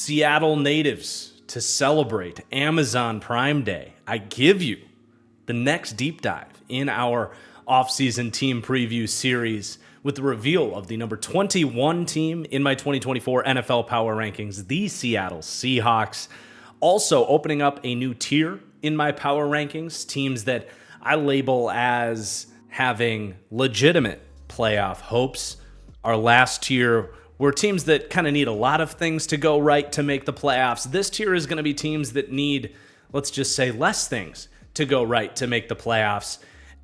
Seattle natives to celebrate Amazon Prime Day, I give you the next deep dive in our offseason team preview series with the reveal of the number 21 team in my 2024 NFL Power Rankings, the Seattle Seahawks. Also opening up a new tier in my Power Rankings, teams that I label as having legitimate playoff hopes. Our last tier were teams that kind of need a lot of things to go right to make the playoffs. This tier is going to be teams that need, let's just say, less things to go right to make the playoffs.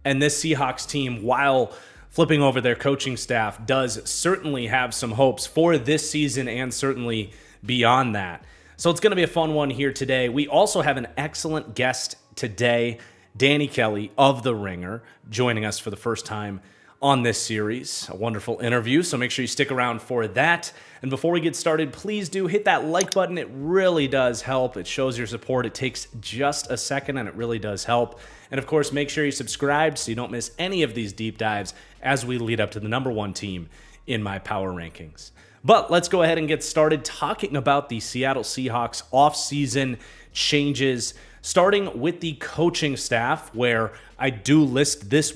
And this Seahawks team, while flipping over their coaching staff, does certainly have some hopes for this season and certainly beyond that. So it's going to be a fun one here today. We also have an excellent guest today, Danny Kelly of The Ringer, joining us for the first time on this series. A wonderful interview, so make sure you stick around for that. And before we get started, please do hit that like button. It really does help. It shows your support. It takes just a second, and it really does help. And of course, make sure you subscribe so you don't miss any of these deep dives as we lead up to the number one team in my power rankings. But let's go ahead and get started talking about the Seattle Seahawks offseason changes, starting with the coaching staff, where I do list this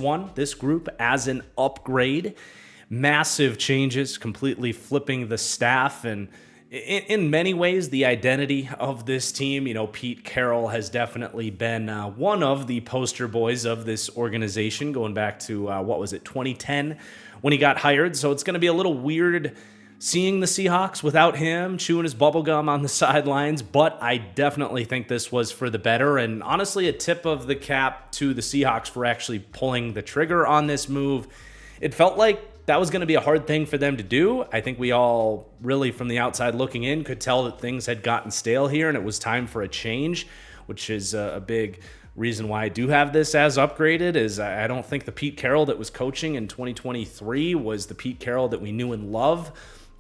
group as an upgrade. Massive changes, completely flipping the staff, and in many ways, the identity of this team. You know, Pete Carroll has definitely been one of the poster boys of this organization, going back to, 2010, when he got hired. So it's going to be a little weird seeing the Seahawks without him chewing his bubblegum on the sidelines, but I definitely think this was for the better, and honestly a tip of the cap to the Seahawks for actually pulling the trigger on this move. It felt like that was going to be a hard thing for them to do. I think we all really, from the outside looking in, could tell that things had gotten stale here and it was time for a change, which is a big reason why I do have this as upgraded. Is I don't think the Pete Carroll that was coaching in 2023 was the Pete Carroll that we knew and love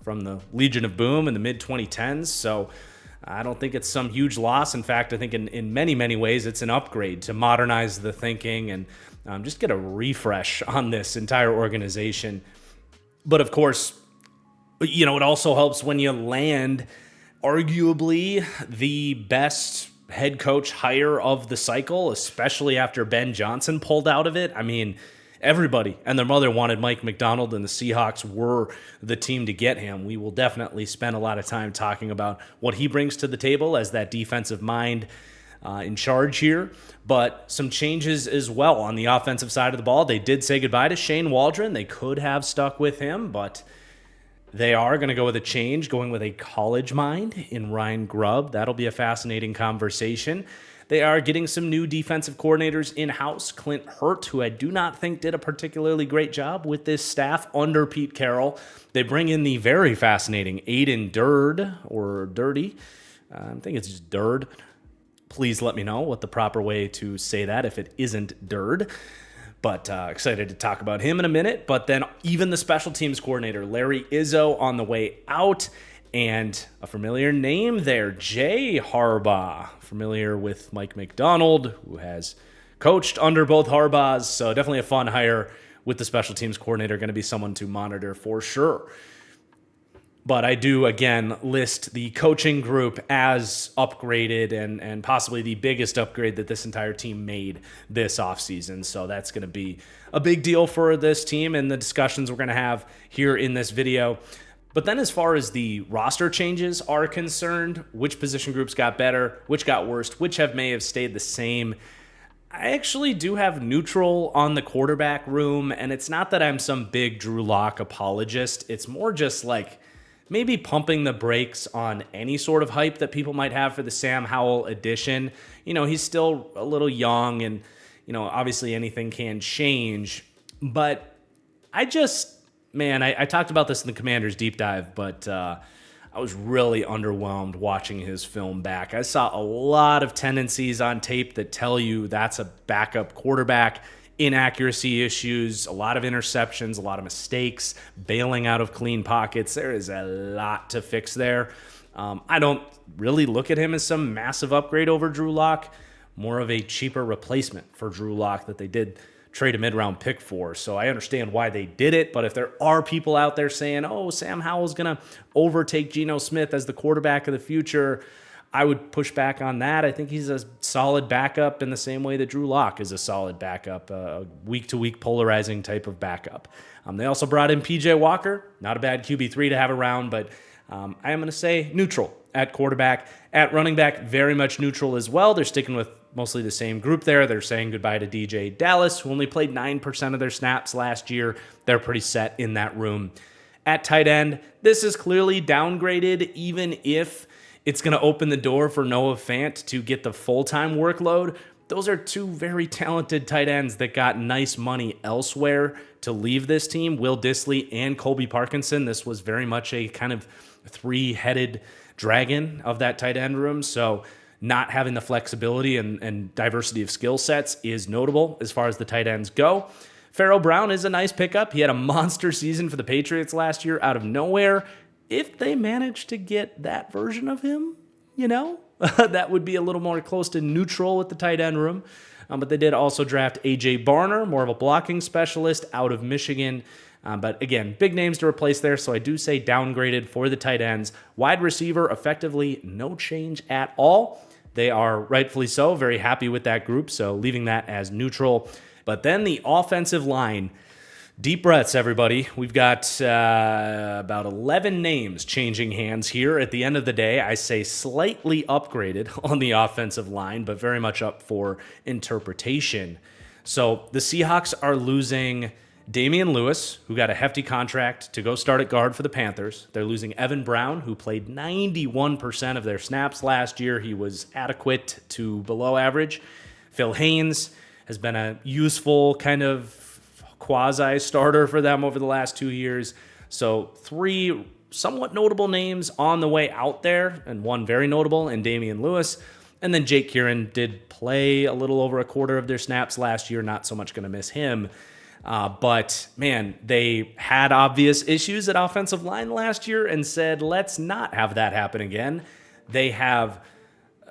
from the Legion of Boom in the mid-2010s. So I don't think it's some huge loss. In fact, I think in many, many ways, it's an upgrade to modernize the thinking and just get a refresh on this entire organization. But of course, you know, it also helps when you land arguably the best head coach hire of the cycle, especially after Ben Johnson pulled out of it. I mean, everybody and their mother wanted Mike Macdonald, and the Seahawks were the team to get him. We will definitely spend a lot of time talking about what he brings to the table as that defensive mind in charge here. But some changes as well on the offensive side of the ball. They did say goodbye to Shane Waldron. They could have stuck with him, but they are going to go with a change, going with a college mind in Ryan Grubb. That'll be a fascinating conversation. They are getting some new defensive coordinators in-house. Clint Hurt, who I do not think did a particularly great job with this staff under Pete Carroll. They bring in the very fascinating Aiden Durd, or Dirty. I think it's just Durd. Please let me know what the proper way to say that if it isn't Durd. But excited to talk about him in a minute. But then even the special teams coordinator, Larry Izzo, on the way out. And a familiar name there, Jay Harbaugh, familiar with Mike Macdonald, who has coached under both Harbaughs. So definitely a fun hire with the special teams coordinator, going to be someone to monitor for sure. But I do, again, list the coaching group as upgraded and possibly the biggest upgrade that this entire team made this offseason. So that's going to be a big deal for this team and the discussions we're going to have here in this video. But then as far as the roster changes are concerned, which position groups got better, which got worse, which may have stayed the same, I actually do have neutral on the quarterback room, and it's not that I'm some big Drew Lock apologist. It's more just like maybe pumping the brakes on any sort of hype that people might have for the Sam Howell addition. You know, he's still a little young, and, you know, obviously anything can change, but I talked about this in the Commanders deep dive, but I was really underwhelmed watching his film back. I saw a lot of tendencies on tape that tell you that's a backup quarterback, inaccuracy issues, a lot of interceptions, a lot of mistakes, bailing out of clean pockets. There is a lot to fix there. I don't really look at him as some massive upgrade over Drew Lock, more of a cheaper replacement for Drew Lock that they did trade a mid-round pick for. So I understand why they did it, but if there are people out there saying, oh, Sam Howell's going to overtake Geno Smith as the quarterback of the future, I would push back on that. I think he's a solid backup in the same way that Drew Lock is a solid backup, a week-to-week polarizing type of backup. They also brought in P.J. Walker, not a bad QB3 to have around, but I am going to say neutral at quarterback. At running back, very much neutral as well. They're sticking with mostly the same group there. They're saying goodbye to DJ Dallas, who only played 9% of their snaps last year. They're pretty set in that room. At tight end, this is clearly downgraded, even if it's going to open the door for Noah Fant to get the full-time workload. Those are two very talented tight ends that got nice money elsewhere to leave this team. Will Dissly and Colby Parkinson. This was very much a kind of three-headed dragon of that tight end room. So not having the flexibility and diversity of skill sets is notable as far as the tight ends go. Pharaoh Brown is a nice pickup. He had a monster season for the Patriots last year out of nowhere. If they manage to get that version of him, that would be a little more close to neutral with the tight end room. But they did also draft A.J. Barner, more of a blocking specialist out of Michigan. But again, big names to replace there, so I do say downgraded for the tight ends. Wide receiver, effectively no change at all. They are rightfully so, very happy with that group, so leaving that as neutral. But then the offensive line. Deep breaths, everybody. We've got about 11 names changing hands here. At the end of the day, I say slightly upgraded on the offensive line, but very much up for interpretation. So the Seahawks are losing Damian Lewis, who got a hefty contract to go start at guard for the Panthers. They're losing Evan Brown, who played 91% of their snaps last year. He was adequate to below average. Phil Haynes has been a useful kind of quasi-starter for them over the last 2 years. So 3 somewhat notable names on the way out there, and one very notable in Damian Lewis. And then Jake Kieran did play a little over a quarter of their snaps last year. Not so much going to miss him. But, man, they had obvious issues at offensive line last year and said, let's not have that happen again. They have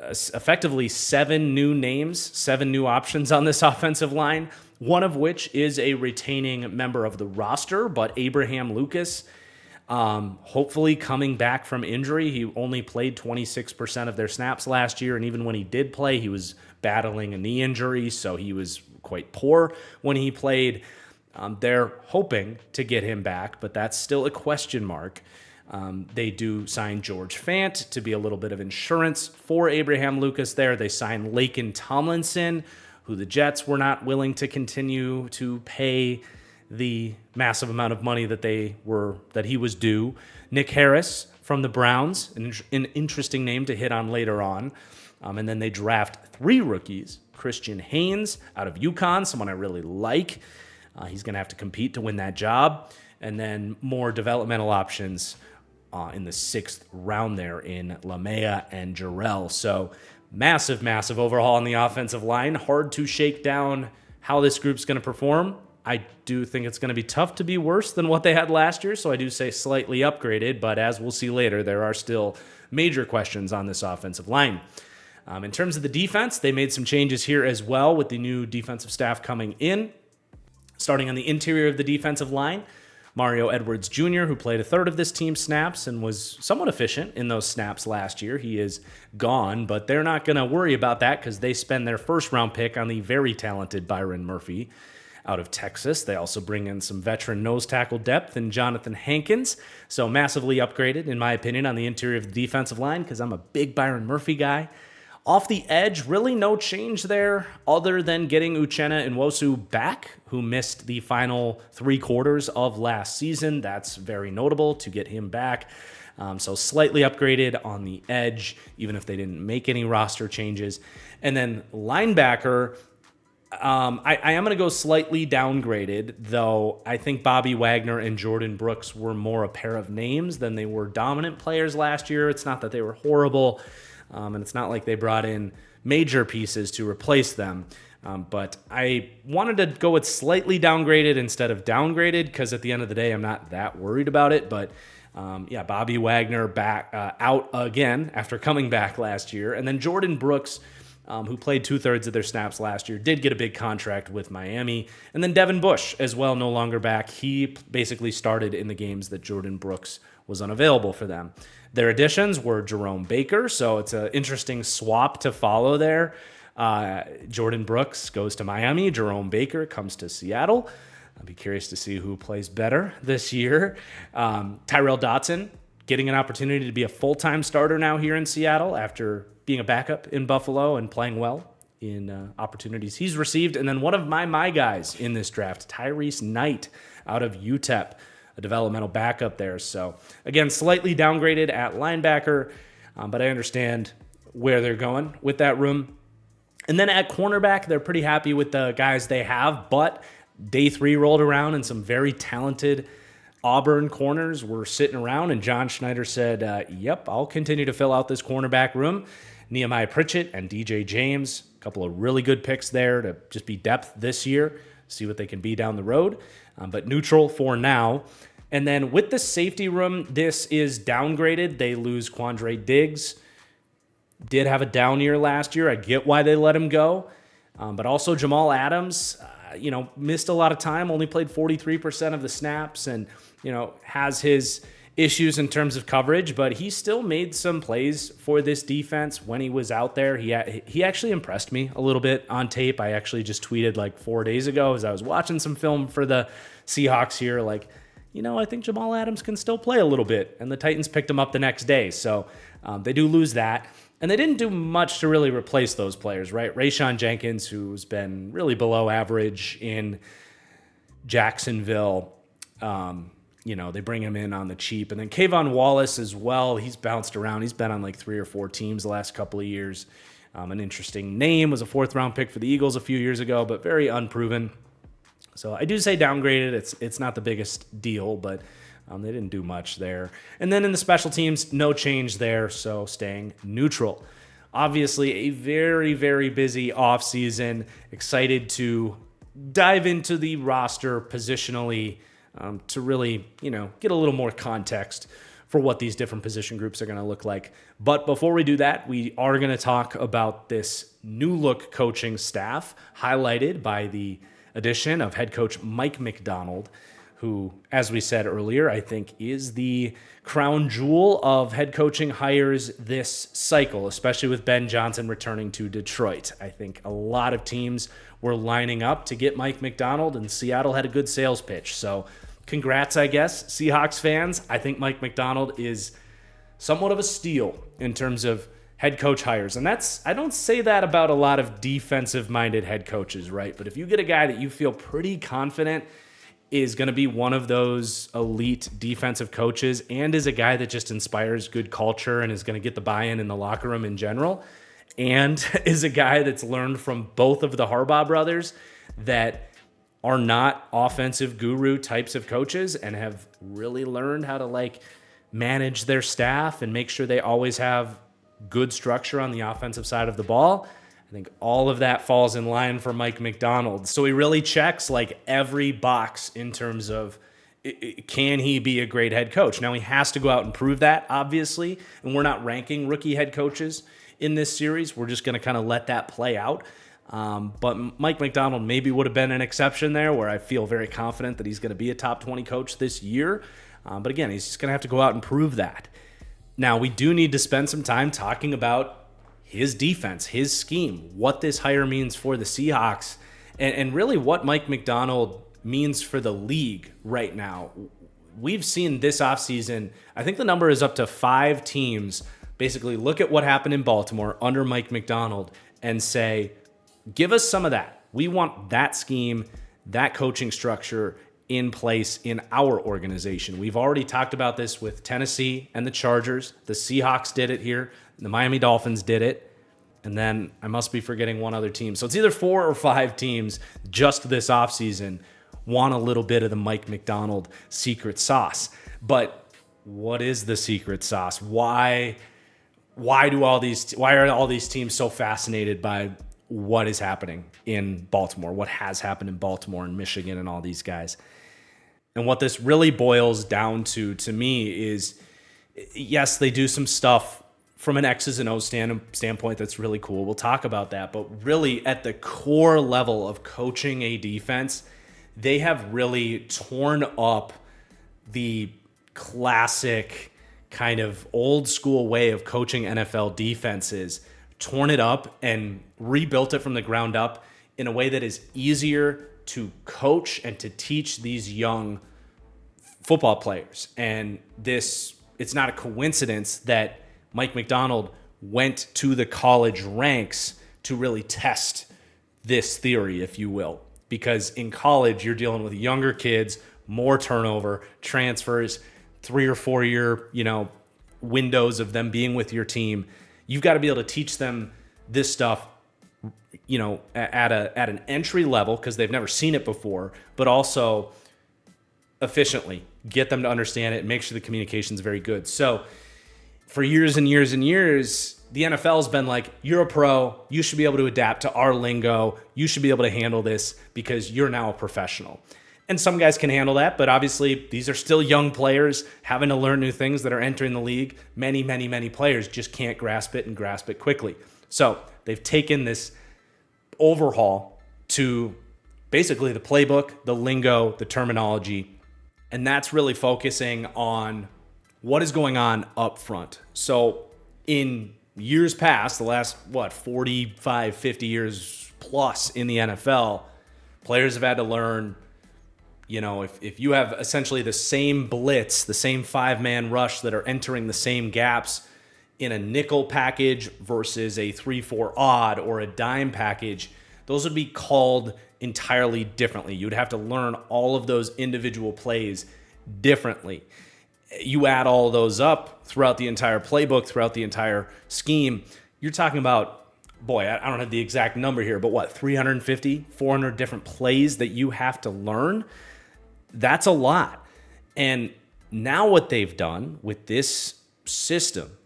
effectively 7 new names, 7 new options on this offensive line, one of which is a retaining member of the roster, but Abraham Lucas, hopefully coming back from injury. He only played 26% of their snaps last year, and even when he did play, he was battling a knee injury, so he was quite poor when he played. They're hoping to get him back, but that's still a question mark. They do sign George Fant to be a little bit of insurance for Abraham Lucas there. They signed Laken Tomlinson, who the Jets were not willing to continue to pay the massive amount of money that he was due. Nick Harris from the Browns, an interesting name to hit on later on. And then they draft 3 rookies. Christian Haynes out of UConn, someone I really like. He's going to have to compete to win that job. And then more developmental options in the 6th round there in Lamea and Jarrell. So massive, massive overhaul on the offensive line. Hard to shake down how this group's going to perform. I do think it's going to be tough to be worse than what they had last year, so I do say slightly upgraded, but as we'll see later, there are still major questions on this offensive line. In terms of the defense, they made some changes here as well with the new defensive staff coming in. Starting on the interior of the defensive line, Mario Edwards Jr., who played a third of this team's snaps and was somewhat efficient in those snaps last year. He is gone, but they're not going to worry about that because they spend their first-round pick on the very talented Byron Murphy out of Texas. They also bring in some veteran nose tackle depth in Jonathan Hankins, so massively upgraded, in my opinion, on the interior of the defensive line because I'm a big Byron Murphy guy. Off the edge, really no change there other than getting Uchenna Nwosu back, who missed the final 3 quarters of last season. That's very notable to get him back. So slightly upgraded on the edge, even if they didn't make any roster changes. And then linebacker, I am going to go slightly downgraded, though I think Bobby Wagner and Jordan Brooks were more a pair of names than they were dominant players last year. It's not that they were horrible. And it's not like they brought in major pieces to replace them. But I wanted to go with slightly downgraded instead of downgraded because at the end of the day, I'm not that worried about it. But Bobby Wagner back out again after coming back last year. And then Jordan Brooks, who played 2/3 of their snaps last year, did get a big contract with Miami. And then Devin Bush as well, no longer back. He basically started in the games that Jordan Brooks was unavailable for them. Their additions were Jerome Baker, so it's an interesting swap to follow there. Jordan Brooks goes to Miami. Jerome Baker comes to Seattle. I'll be curious to see who plays better this year. Tyrell Dotson getting an opportunity to be a full-time starter now here in Seattle after being a backup in Buffalo and playing well in opportunities he's received. And then one of my guys in this draft, Tyrese Knight out of UTEP, a developmental backup there. So again, slightly downgraded at linebacker, but I understand where they're going with that room. And then at cornerback, they're pretty happy with the guys they have, but day 3 rolled around and some very talented Auburn corners were sitting around, and John Schneider said, yep, I'll continue to fill out this cornerback room. Nehemiah Pritchett and DJ James, a couple of really good picks there to just be depth this year, see what they can be down the road, but neutral for now. And then with the safety room, this is downgraded. They lose Quandre Diggs. Did have a down year last year. I get why they let him go. But also Jamal Adams, missed a lot of time, only played 43% of the snaps and, has his issues in terms of coverage, but he still made some plays for this defense when he was out there. He actually impressed me a little bit on tape. I actually just tweeted like 4 days ago as I was watching some film for the Seahawks here, I think Jamal Adams can still play a little bit, and the Titans picked him up the next day. So they do lose that. And they didn't do much to really replace those players, right? Rayshawn Jenkins, who's been really below average in Jacksonville, they bring him in on the cheap. And then Kayvon Wallace as well, he's bounced around. He's been on like 3 or 4 teams the last couple of years. An interesting name, was a 4th-round pick for the Eagles a few years ago, but very unproven. So I do say downgraded. It's not the biggest deal, but they didn't do much there. And then in the special teams, no change there, so staying neutral. Obviously, a very, very busy offseason. Excited to dive into the roster positionally to really, get a little more context for what these different position groups are going to look like. But before we do that, we are going to talk about this new look coaching staff, highlighted by the addition of head coach Mike Macdonald, who, as we said earlier, I think is the crown jewel of head coaching hires this cycle, especially with Ben Johnson returning to Detroit. I think a lot of teams were lining up to get Mike Macdonald, and Seattle had a good sales pitch. So congrats, I guess, Seahawks fans. I think Mike Macdonald is somewhat of a steal in terms of head coach hires. And I don't say that about a lot of defensive-minded head coaches, right? But if you get a guy that you feel pretty confident is going to be one of those elite defensive coaches and is a guy that just inspires good culture and is going to get the buy-in in the locker room in general, and is a guy that's learned from both of the Harbaugh brothers that are not offensive guru types of coaches and have really learned how to manage their staff and make sure they always have good structure on the offensive side of the ball. I think all of that falls in line for Mike Macdonald. So he really checks every box in terms of can he be a great head coach? Now he has to go out and prove that, obviously, and we're not ranking rookie head coaches in this series. We're just going to kind of let that play out. But Mike Macdonald maybe would have been an exception there, where I feel very confident that he's going to be a top 20 coach this year. But again, he's just going to have to go out and prove that. Now, we do need to spend some time talking about his defense, his scheme, what this hire means for the Seahawks, and really what Mike Macdonald means for the league right now. We've seen this offseason, I think the number is up to 5 teams, basically look at what happened in Baltimore under Mike Macdonald and say, give us some of that. We want that scheme, that coaching structure in place in our organization. We've already talked about this with Tennessee and the Chargers. The Seahawks did it here. The Miami Dolphins did it. And then I must be forgetting one other team. So it's either 4 or 5 teams just this offseason want a little bit of the Mike Macdonald secret sauce. But what is the secret sauce? Why are all these teams so fascinated by what is happening in Baltimore, what has happened in Baltimore and Michigan and all these guys? And what this really boils down to me, is yes, they do some stuff from an X's and O's standpoint, that's really cool. We'll talk about that. But really, at the core level of coaching a defense, they have really torn up the classic kind of old school way of coaching NFL defenses, torn it up and rebuilt it from the ground up in a way that is easier to coach and to teach these young football players. And it's not a coincidence that Mike Macdonald went to the college ranks to really test this theory, if you will. Because in college, you're dealing with younger kids, more turnover, transfers, 3 or 4 year, windows of them being with your team. You've got to be able to teach them this stuff, at an entry level because they've never seen it before, but also efficiently get them to understand it and make sure the communication is very good. So for years and years and years, the NFL has been like, you're a pro, you should be able to adapt to our lingo, you should be able to handle this because you're now a professional. And some guys can handle that, but obviously these are still young players having to learn new things that are entering the league. Many, many, many players just can't grasp it and grasp it quickly. So they've taken this overhaul to basically the playbook, the lingo, the terminology, and that's really focusing on what is going on up front. So in years past, the last, 45, 50 years plus in the NFL, players have had to learn, if you have essentially the same blitz, the same 5-man rush that are entering the same gaps in a nickel package versus a 3-4 odd or a dime package, those would be called entirely differently. You'd have to learn all of those individual plays differently. You add all of those up throughout the entire playbook, throughout the entire scheme, you're talking about, I don't have the exact number here, but 350, 400 different plays that you have to learn? That's a lot. And now what they've done with this system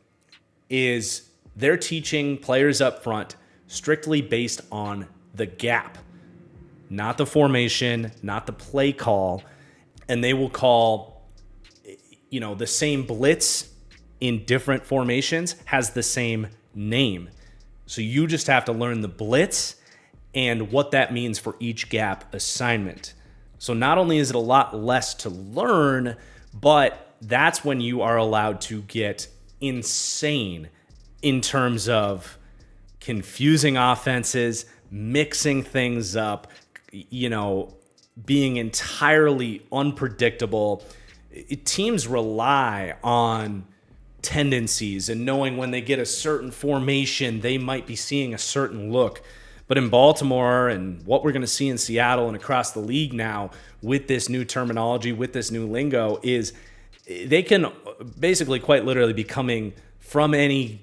is they're teaching players up front strictly based on the gap, not the formation, not the play call. And they will call, the same blitz in different formations has the same name. So you just have to learn the blitz and what that means for each gap assignment. So not only is it a lot less to learn, but that's when you are allowed to get insane in terms of confusing offenses, mixing things up, being entirely unpredictable. Teams rely on tendencies and knowing when they get a certain formation, they might be seeing a certain look. But in Baltimore and what we're going to see in Seattle and across the league now with this new terminology, with this new lingo, is they can basically quite literally be coming from any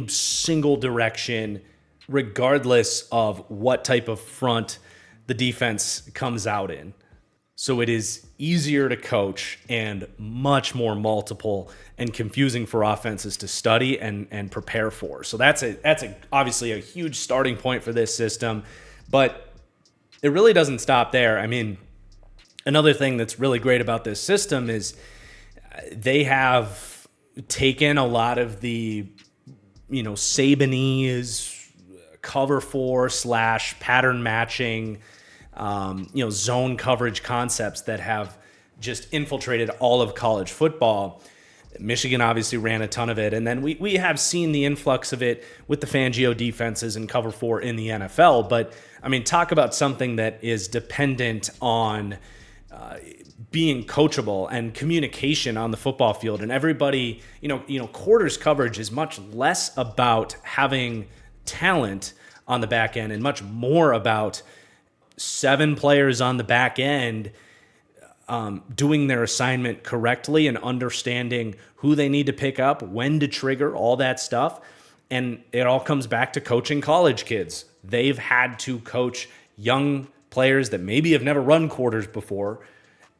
single direction, regardless of what type of front the defense comes out in. So it is easier to coach and much more multiple and confusing for offenses to study and prepare for. So that's obviously a huge starting point for this system, but it really doesn't stop there. I mean, another thing that's really great about this system is they have taken a lot of the, Sabanese cover 4 / pattern matching, zone coverage concepts that have just infiltrated all of college football. Michigan obviously ran a ton of it. And then we have seen the influx of it with the Fangio defenses and cover 4 in the NFL. But, talk about something that is dependent on being coachable and communication on the football field. And everybody, quarters coverage is much less about having talent on the back end and much more about 7 players on the back end doing their assignment correctly and understanding who they need to pick up, when to trigger, all that stuff. And it all comes back to coaching college kids. They've had to coach young players that maybe have never run quarters before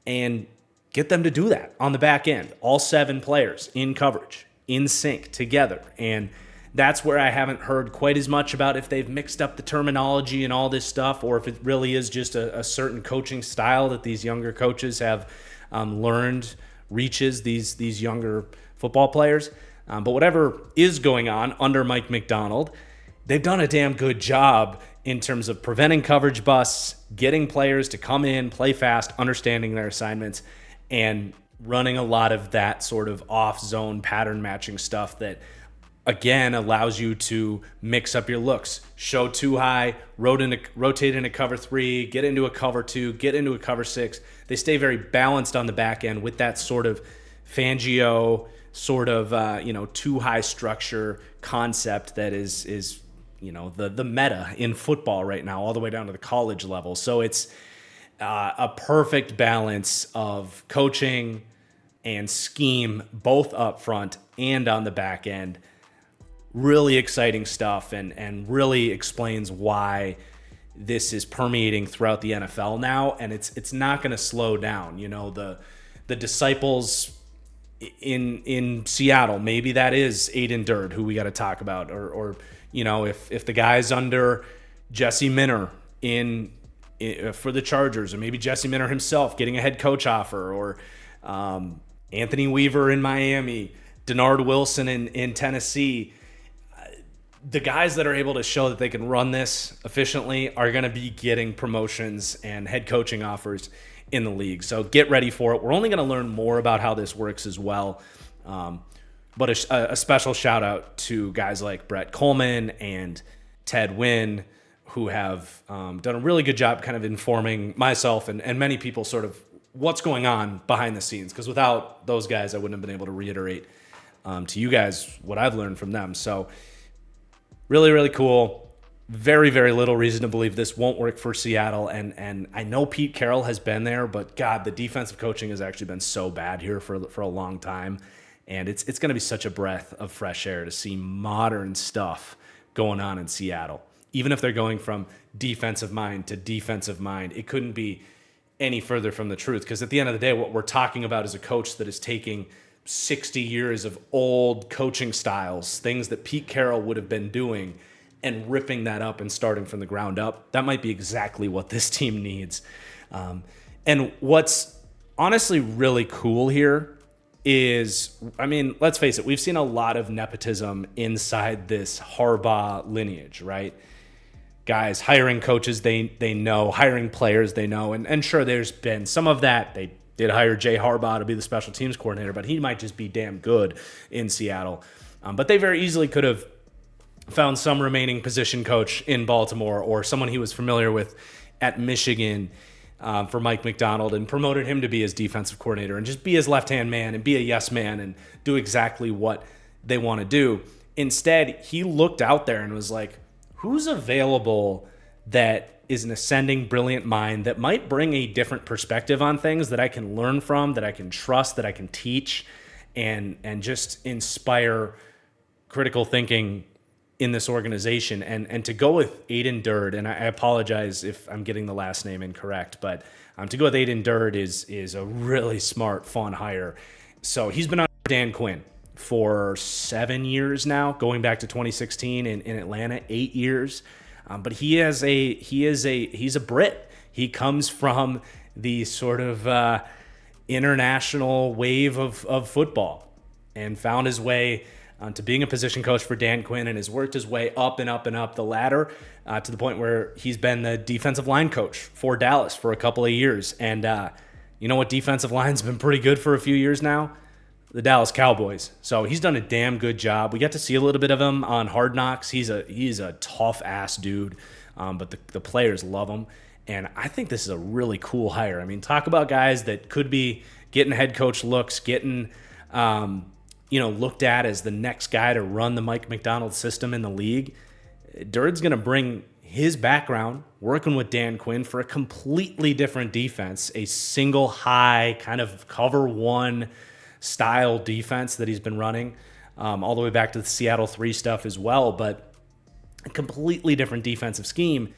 and get them to do that on the back end. All 7 players in coverage, in sync, together. And that's where I haven't heard quite as much about if they've mixed up the terminology and all this stuff, or if it really is just a certain coaching style that these younger coaches have learned reaches these younger football players. But whatever is going on under Mike Macdonald, they've done a damn good job in terms of preventing coverage busts, getting players to come in, play fast, understanding their assignments, and running a lot of that sort of off-zone pattern matching stuff that, again, allows you to mix up your looks. Show too high, rotate into cover 3, get into a cover 2, get into a cover 6. They stay very balanced on the back end with that sort of Fangio, sort of too high structure concept that is the meta in football right now, all the way down to the college level. So it's a perfect balance of coaching and scheme, both up front and on the back end. Really exciting stuff, and really explains why this is permeating throughout the NFL now, and it's not going to slow down. The disciples in Seattle, maybe that is Aiden Durd, who we got to talk about, or if the guys under Jesse Minner in for the Chargers, or maybe Jesse Minner himself getting a head coach offer, or Anthony Weaver in Miami, Denard Wilson in Tennessee. The guys that are able to show that they can run this efficiently are going to be getting promotions and head coaching offers in the league. So get ready for it. We're only going to learn more about how this works as well. But a special shout out to guys like Brett Coleman and Ted Wynn, who have done a really good job kind of informing myself and many people sort of what's going on behind the scenes. Because without those guys, I wouldn't have been able to reiterate to you guys what I've learned from them. So really, really cool. Very, very little reason to believe this won't work for Seattle. And I know Pete Carroll has been there, but God, the defensive coaching has actually been so bad here for a long time. And it's going to be such a breath of fresh air to see modern stuff going on in Seattle. Even if they're going from defensive mind to defensive mind, it couldn't be any further from the truth. Because at the end of the day, what we're talking about is a coach that is taking 60 years of old coaching styles, things that Pete Carroll would have been doing, and ripping that up and starting from the ground up. That might be exactly what this team needs. And what's honestly really cool here is, let's face it, we've seen a lot of nepotism inside this Harbaugh lineage, right? Guys hiring coaches they know, hiring players they know, and sure, there's been some of that. They did hire Jay Harbaugh to be the special teams coordinator, but he might just be damn good in Seattle. But they very easily could have found some remaining position coach in Baltimore or someone he was familiar with at Michigan for Mike Macdonald and promoted him to be his defensive coordinator and just be his left-hand man and be a yes man and do exactly what they want to do. Instead, he looked out there and was like, who's available that is an ascending, brilliant mind that might bring a different perspective on things that I can learn from, that I can trust, that I can teach, and just inspire critical thinking in this organization. And to go with Aiden Durd, and I apologize if I'm getting the last name incorrect, but to go with Aiden Durd is a really smart, fun hire. So he's been on Dan Quinn for 7 years now, going back to 2016 in Atlanta, 8 years. But he's a Brit. He comes from the sort of international wave of football and found his way to being a position coach for Dan Quinn, and has worked his way up and up and up the ladder to the point where he's been the defensive line coach for Dallas for a couple of years. And you know what defensive line's been pretty good for a few years now? The Dallas Cowboys. So he's done a damn good job. We got to see a little bit of him on Hard Knocks. He's a tough ass dude, but the players love him. And I think this is a really cool hire. I mean, talk about guys that could be getting head coach looks, getting looked at as the next guy to run the Mike Macdonald system in the league. Durd's going to bring his background working with Dan Quinn for a completely different defense, a single high kind of cover one style defense that he's been running all the way back to the Seattle 3 stuff as well, but a completely different defensive scheme.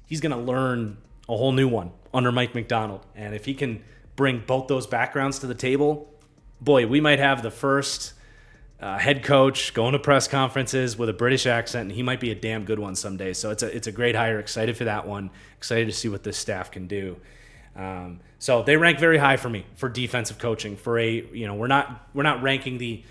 He's going to learn a whole new one under Mike Macdonald. And if he can bring both those backgrounds to the table, boy, we might have the first head coach going to press conferences with a British accent, and he might be a damn good one someday. So it's a great hire. Excited for that one. Excited to see what this staff can do. So they rank very high for me for defensive coaching. For we're not ranking the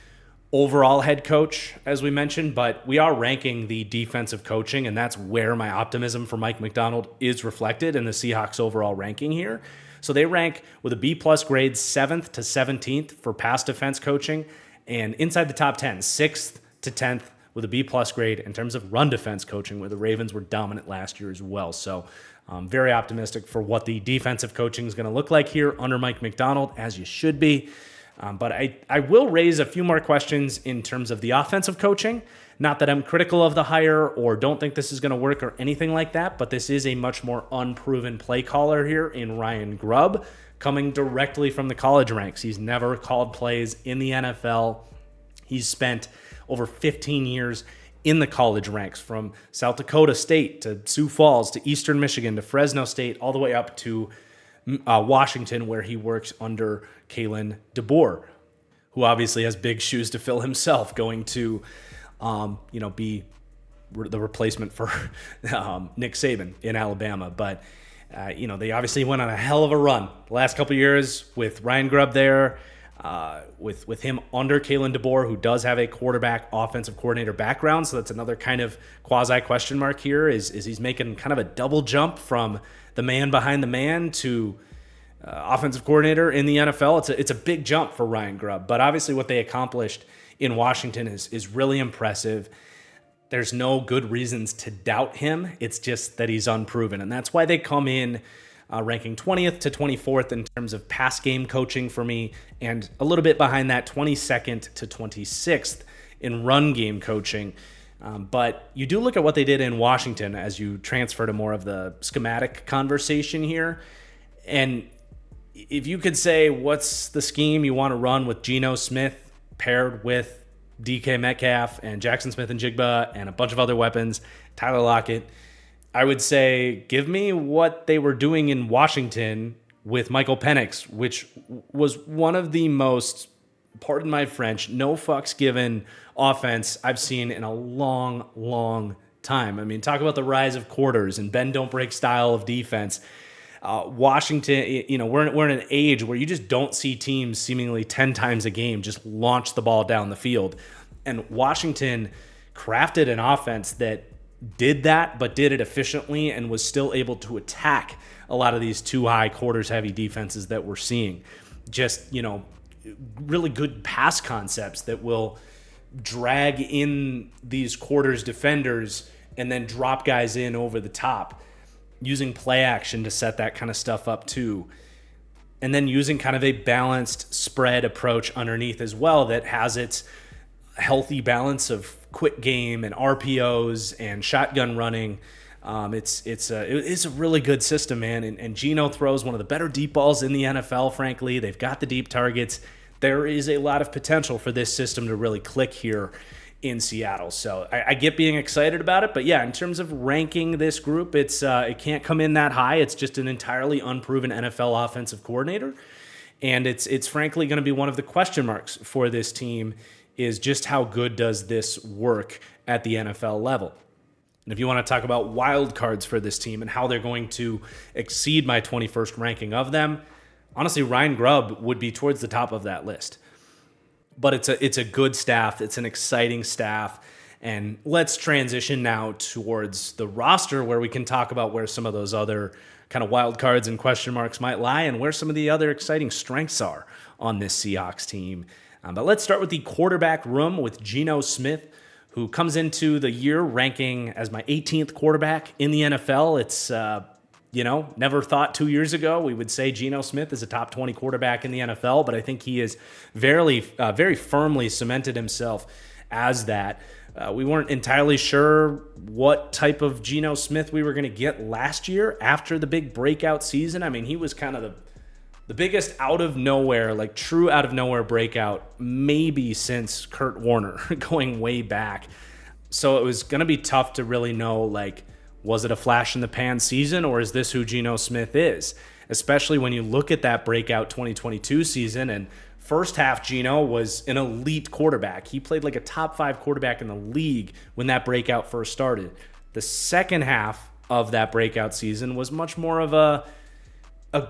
overall head coach, as we mentioned, but we are ranking the defensive coaching, and that's where my optimism for Mike Macdonald is reflected in the Seahawks overall ranking here. So they rank with a B-plus grade 7th to 17th for pass defense coaching, and inside the top 10, 6th to 10th with a B-plus grade in terms of run defense coaching, where the Ravens were dominant last year as well. So I'm very optimistic for what the defensive coaching is going to look like here under Mike Macdonald, as you should be. But I will raise a few more questions in terms of the offensive coaching. Not that I'm critical of the hire or don't think this is going to work or anything like that, but this is a much more unproven play caller here in Ryan Grubb, coming directly from the college ranks. He's never called plays in the NFL. He's spent over 15 years in the college ranks, from South Dakota State to Sioux Falls to Eastern Michigan to Fresno State, all the way up to Washington, where he works under Kalen DeBoer, who obviously has big shoes to fill himself, going to, be the replacement for Nick Saban in Alabama. But, they obviously went on a hell of a run the last couple of years with Ryan Grubb there, with him under Kalen DeBoer, who does have a quarterback offensive coordinator background. So that's another kind of quasi question mark here, is he's making kind of a double jump from the man behind the man to offensive coordinator in the NFL. It's a big jump for Ryan Grubb, but obviously what they accomplished in Washington is really impressive. There's no good reasons to doubt him. It's just that he's unproven, and that's why they come in ranking 20th to 24th in terms of pass game coaching for me, and a little bit behind that, 22nd to 26th in run game coaching. But you do look at what they did in Washington as you transfer to more of the schematic conversation here. And if you could say, what's the scheme you want to run with Geno Smith paired with DK Metcalf and Jackson Smith and Jigba and a bunch of other weapons, Tyler Lockett, I would say give me what they were doing in Washington with Michael Penix, which was one of the most, pardon my French, no fucks given offense I've seen in a long, long time. I mean, talk about the rise of quarters and bend don't break style of defense. Washington, we're in an age where you just don't see teams seemingly 10 times a game just launch the ball down the field. And Washington crafted an offense that did that, but did it efficiently and was still able to attack a lot of these too high quarters heavy defenses that we're seeing. Just, really good pass concepts that will drag in these quarters defenders and then drop guys in over the top, using play action to set that kind of stuff up too. And then using kind of a balanced spread approach underneath as well that has its healthy balance of quick game and RPOs and shotgun running. It's a really good system, man. And Geno throws one of the better deep balls in the NFL, frankly. They've got the deep targets. There is a lot of potential for this system to really click here in Seattle. So I get being excited about it. But yeah, in terms of ranking this group, it can't come in that high. It's just an entirely unproven NFL offensive coordinator. And it's frankly going to be one of the question marks for this team, is just how good does this work at the NFL level. And if you want to talk about wild cards for this team and how they're going to exceed my 21st ranking of them, honestly, Ryan Grubb would be towards the top of that list. But it's a good staff. It's an exciting staff. And let's transition now towards the roster, where we can talk about where some of those other kind of wild cards and question marks might lie and where some of the other exciting strengths are on this Seahawks team. But let's start with the quarterback room with Geno Smith, who comes into the year ranking as my 18th quarterback in the NFL. It's, never thought 2 years ago we would say Geno Smith is a top 20 quarterback in the NFL, but I think he is very firmly cemented himself as that. We weren't entirely sure what type of Geno Smith we were going to get last year after the big breakout season. I mean, he was kind of the biggest out of nowhere, like true out of nowhere breakout, maybe since Kurt Warner, going way back. So it was going to be tough to really know, like, was it a flash in the pan season, or is this who Geno Smith is? Especially when you look at that breakout 2022 season, and first half Geno was an elite quarterback. He played like a top 5 quarterback in the league when that breakout first started. The second half of that breakout season was much more of a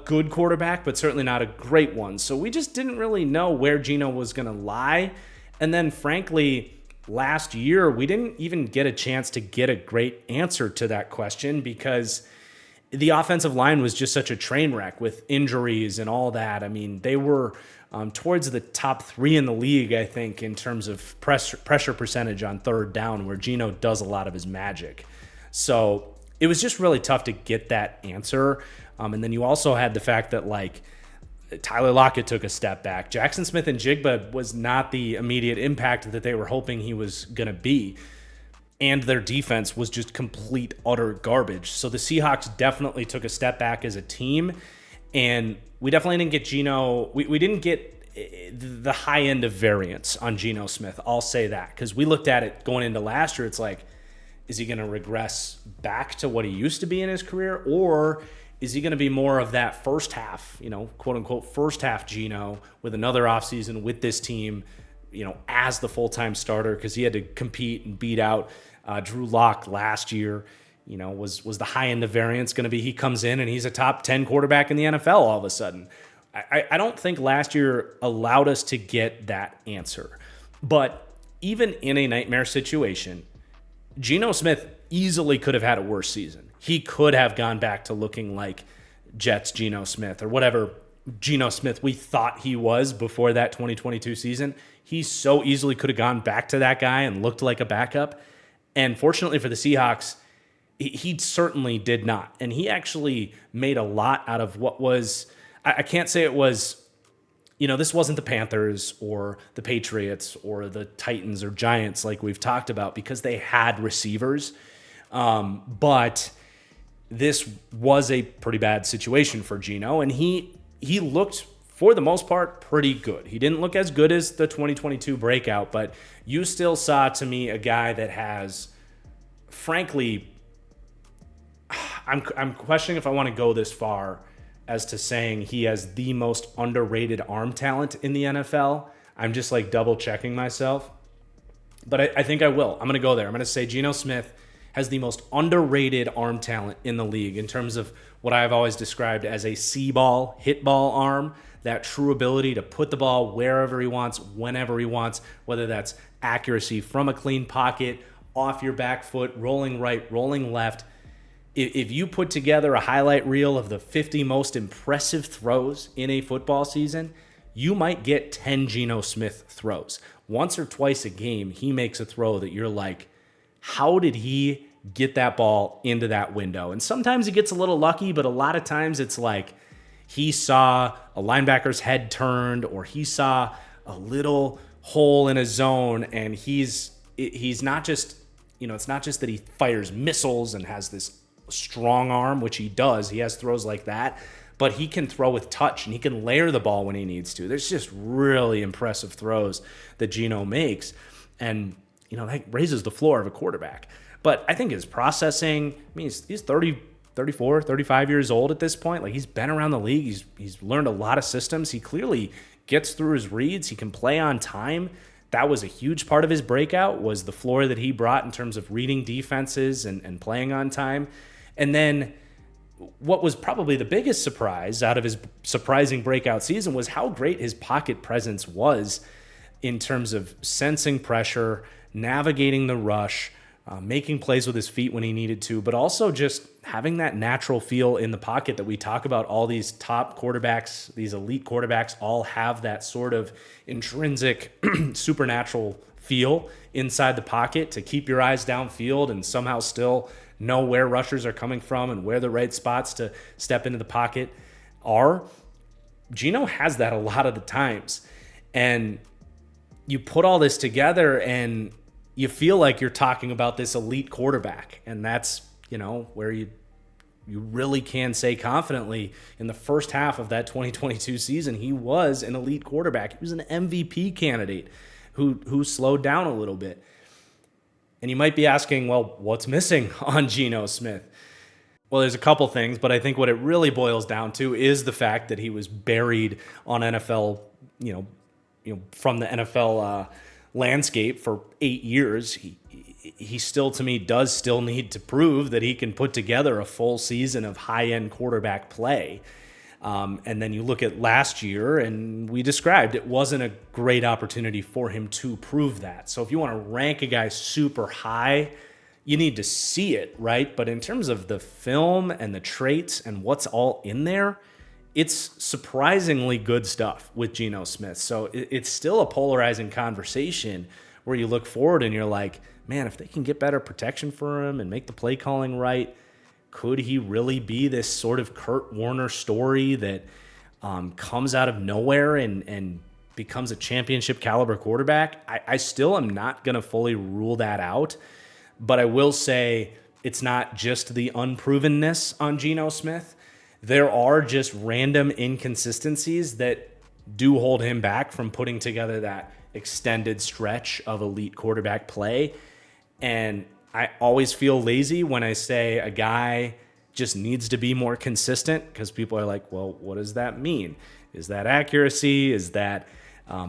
good quarterback, but certainly not a great one. So we just didn't really know where Geno was going to lie. And then, frankly, last year, we didn't even get a chance to get a great answer to that question because the offensive line was just such a train wreck with injuries and all that. I mean, they were towards the top 3 in the league, I think, in terms of pressure percentage on third down, where Geno does a lot of his magic. So it was just really tough to get that answer. And then you also had the fact that, like, Tyler Lockett took a step back. Jackson Smith and Jigba was not the immediate impact that they were hoping he was going to be. And their defense was just complete, utter garbage. So the Seahawks definitely took a step back as a team. And we definitely didn't get Geno. We didn't get the high end of variance on Geno Smith. I'll say that. Because we looked at it going into last year. It's like, is he going to regress back to what he used to be in his career? Or is he going to be more of that first half, quote unquote, first half Geno with another offseason with this team, as the full-time starter, because he had to compete and beat out Drew Lock last year. Was the high end of variance going to be he comes in and he's a top 10 quarterback in the NFL all of a sudden? I don't think last year allowed us to get that answer. But even in a nightmare situation, Geno Smith easily could have had a worse season. He could have gone back to looking like Jets Geno Smith or whatever Geno Smith we thought he was before that 2022 season. He so easily could have gone back to that guy and looked like a backup. And fortunately for the Seahawks, he certainly did not. And he actually made a lot out of what was, I can't say it was, this wasn't the Panthers or the Patriots or the Titans or Giants like we've talked about, because they had receivers. But this was a pretty bad situation for Geno, and he looked, for the most part, pretty good. He didn't look as good as the 2022 breakout, but you still saw, to me, a guy that has, frankly, I'm questioning if I want to go this far as to saying he has the most underrated arm talent in the NFL. I'm just like double checking myself, but I think I will. I'm going to go there. I'm going to say Geno Smith has the most underrated arm talent in the league in terms of what I've always described as a C-ball, hit ball arm, that true ability to put the ball wherever he wants, whenever he wants, whether that's accuracy from a clean pocket, off your back foot, rolling right, rolling left. If you put together a highlight reel of the 50 most impressive throws in a football season, you might get 10 Geno Smith throws. Once or twice a game, he makes a throw that you're like, how did he get that ball into that window? And sometimes he gets a little lucky, but a lot of times it's like he saw a linebacker's head turned, or he saw a little hole in a zone, and he's not just, it's not just that he fires missiles and has this strong arm, which he does. He has throws like that, but he can throw with touch and he can layer the ball when he needs to. There's just really impressive throws that Geno makes, and that raises the floor of a quarterback. But I think his processing, he's 30, 34, 35 years old at this point. Like, he's been around the league. He's learned a lot of systems. He clearly gets through his reads. He can play on time. That was a huge part of his breakout, was the floor that he brought in terms of reading defenses and playing on time. And then what was probably the biggest surprise out of his surprising breakout season was how great his pocket presence was in terms of sensing pressure, navigating the rush, making plays with his feet when he needed to, but also just having that natural feel in the pocket that we talk about. All these top quarterbacks, these elite quarterbacks, all have that sort of intrinsic supernatural feel inside the pocket to keep your eyes downfield and somehow still know where rushers are coming from and where the right spots to step into the pocket are. Geno has that a lot of the times. And you put all this together and you feel like you're talking about this elite quarterback. And that's, where you really can say confidently in the first half of that 2022 season, he was an elite quarterback. He was an MVP candidate who slowed down a little bit. And you might be asking, well, what's missing on Geno Smith? Well, there's a couple things, but I think what it really boils down to is the fact that he was buried on NFL, from the NFL landscape for 8 years. He still, to me, does still need to prove that he can put together a full season of high-end quarterback play. And then you look at last year, and we described it wasn't a great opportunity for him to prove that. So if you want to rank a guy super high, you need to see it, right? But in terms of the film and the traits and what's all in there, it's surprisingly good stuff with Geno Smith. So it's still a polarizing conversation where you look forward and you're like, man, if they can get better protection for him and make the play calling right, could he really be this sort of Kurt Warner story that comes out of nowhere and becomes a championship caliber quarterback? I still am not going to fully rule that out. But I will say it's not just the unprovenness on Geno Smith. There are just random inconsistencies that do hold him back from putting together that extended stretch of elite quarterback play. And I always feel lazy when I say a guy just needs to be more consistent, because people are like, well, what does that mean? Is that accuracy? Is that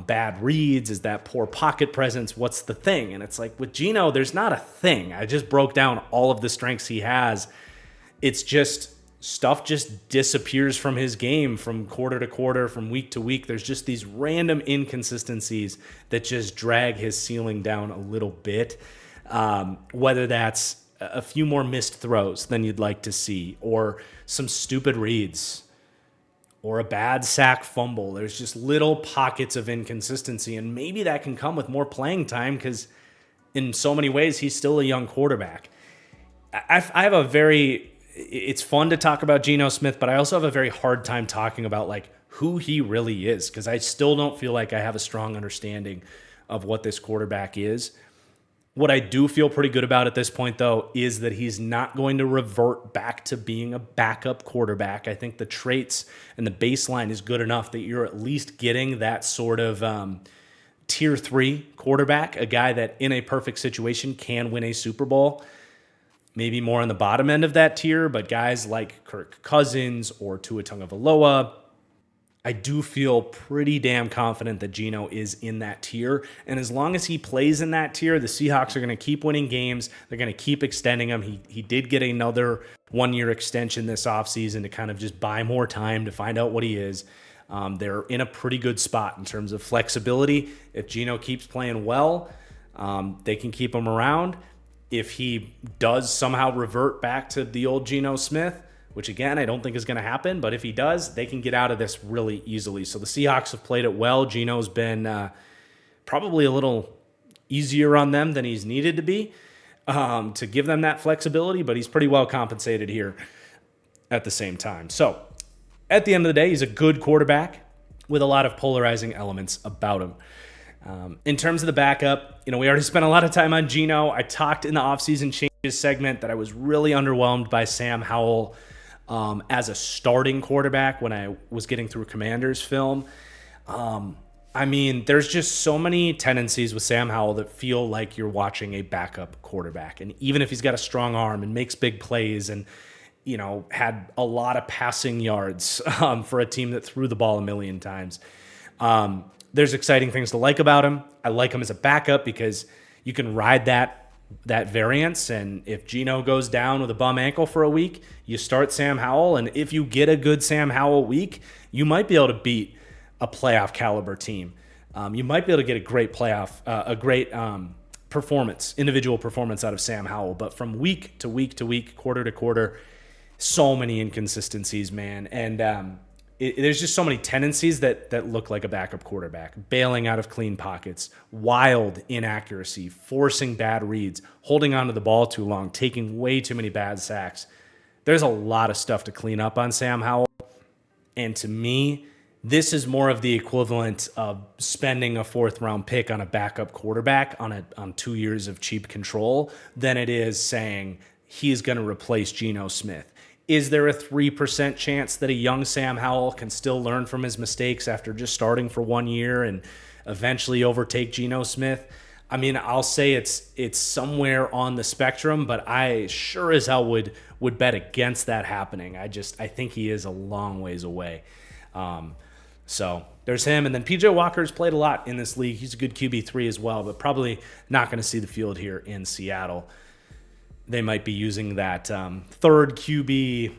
bad reads? Is that poor pocket presence? What's the thing? And it's like with Geno, there's not a thing. I just broke down all of the strengths he has. It's just stuff just disappears from his game from quarter to quarter, from week to week. There's just these random inconsistencies that just drag his ceiling down a little bit. Whether that's a few more missed throws than you'd like to see, or some stupid reads, or a bad sack fumble. There's just little pockets of inconsistency, and maybe that can come with more playing time, because in so many ways, he's still a young quarterback. I have a very... It's fun to talk about Geno Smith, but I also have a very hard time talking about like who he really is, because I still don't feel like I have a strong understanding of what this quarterback is. What I do feel pretty good about at this point, though, is that he's not going to revert back to being a backup quarterback. I think the traits and the baseline is good enough that you're at least getting that sort of tier 3 quarterback, a guy that in a perfect situation can win a Super Bowl. Maybe more on the bottom end of that tier, but guys like Kirk Cousins or Tua Tagovailoa, I do feel pretty damn confident that Geno is in that tier. And as long as he plays in that tier, the Seahawks are going to keep winning games. They're going to keep extending him. He did get another 1-year extension this offseason to kind of just buy more time to find out what he is. They're in a pretty good spot in terms of flexibility. If Geno keeps playing well, they can keep him around. If he does somehow revert back to the old Geno Smith, which again, I don't think is going to happen, but if he does, they can get out of this really easily. So the Seahawks have played it well. Geno's been probably a little easier on them than he's needed to be to give them that flexibility, but he's pretty well compensated here at the same time. So at the end of the day, he's a good quarterback with a lot of polarizing elements about him. In terms of the backup, we already spent a lot of time on Geno. I talked in the Offseason Changes segment that I was really underwhelmed by Sam Howell as a starting quarterback when I was getting through Commanders film. There's just so many tendencies with Sam Howell that feel like you're watching a backup quarterback. And even if he's got a strong arm and makes big plays and, had a lot of passing yards for a team that threw the ball a million times, there's exciting things to like about him. I like him as a backup because you can ride that variance. And if Geno goes down with a bum ankle for a week, you start Sam Howell. And if you get a good Sam Howell week, you might be able to beat a playoff caliber team. You might be able to get a great performance, individual performance out of Sam Howell. But from week to week to week, quarter to quarter, so many inconsistencies, man. And there's just so many tendencies that look like a backup quarterback. Bailing out of clean pockets, wild inaccuracy, forcing bad reads, holding onto the ball too long, taking way too many bad sacks. There's a lot of stuff to clean up on Sam Howell. And to me, this is more of the equivalent of spending a 4th-round pick on a backup quarterback on 2 years of cheap control than it is saying he's going to replace Geno Smith. Is there a 3% chance that a young Sam Howell can still learn from his mistakes after just starting for 1 year and eventually overtake Geno Smith? I'll say it's somewhere on the spectrum, but I sure as hell would bet against that happening. I think he is a long ways away. So there's him. And then PJ Walker's played a lot in this league. He's a good QB3 as well, but probably not going to see the field here in Seattle. They might be using that third QB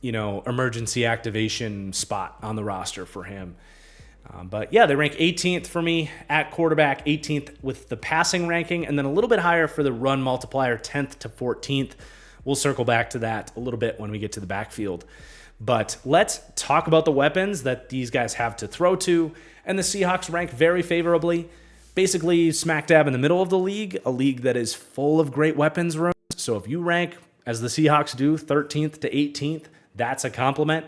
emergency activation spot on the roster for him. But yeah, they rank 18th for me at quarterback, 18th with the passing ranking, and then a little bit higher for the run multiplier, 10th to 14th. We'll circle back to that a little bit when we get to the backfield. But let's talk about the weapons that these guys have to throw to. And the Seahawks rank very favorably, basically smack dab in the middle of the league, a league that is full of great weapons rooms. So if you rank, as the Seahawks do, 13th to 18th, that's a compliment.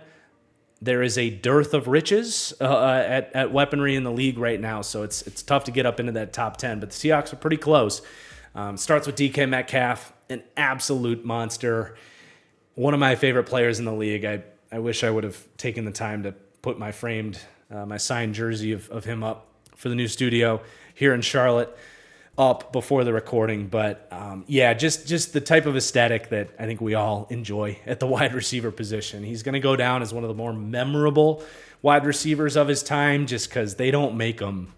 There is a dearth of riches at weaponry in the league right now, so it's tough to get up into that top 10. But the Seahawks are pretty close. Starts with DK Metcalf, an absolute monster. One of my favorite players in the league. I wish I would have taken the time to put my signed jersey of him up for the new studio here in Charlotte up before the recording. But just the type of aesthetic that I think we all enjoy at the wide receiver position. He's going to go down as one of the more memorable wide receivers of his time just because they don't make them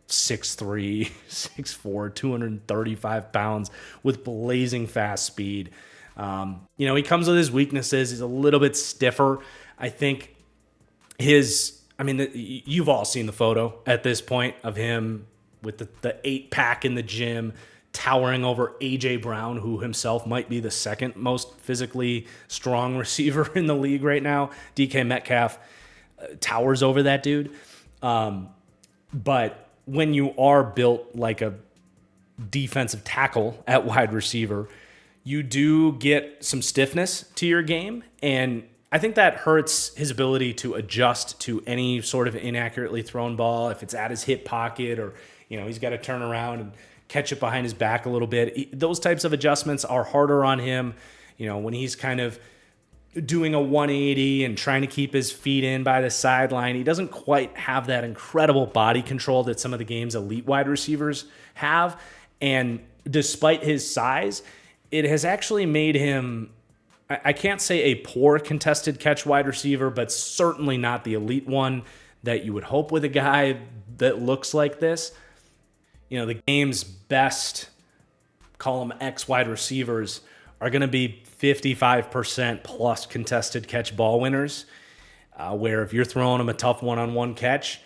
6'3", 6'4", 235 pounds with blazing fast speed. He comes with his weaknesses. He's a little bit stiffer. I think you've all seen the photo at this point of him with the 8-pack in the gym, towering over A.J. Brown, who himself might be the second most physically strong receiver in the league right now. DK Metcalf towers over that dude. But when you are built like a defensive tackle at wide receiver, you do get some stiffness to your game, and I think that hurts his ability to adjust to any sort of inaccurately thrown ball. If it's at his hip pocket or, he's got to turn around and catch it behind his back a little bit. Those types of adjustments are harder on him. When he's kind of doing a 180 and trying to keep his feet in by the sideline, he doesn't quite have that incredible body control that some of the game's elite wide receivers have. And despite his size, it has actually made him, I can't say a poor contested catch wide receiver, but certainly not the elite one that you would hope with a guy that looks like this. The game's best, call them X wide receivers, are going to be 55% plus contested catch ball winners, where if you're throwing them a tough one-on-one catch,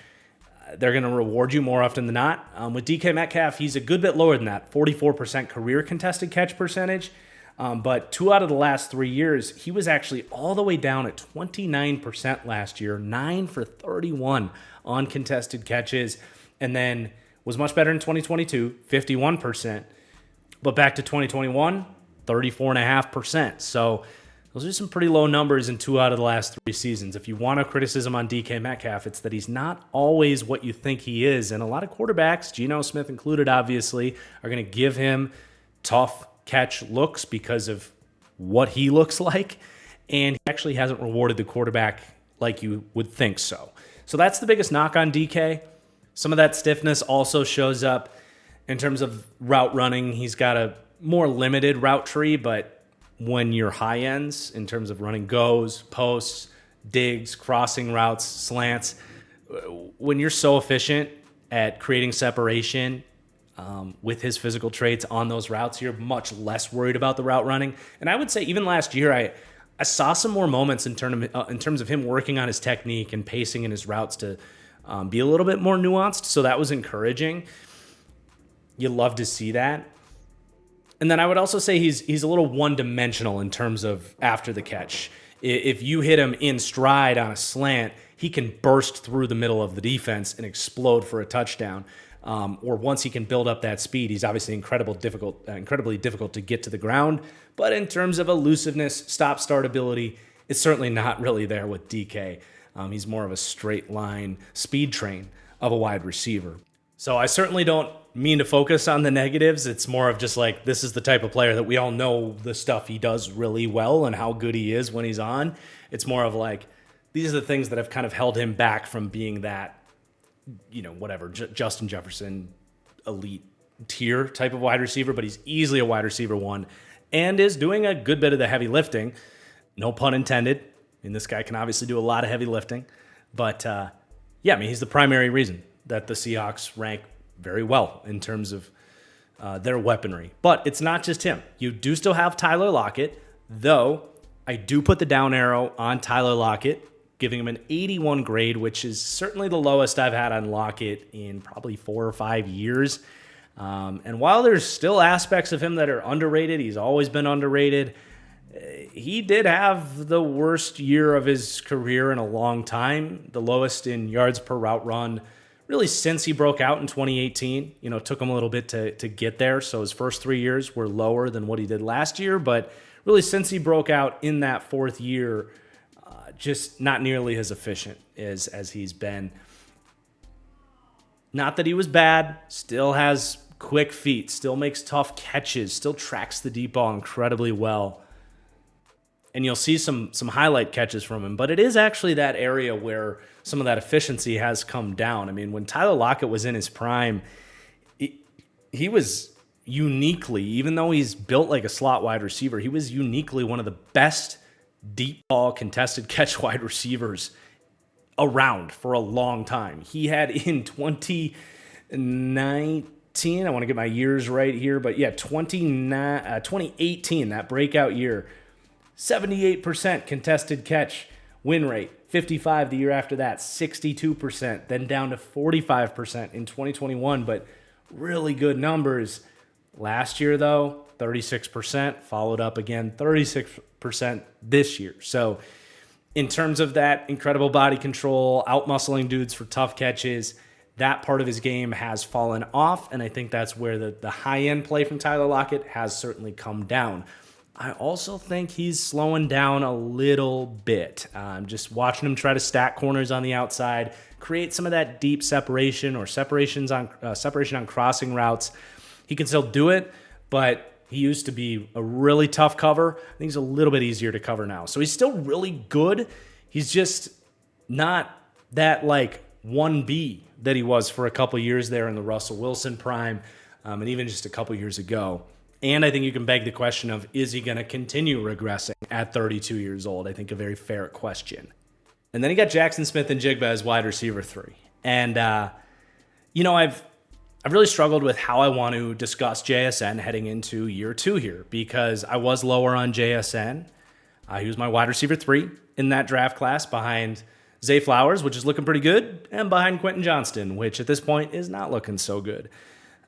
they're going to reward you more often than not. With DK Metcalf, he's a good bit lower than that, 44% career contested catch percentage. But 2 out of the last 3 years, he was actually all the way down at 29% last year, 9 for 31 on contested catches, and then was much better in 2022, 51%. But back to 2021, 34.5%. So those are some pretty low numbers in 2 out of the last 3 seasons. If you want a criticism on DK Metcalf, it's that he's not always what you think he is. And a lot of quarterbacks, Geno Smith included, obviously, are going to give him tough catch looks because of what he looks like. And he actually hasn't rewarded the quarterback like you would think so. So that's the biggest knock on DK. Some of that stiffness also shows up in terms of route running. He's got a more limited route tree, but when you're high ends in terms of running goes, posts, digs, crossing routes, slants, when you're so efficient at creating separation with his physical traits on those routes, you're much less worried about the route running. And I would say even last year, I saw some more moments in terms of him working on his technique and pacing in his routes to be a little bit more nuanced. So that was encouraging. You love to see that. And then I would also say he's a little one-dimensional in terms of after the catch. If you hit him in stride on a slant, he can burst through the middle of the defense and explode for a touchdown. Or once he can build up that speed, he's obviously incredibly difficult to get to the ground. But in terms of elusiveness, stop-start ability, it's certainly not really there with DK. He's more of a straight line speed train of a wide receiver. So I certainly don't mean to focus on the negatives. It's more of just like, this is the type of player that we all know the stuff he does really well and how good he is when he's on. It's more of like, these are the things that have kind of held him back from being that, Justin Jefferson elite tier type of wide receiver, but he's easily a wide receiver 1 and is doing a good bit of the heavy lifting. No pun intended. This guy can obviously do a lot of heavy lifting, but he's the primary reason that the Seahawks rank very well in terms of their weaponry. But it's not just him. You do still have Tyler Lockett, though I do put the down arrow on Tyler Lockett, giving him an 81 grade, which is certainly the lowest I've had on Lockett in probably 4 or 5 years. And while there's still aspects of him that are underrated, he's always been underrated. He did have the worst year of his career in a long time, the lowest in yards per route run, really since he broke out in 2018. It took him a little bit to get there, so his first 3 years were lower than what he did last year, but really since he broke out in that fourth year, just not nearly as efficient as he's been. Not that he was bad, still has quick feet, still makes tough catches, still tracks the deep ball incredibly well. And you'll see some highlight catches from him, but it is actually that area where some of that efficiency has come down. I mean, when Tyler Lockett was in his prime, he was uniquely, even though he's built like a slot wide receiver, he was uniquely one of the best deep ball contested catch wide receivers around for a long time. He had in 2019, I want to get my years right here, but yeah, 2018, that breakout year, 78% contested catch win rate, 55 the year after that, 62%, then down to 45% in 2021, but really good numbers. Last year, though, 36%, followed up again, 36% this year. So in terms of that incredible body control, out-muscling dudes for tough catches, that part of his game has fallen off, and I think that's where the high-end play from Tyler Lockett has certainly come down. I also think he's slowing down a little bit. Just watching him try to stack corners on the outside, create some of that deep separation or separation on crossing routes. He can still do it, but he used to be a really tough cover. I think he's a little bit easier to cover now. So he's still really good. He's just not that like 1B that he was for a couple years there in the Russell Wilson prime, and even just a couple years ago. And I think you can beg the question of, is he going to continue regressing at 32 years old? I think a very fair question. And then he got Jackson Smith-Njigba as wide receiver 3. And, I've really struggled with how I want to discuss JSN heading into year 2 here, because I was lower on JSN. He was my wide receiver 3 in that draft class behind Zay Flowers, which is looking pretty good, and behind Quentin Johnston, which at this point is not looking so good.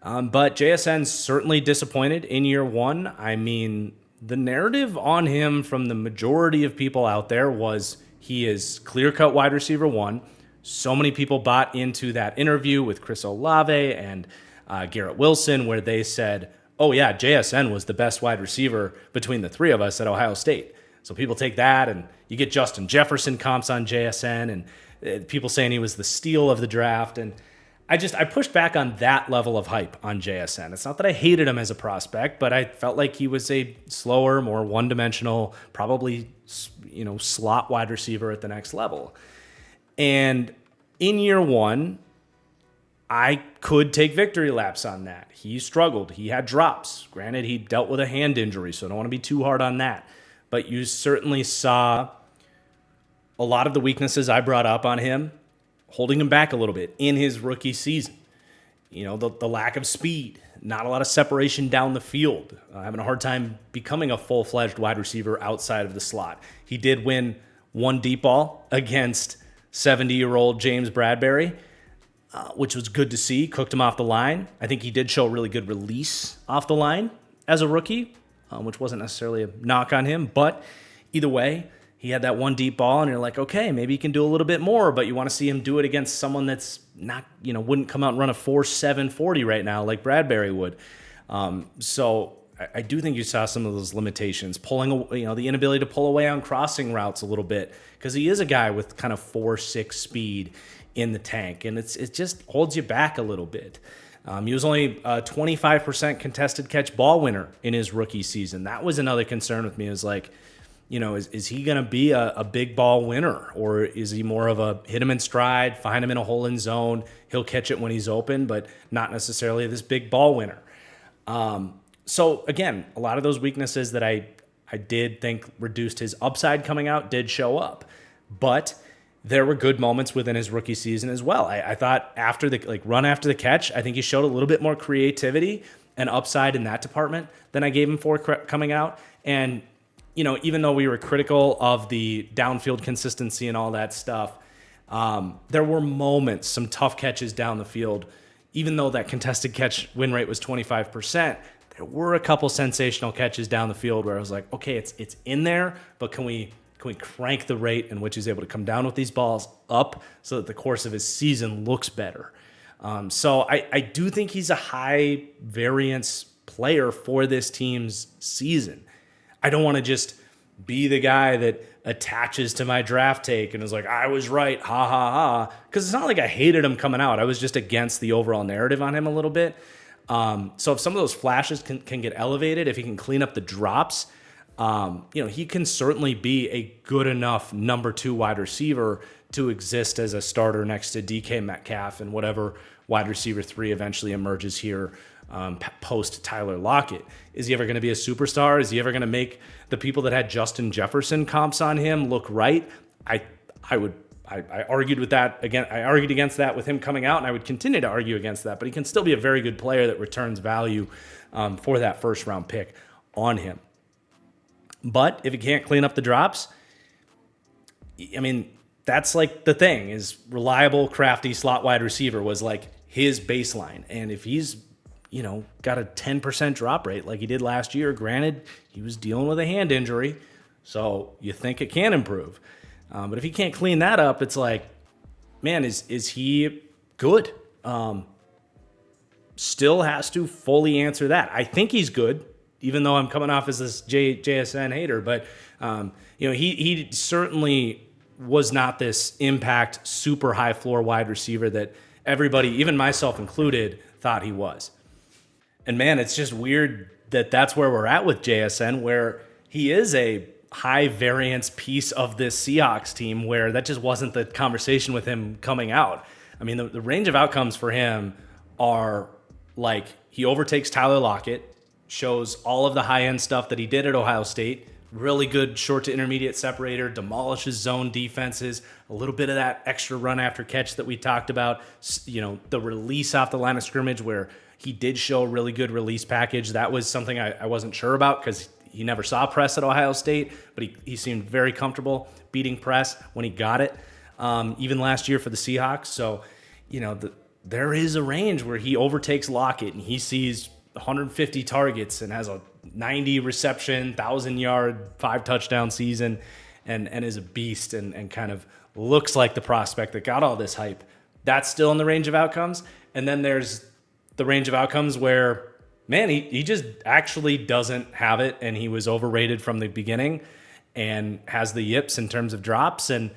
But JSN's certainly disappointed in year 1. I mean, the narrative on him from the majority of people out there was he is clear-cut wide receiver 1. So many people bought into that interview with Chris Olave and Garrett Wilson where they said, oh yeah, JSN was the best wide receiver between the 3 of us at Ohio State. So people take that, and you get Justin Jefferson comps on JSN, and people saying he was the steal of the draft. And I pushed back on that level of hype on JSN. It's not that I hated him as a prospect, but I felt like he was a slower, more one-dimensional, probably, slot wide receiver at the next level. And in year 1, I could take victory laps on that. He struggled. He had drops. Granted, he dealt with a hand injury, so I don't want to be too hard on that. But you certainly saw a lot of the weaknesses I brought up on him holding him back a little bit in his rookie season. The lack of speed, not a lot of separation down the field, having a hard time becoming a full-fledged wide receiver outside of the slot. He did win one deep ball against 70-year-old James Bradbury, which was good to see, cooked him off the line. I think he did show a really good release off the line as a rookie, which wasn't necessarily a knock on him, but either way, he had that one deep ball, and you're like, okay, maybe he can do a little bit more, but you want to see him do it against someone that's not, wouldn't come out and run a 4.7 40 right now like Bradbury would. So I do think you saw some of those limitations, the inability to pull away on crossing routes a little bit, because he is a guy with kind of 4.6 speed in the tank, and it just holds you back a little bit. He was only a 25% contested catch ball winner in his rookie season. That was another concern with me. It was like, is he going to be a big ball winner, or is he more of a hit him in stride, find him in a hole in zone, he'll catch it when he's open, but not necessarily this big ball winner. So again, a lot of those weaknesses that I did think reduced his upside coming out did show up, but there were good moments within his rookie season as well. I thought after the run after the catch, I think he showed a little bit more creativity and upside in that department than I gave him for coming out. And even though we were critical of the downfield consistency and all that stuff, there were moments, some tough catches down the field. Even though that contested catch win rate was 25%, there were a couple sensational catches down the field where I was like, okay, it's in there, but can we crank the rate in which he's able to come down with these balls up so that the course of his season looks better? So I do think he's a high variance player for this team's season. I don't want to just be the guy that attaches to my draft take and is like, I was right, ha, ha, ha. Because it's not like I hated him coming out. I was just against the overall narrative on him a little bit. So if some of those flashes can get elevated, if he can clean up the drops, he can certainly be a good enough number 2 wide receiver to exist as a starter next to DK Metcalf and whatever wide receiver 3 eventually emerges here post Tyler Lockett. Is he ever going to be a superstar? Is he ever going to make the people that had Justin Jefferson comps on him look right? I argued with that again. I argued against that with him coming out, and I would continue to argue against that. But he can still be a very good player that returns value for that first round pick on him. But if he can't clean up the drops, I mean, that's like the thing is reliable, crafty slot wide receiver was like his baseline. And if he's, got a 10% drop rate like he did last year, granted, he was dealing with a hand injury, so you think it can improve. But if he can't clean that up, it's like, man, is he good? Still has to fully answer that. I think he's good, even though I'm coming off as this JSN hater. But, he certainly was not this impact, super high floor wide receiver that everybody, even myself included, thought he was. And man, it's just weird that that's where we're at with JSN, where he is a high variance piece of this Seahawks team, where that just wasn't the conversation with him coming out. I mean, the range of outcomes for him are like he overtakes Tyler Lockett, shows all of the high-end stuff that he did at Ohio State, really good short to intermediate separator, demolishes zone defenses, a little bit of that extra run after catch that we talked about, the release off the line of scrimmage where he did show a really good release package. That was something I wasn't sure about because he never saw press at Ohio State, but he seemed very comfortable beating press when he got it, even last year for the Seahawks. So, there is a range where he overtakes Lockett and he sees 150 targets and has a 90 reception, 1,000-yard, 5-touchdown season and is a beast and kind of looks like the prospect that got all this hype. That's still in the range of outcomes. And then there's the range of outcomes where, man, he just actually doesn't have it, and he was overrated from the beginning and has the yips in terms of drops. And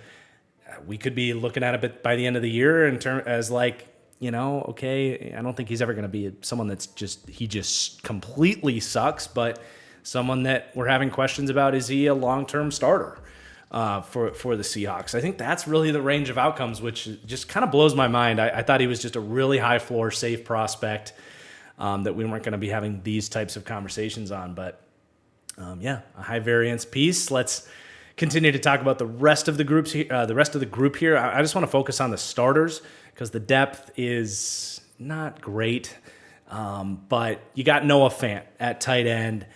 we could be looking at it by the end of the year as like, okay, I don't think he's ever going to be someone that's just completely sucks, but someone that we're having questions about, is he a long-term starter for the Seahawks? I think that's really the range of outcomes, which just kind of blows my mind. I thought he was just a really high floor, safe prospect that we weren't going to be having these types of conversations on. But a high variance piece. Let's continue to talk about the rest of the groups here. The rest of the group here. I just want to focus on the starters because the depth is not great. But you got Noah Fant at tight end,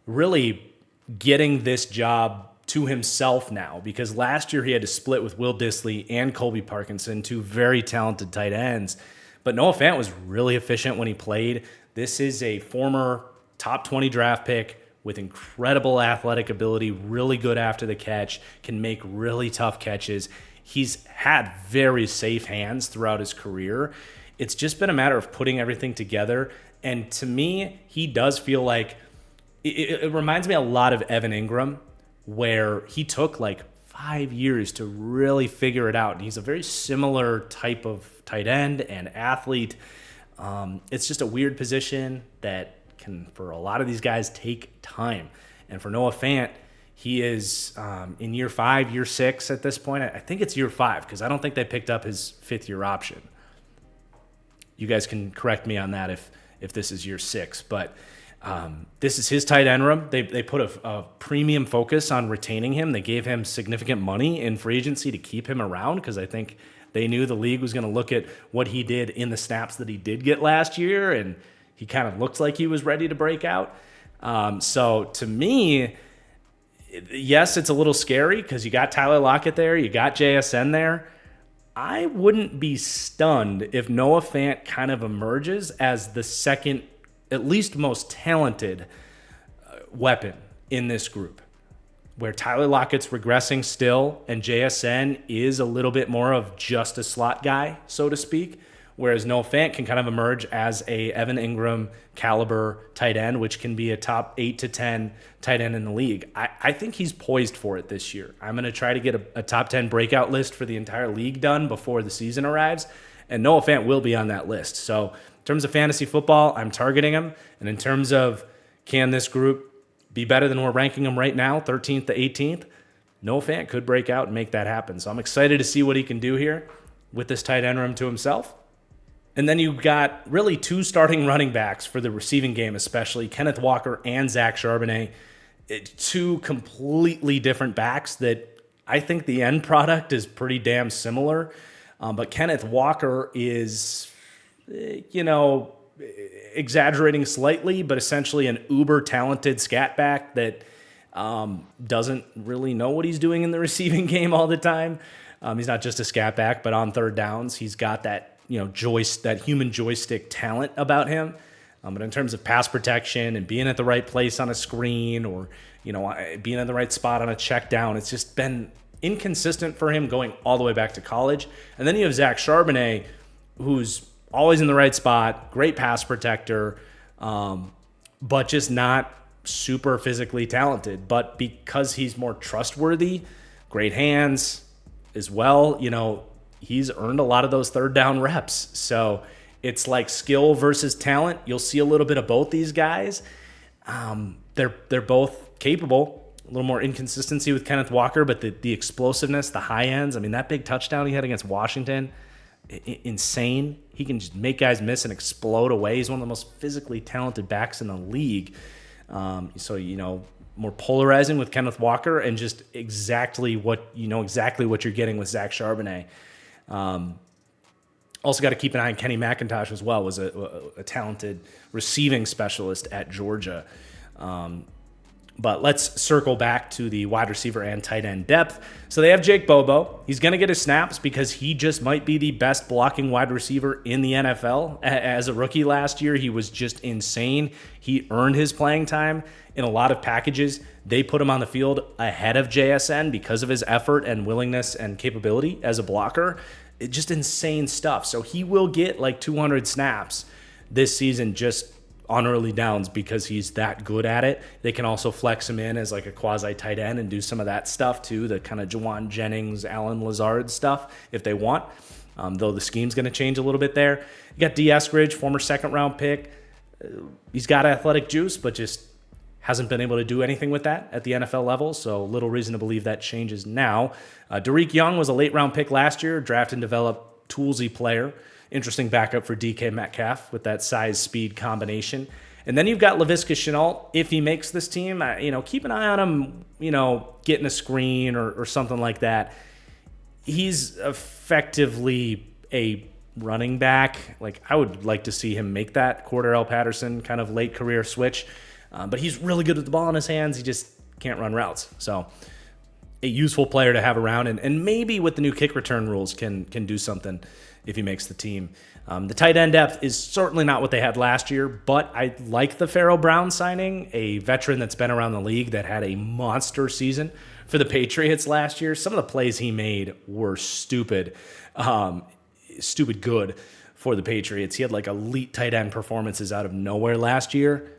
really getting this job to himself now, because last year he had to split with Will Dissly and Colby Parkinson, two very talented tight ends. But Noah Fant was really efficient when he played. This is a former top 20 draft pick with incredible athletic ability, really good after the catch, can make really tough catches. He's had very safe hands throughout his career. It's just been a matter of putting everything together. And to me, he does feel like it reminds me a lot of Evan Ingram, where he took like 5 years to really figure it out. And he's a very similar type of tight end and athlete. It's just a weird position that can, for a lot of these guys, take time. And for Noah Fant, he is in year 5, year 6 at this point. I think it's year 5 because I don't think they picked up his 5th-year option. You guys can correct me on that if this is year 6. But this is his tight end room. They put a premium focus on retaining him. They gave him significant money in free agency to keep him around because I think they knew the league was going to look at what he did in the snaps that he did get last year, and he kind of looked like he was ready to break out. So to me, yes, it's a little scary because you got Tyler Lockett there, you got JSN there. I wouldn't be stunned if Noah Fant kind of emerges as the second, at least most talented weapon in this group, where Tyler Lockett's regressing still and JSN is a little bit more of just a slot guy, so to speak, whereas Noah Fant can kind of emerge as a Evan Ingram caliber tight end, which can be a top 8 to 10 tight end in the league. I think he's poised for it this year. I'm going to try to get a top 10 breakout list for the entire league done before the season arrives, and Noah Fant will be on that list. So in terms of fantasy football, I'm targeting him, and in terms of can this group be better than we're ranking him right now, 13th to 18th, Noah Fant could break out and make that happen. So I'm excited to see what he can do here with this tight end room to himself. And then you've got really two starting running backs for the receiving game, especially Kenneth Walker and Zach Charbonnet. Two completely different backs that I think the end product is pretty damn similar. But Kenneth Walker is, exaggerating slightly, but essentially an uber talented scat back that doesn't really know what he's doing in the receiving game all the time. He's not just a scat back, but on third downs, he's got that that human joystick talent about him. But in terms of pass protection and being at the right place on a screen or, being in the right spot on a check down, it's just been inconsistent for him going all the way back to college. And then you have Zach Charbonnet, who's always in the right spot, great pass protector, but just not super physically talented. But because he's more trustworthy, great hands as well, he's earned a lot of those third down reps. So it's like skill versus talent. You'll see a little bit of both these guys. They're both capable. A little more inconsistency with Kenneth Walker, but the explosiveness, the high ends. I mean, that big touchdown he had against Washington, insane. He can just make guys miss and explode away. He's one of the most physically talented backs in the league. More polarizing with Kenneth Walker and just exactly what you're getting with Zach Charbonnet. Also got to keep an eye on Kenny McIntosh as well, was a talented receiving specialist at Georgia. But let's circle back to the wide receiver and tight end depth. So they have Jake Bobo. He's going to get his snaps because he just might be the best blocking wide receiver in the NFL. As a rookie last year, he was just insane. He earned his playing time in a lot of packages. They put him on the field ahead of JSN because of his effort and willingness and capability as a blocker. Just insane stuff. So he will get like 200 snaps this season just on early downs because he's that good at it. They can also flex him in as like a quasi tight end and do some of that stuff too, the kind of Juwan Jennings, Alan Lazard stuff if they want, though the scheme's going to change a little bit there. You got D. Eskridge, former second-round pick. He's got athletic juice, but just hasn't been able to do anything with that at the NFL level, so little reason to believe that changes now. Derek Young was a late-round pick last year, draft and develop toolsy player. Interesting backup for DK Metcalf with that size-speed combination. And then you've got Laviska Shenault. If he makes this team, keep an eye on him, getting a screen or something like that. He's effectively a running back. Like, I would like to see him make that Cordarrelle Patterson kind of late career switch. But he's really good with the ball in his hands. He just can't run routes. So a useful player to have around. And maybe with the new kick return rules can do something if he makes the team. The tight end depth is certainly not what they had last year, but I like the Pharaoh Brown signing, a veteran that's been around the league that had a monster season for the Patriots last year. Some of the plays he made were stupid good for the Patriots. He had like elite tight end performances out of nowhere last year.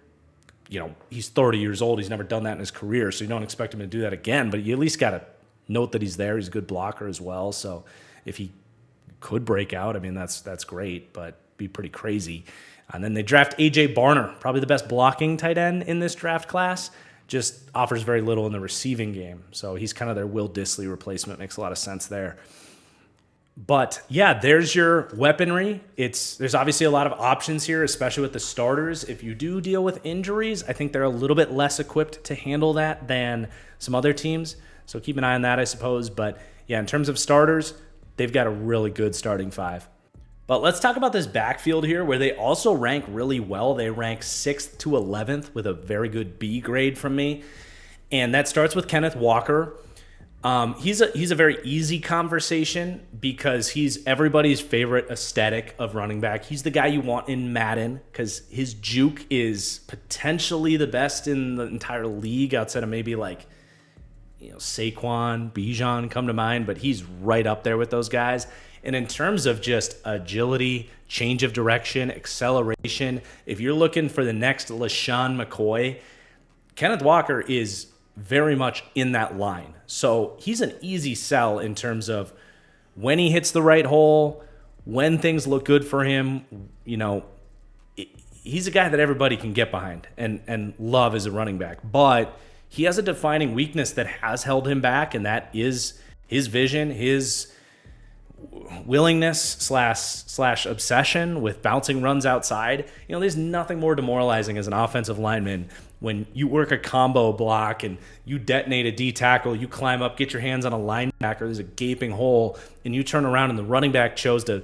He's 30 years old. He's never done that in his career, so you don't expect him to do that again, but you at least got to note that he's there. He's a good blocker as well, so if he could break out, that's great, but be pretty crazy. And then they draft A.J. Barner, probably the best blocking tight end in this draft class, just offers very little in the receiving game, so he's kind of their Will Dissly replacement. Makes a lot of sense there. But yeah, there's your weaponry. There's obviously a lot of options here, especially with the starters. If you do deal with injuries, I think they're a little bit less equipped to handle that than some other teams. So keep an eye on that, I suppose. But yeah, in terms of starters, they've got a really good starting five. But let's talk about this backfield here, where they also rank really well. They rank 6th to 11th with a very good B grade from me. And that starts with Kenneth Walker. He's a very easy conversation because he's everybody's favorite aesthetic of running back. He's the guy you want in Madden because his juke is potentially the best in the entire league outside of maybe like, Saquon, Bijan come to mind, but he's right up there with those guys. And in terms of just agility, change of direction, acceleration, if you're looking for the next LaShawn McCoy, Kenneth Walker is very much in that line. So he's an easy sell in terms of when he hits the right hole, when things look good for him. He's a guy that everybody can get behind and love as a running back. But he has a defining weakness that has held him back, and that is his vision, his willingness slash obsession with bouncing runs outside. There's nothing more demoralizing as an offensive lineman when you work a combo block and you detonate a D tackle, you climb up, get your hands on a linebacker, there's a gaping hole, and you turn around and the running back chose to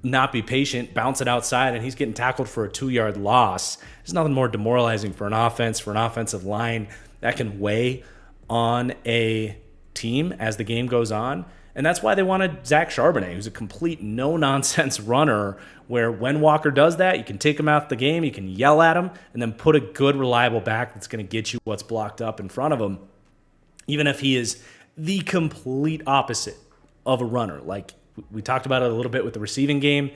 not be patient, bounce it outside, and he's getting tackled for a 2-yard loss. There's nothing more demoralizing for an offense, for an offensive line that can weigh on a team as the game goes on. And that's why they wanted Zach Charbonnet, who's a complete no-nonsense runner, where when Walker does that, you can take him out the game, you can yell at him, and then put a good, reliable back that's going to get you what's blocked up in front of him, even if he is the complete opposite of a runner. Like we talked about it a little bit with the receiving game.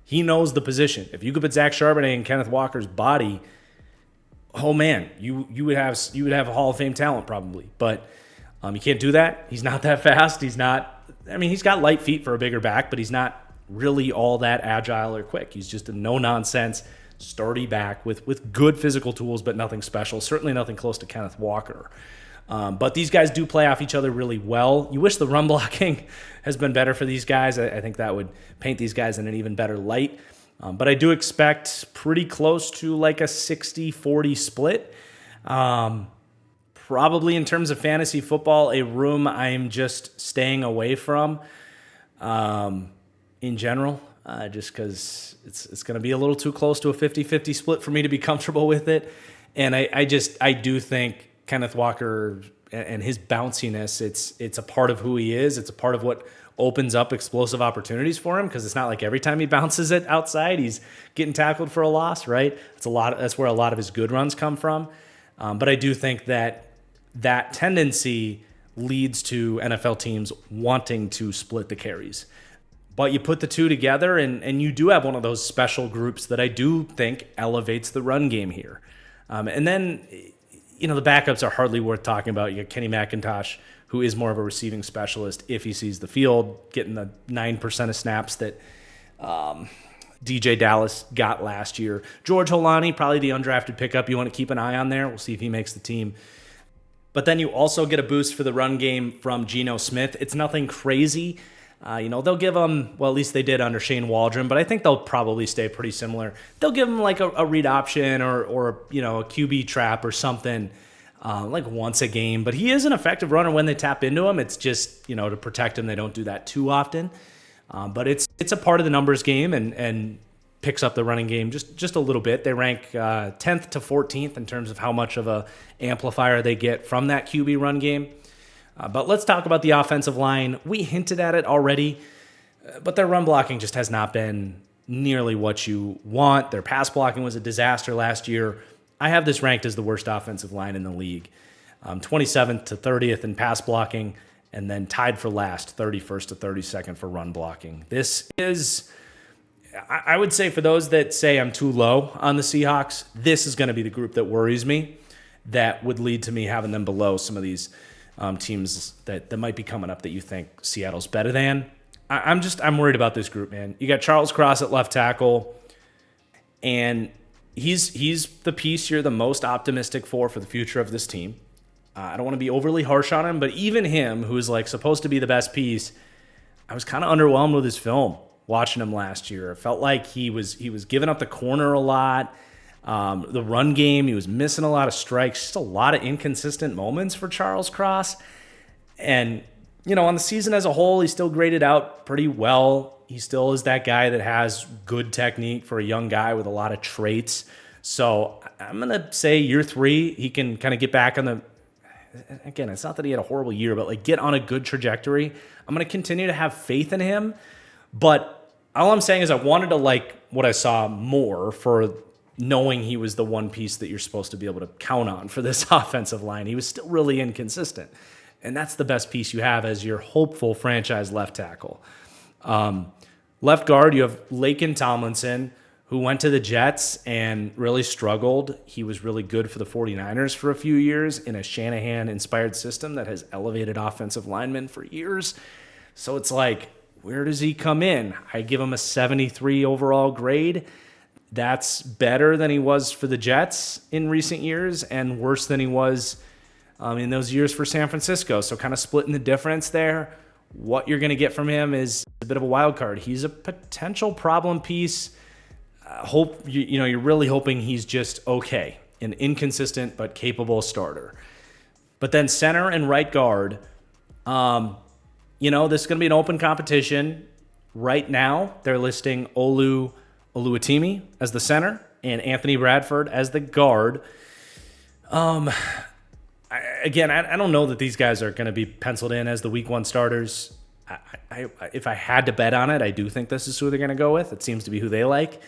He knows the position. If you could put Zach Charbonnet in Kenneth Walker's body, oh man, you would have a Hall of Fame talent probably. But you can't do that. He's not that fast. He's got light feet for a bigger back, but he's not really all that agile or quick. He's just a no-nonsense, sturdy back with good physical tools, but nothing special. Certainly nothing close to Kenneth Walker. But these guys do play off each other really well. You wish the run blocking has been better for these guys. I think that would paint these guys in an even better light. But I do expect pretty close to like a 60-40 split. Probably in terms of fantasy football, a room I'm just staying away from in general, just because it's going to be a little too close to a 50-50 split for me to be comfortable with it. And I do think Kenneth Walker and his bounciness, it's a part of who he is. It's a part of what opens up explosive opportunities for him, because it's not like every time he bounces it outside, he's getting tackled for a loss, right? That's where a lot of his good runs come from. But I do think that tendency leads to NFL teams wanting to split the carries. But you put the two together, and you do have one of those special groups that I do think elevates the run game here. And then, the backups are hardly worth talking about. You got Kenny McIntosh, who is more of a receiving specialist if he sees the field, getting the 9% of snaps that DJ Dallas got last year. George Holani, probably the undrafted pickup you want to keep an eye on there. We'll see if he makes the team. But then you also get a boost for the run game from Geno Smith. It's nothing crazy. They'll give him, well, at least they did under Shane Waldron, but I think they'll probably stay pretty similar. They'll give him like a read option or a QB trap or something like once a game. But he is an effective runner when they tap into him. It's just, to protect him, they don't do that too often. But it's a part of the numbers game and picks up the running game just a little bit. They rank 10th to 14th in terms of how much of a amplifier they get from that QB run game. But let's talk about the offensive line. We hinted at it already, but their run blocking just has not been nearly what you want. Their pass blocking was a disaster last year. I have this ranked as the worst offensive line in the league. 27th to 30th in pass blocking, and then tied for last, 31st to 32nd for run blocking. This is, I would say, for those that say I'm too low on the Seahawks, this is going to be the group that worries me, that would lead to me having them below some of these teams that might be coming up that you think Seattle's better than. I'm worried about this group, man. You got Charles Cross at left tackle, and he's the piece you're the most optimistic for the future of this team. I don't want to be overly harsh on him, but even him, who is like supposed to be the best piece, I was kind of underwhelmed with his film watching him last year. It felt like he was giving up the corner a lot. The run game, he was missing a lot of strikes, just a lot of inconsistent moments for Charles Cross. And, on the season as a whole, he still graded out pretty well. He still is that guy that has good technique for a young guy with a lot of traits. So I'm going to say year 3, he can kind of get back on again, it's not that he had a horrible year, but like get on a good trajectory. I'm going to continue to have faith in him. But all I'm saying is I wanted to like what I saw more for knowing he was the one piece that you're supposed to be able to count on for this offensive line. He was still really inconsistent. And that's the best piece you have as your hopeful franchise left tackle. Left guard, you have Laken Tomlinson, who went to the Jets and really struggled. He was really good for the 49ers for a few years in a Shanahan-inspired system that has elevated offensive linemen for years. So it's like, where does he come in? I give him a 73 overall grade. That's better than he was for the Jets in recent years and worse than he was in those years for San Francisco. So kind of splitting the difference there. What you're going to get from him is a bit of a wild card. He's a potential problem piece. You're really hoping he's just okay, an inconsistent but capable starter. But then center and right guard, this is going to be an open competition. Right now, they're listing Oluwatimi as the center and Anthony Bradford as the guard. I don't know that these guys are going to be penciled in as the week one starters. If I had to bet on it, I do think this is who they're going to go with. It seems to be who they like.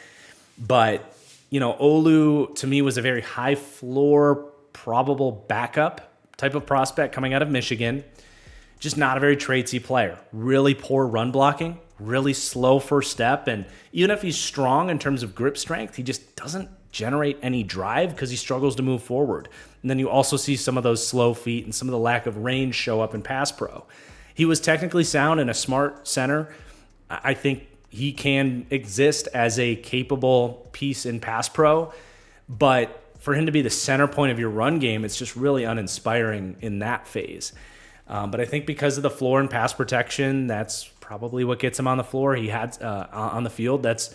But, Olu, to me, was a very high floor, probable backup type of prospect coming out of Michigan. Just not a very tradesy player. Really poor run blocking, really slow first step. And even if he's strong in terms of grip strength, he just doesn't generate any drive because he struggles to move forward. And then you also see some of those slow feet and some of the lack of range show up in pass pro. He was technically sound and a smart center. I think he can exist as a capable piece in pass pro, but for him to be the center point of your run game, it's just really uninspiring in that phase. But I think because of the floor and pass protection, that's probably what gets him on the floor. He had on the field. That's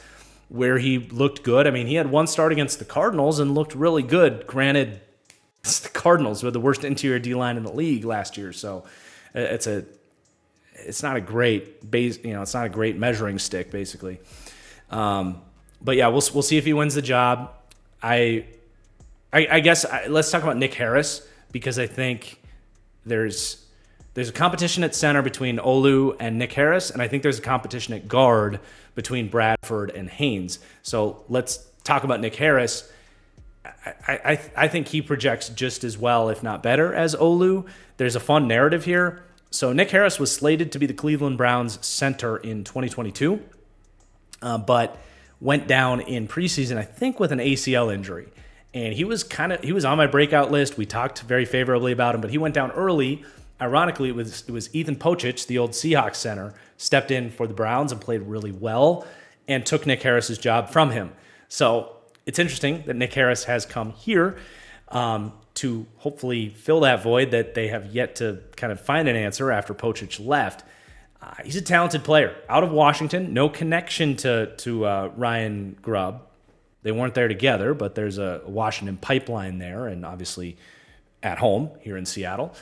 where he looked good. I mean, he had one start against the Cardinals and looked really good. Granted, it's the Cardinals who had the worst interior D-line in the league last year, so it's not a great base. It's not a great measuring stick, basically. But yeah, we'll see if he wins the job. I guess let's talk about Nick Harris, because I think there's a competition at center between Olu and Nick Harris, and I think there's a competition at guard between Bradford and Haynes. So let's talk about Nick Harris. I think he projects just as well, if not better, as Olu. There's a fun narrative here. So Nick Harris was slated to be the Cleveland Browns center in 2022, but went down in preseason, I think, with an ACL injury. And he was on my breakout list. We talked very favorably about him, but he went down early. Ironically, it was Ethan Pochich, the old Seahawks center, stepped in for the Browns and played really well and took Nick Harris's job from him. So it's interesting that Nick Harris has come here to hopefully fill that void that they have yet to kind of find an answer after Pochich left. He's a talented player. Out of Washington, no connection to Ryan Grubb. They weren't there together, but there's a Washington pipeline there, and obviously at home here in Seattle.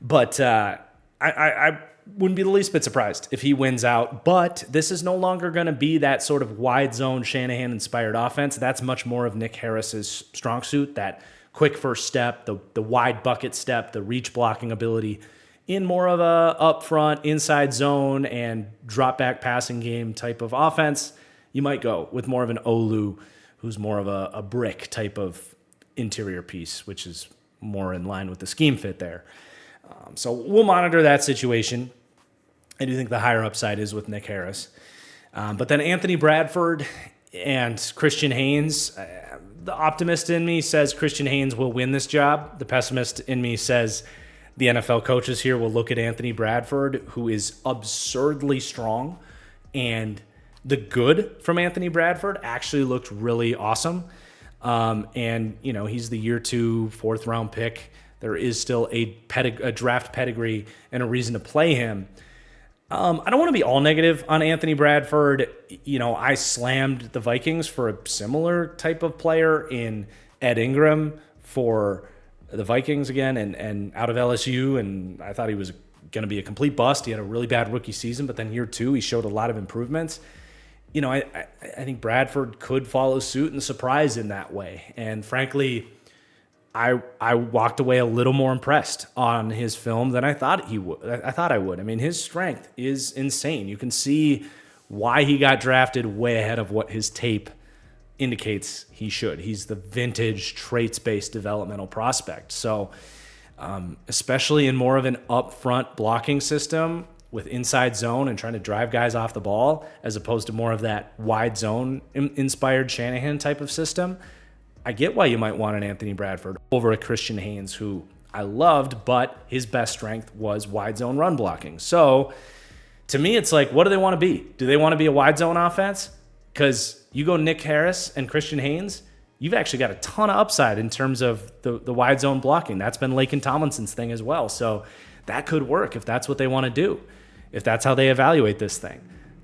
But I wouldn't be the least bit surprised if he wins out. But this is no longer going to be that sort of wide zone Shanahan-inspired offense. That's much more of Nick Harris's strong suit, that quick first step, the wide bucket step, the reach blocking ability in more of a upfront inside zone and drop back passing game type of offense. You might go with more of an Olu, who's more of a brick type of interior piece, which is more in line with the scheme fit there. So we'll monitor that situation. I do think the higher upside is with Nick Harris. But then Anthony Bradford and Christian Haynes. The optimist in me says Christian Haynes will win this job. The pessimist in me says the NFL coaches here will look at Anthony Bradford, who is absurdly strong, and the good from Anthony Bradford actually looked really awesome. And, he's the year 2, 4th round pick. There is still a draft pedigree and a reason to play him. I don't want to be all negative on Anthony Bradford. I slammed the Vikings for a similar type of player in Ed Ingram for the Vikings again and out of LSU, and I thought he was going to be a complete bust. He had a really bad rookie season, but then year 2, he showed a lot of improvements. I think Bradford could follow suit and surprise in that way. And frankly, I walked away a little more impressed on his film than I thought I would. I mean, his strength is insane. You can see why he got drafted way ahead of what his tape indicates he should. He's the vintage traits-based developmental prospect. So, especially in more of an upfront blocking system with inside zone and trying to drive guys off the ball, as opposed to more of that wide zone inspired Shanahan type of system, I get why you might want an Anthony Bradford over a Christian Haynes, who I loved, but his best strength was wide zone run blocking. So to me, it's like, what do they want to be? Do they want to be a wide zone offense? Because you go Nick Harris and Christian Haynes, you've actually got a ton of upside in terms of the wide zone blocking. That's been Laken Tomlinson's thing as well. So that could work if that's what they want to do, if that's how they evaluate this thing.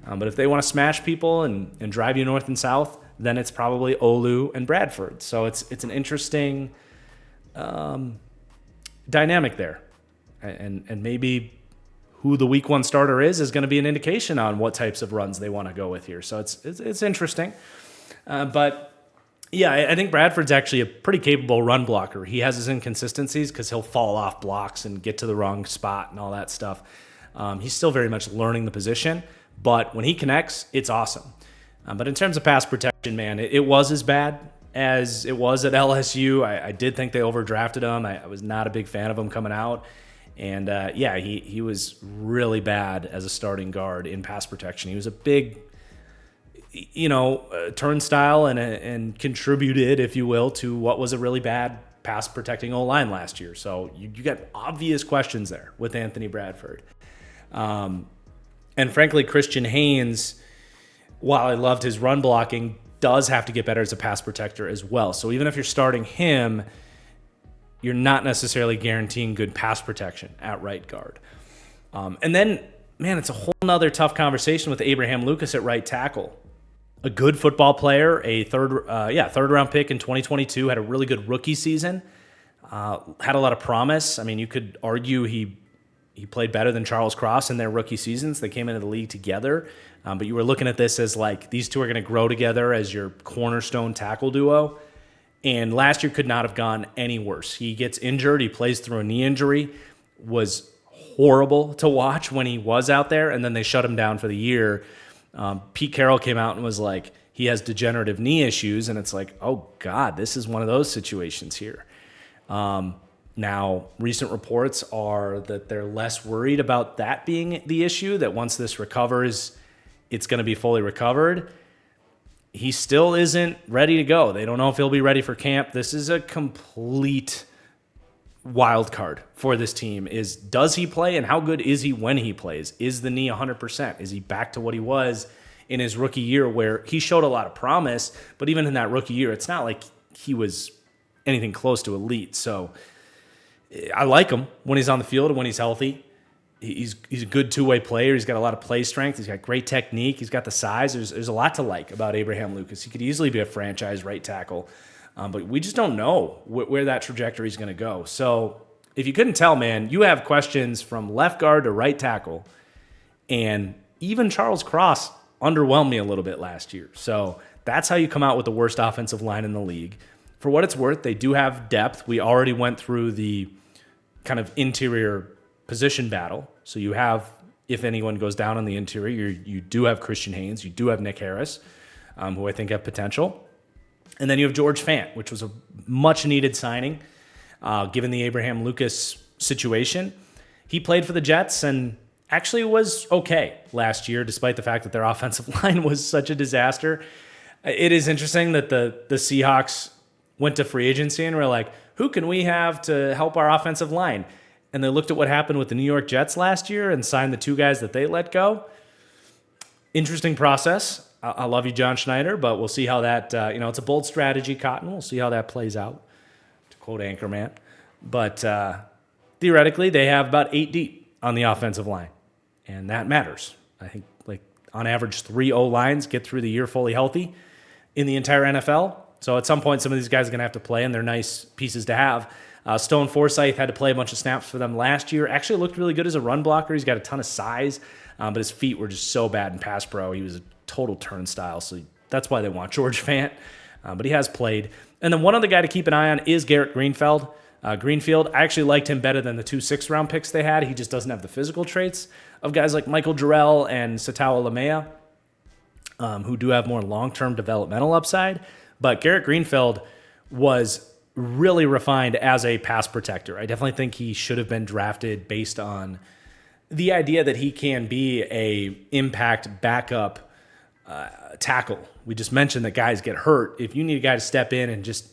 But if they want to smash people and drive you north and south, then it's probably Olu and Bradford. So it's an interesting dynamic there. And maybe who the week one starter is going to be an indication on what types of runs they want to go with here. So it's interesting. But yeah, I think Bradford's actually a pretty capable run blocker. He has his inconsistencies because he'll fall off blocks and get to the wrong spot and all that stuff. He's still very much learning the position, but when he connects, it's awesome. But in terms of pass protection, man, it was as bad as it was at LSU. I did think they overdrafted him. I was not a big fan of him coming out. And yeah, he was really bad as a starting guard in pass protection. He was a big, turnstile and contributed, if you will, to what was a really bad pass protecting O-line last year. So you got obvious questions there with Anthony Bradford. And frankly, Christian Haynes, while I loved his run blocking, does have to get better as a pass protector as well. So even if you're starting him, you're not necessarily guaranteeing good pass protection at right guard. And then, man, it's a whole nother tough conversation with Abraham Lucas at right tackle. A good football player, a third round pick in 2022, had a really good rookie season, had a lot of promise. I mean, you could argue he played better than Charles Cross in their rookie seasons. They came into the league together. But you were looking at this as like these two are going to grow together as your cornerstone tackle duo. And last year could not have gone any worse. He gets injured. He plays through a knee injury. Was horrible to watch when he was out there. And then they shut him down for the year. Pete Carroll came out and was like, he has degenerative knee issues. And it's like, oh, God, this is one of those situations here. Now, recent reports are that they're less worried about that being the issue, that once this recovers, it's going to be fully recovered. He still isn't ready to go. They don't know if he'll be ready for camp. This is a complete wild card for this team. Does he play, and how good is he when he plays? Is the knee 100%? Is he back to what he was in his rookie year, where he showed a lot of promise, but even in that rookie year, it's not like he was anything close to elite. So I like him when he's on the field and when he's healthy. He's a good two-way player. He's got a lot of play strength. He's got great technique. He's got the size. There's a lot to like about Abraham Lucas. He could easily be a franchise right tackle, but we just don't know where that trajectory is going to go. So if you couldn't tell, man, you have questions from left guard to right tackle, and even Charles Cross underwhelmed me a little bit last year. So that's how you come out with the worst offensive line in the league. For what it's worth, they do have depth. We already went through the kind of interior position battle. So you have, if anyone goes down on the interior, you do have Christian Haynes, you do have Nick Harris, who I think have potential. And then you have George Fant, which was a much-needed signing, given the Abraham Lucas situation. He played for the Jets and actually was okay last year, despite the fact that their offensive line was such a disaster. It is interesting that the Seahawks went to free agency and were like, who can we have to help our offensive line? And they looked at what happened with the New York Jets last year and signed the two guys that they let go. Interesting process. I love you, John Schneider, but we'll see how that, it's a bold strategy, Cotton. We'll see how that plays out, to quote Anchorman. But theoretically, they have about 8 deep on the offensive line, and that matters. I think, on average, 3 O-lines get through the year fully healthy in the entire NFL. So at some point, some of these guys are going to have to play, and they're nice pieces to have. Stone Forsythe had to play a bunch of snaps for them last year. Actually looked really good as a run blocker. He's got a ton of size, but his feet were just so bad in pass pro. He was a total turnstile, so that's why they want George Fant. But he has played. And then one other guy to keep an eye on is Garrett Greenfield. I actually liked him better than the 2 6th-round picks they had. He just doesn't have the physical traits of guys like Michael Jarrell and Satawa Lamea, who do have more long-term developmental upside. But Garrett Greenfield was really refined as a pass protector. I definitely think he should have been drafted based on the idea that he can be a impact backup tackle. We just mentioned that guys get hurt. If you need a guy to step in and just,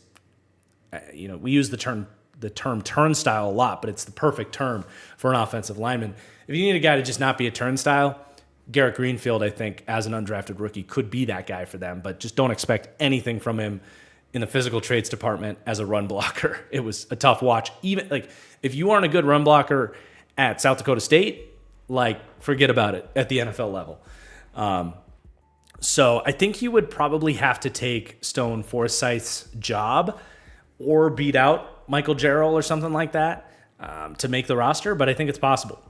we use the term turnstile a lot, but it's the perfect term for an offensive lineman. If you need a guy to just not be a turnstile, Garrett Greenfield, I think, as an undrafted rookie, could be that guy for them, but just don't expect anything from him in the physical traits department as a run blocker. It was a tough watch. Even like if you aren't a good run blocker at South Dakota State, forget about it at the NFL level. So I think he would probably have to take Stone Forsythe's job or beat out Michael Jarrell or something like that to make the roster, but I think it's possible.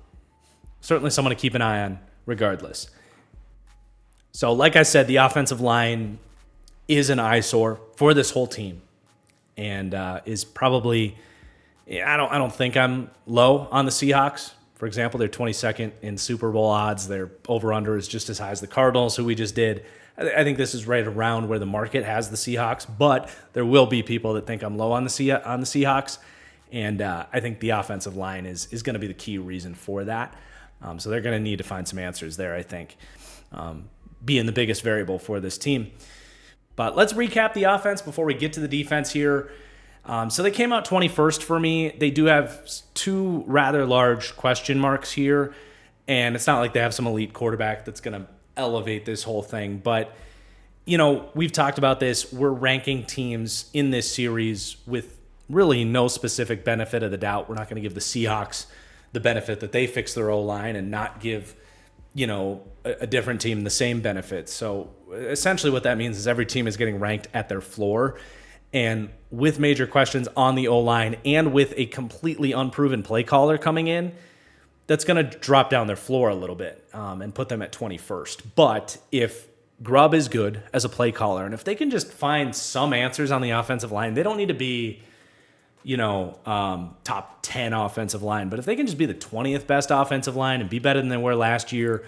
Certainly someone to keep an eye on regardless. So like I said, the offensive line is an eyesore for this whole team and is probably, I don't think I'm low on the Seahawks. For example, they're 22nd in Super Bowl odds. Their over-under is just as high as the Cardinals, who we just did. I think this is right around where the market has the Seahawks, but there will be people that think I'm low on the Seahawks, and I think the offensive line is going to be the key reason for that. So they're going to need to find some answers there, I think, being the biggest variable for this team. But let's recap the offense before we get to the defense here. So they came out 21st for me. They do have 2 rather large question marks here, and it's not like they have some elite quarterback that's going to elevate this whole thing. But, we've talked about this. We're ranking teams in this series with really no specific benefit of the doubt. We're not going to give the Seahawks the benefit that they fix their O-line and not give, a different team the same benefits. So essentially what that means is every team is getting ranked at their floor. And with major questions on the O-line and with a completely unproven play caller coming in, that's going to drop down their floor a little bit and put them at 21st. But if Grubb is good as a play caller, and if they can just find some answers on the offensive line, they don't need to be, top 10 offensive line. But if they can just be the 20th best offensive line and be better than they were last year,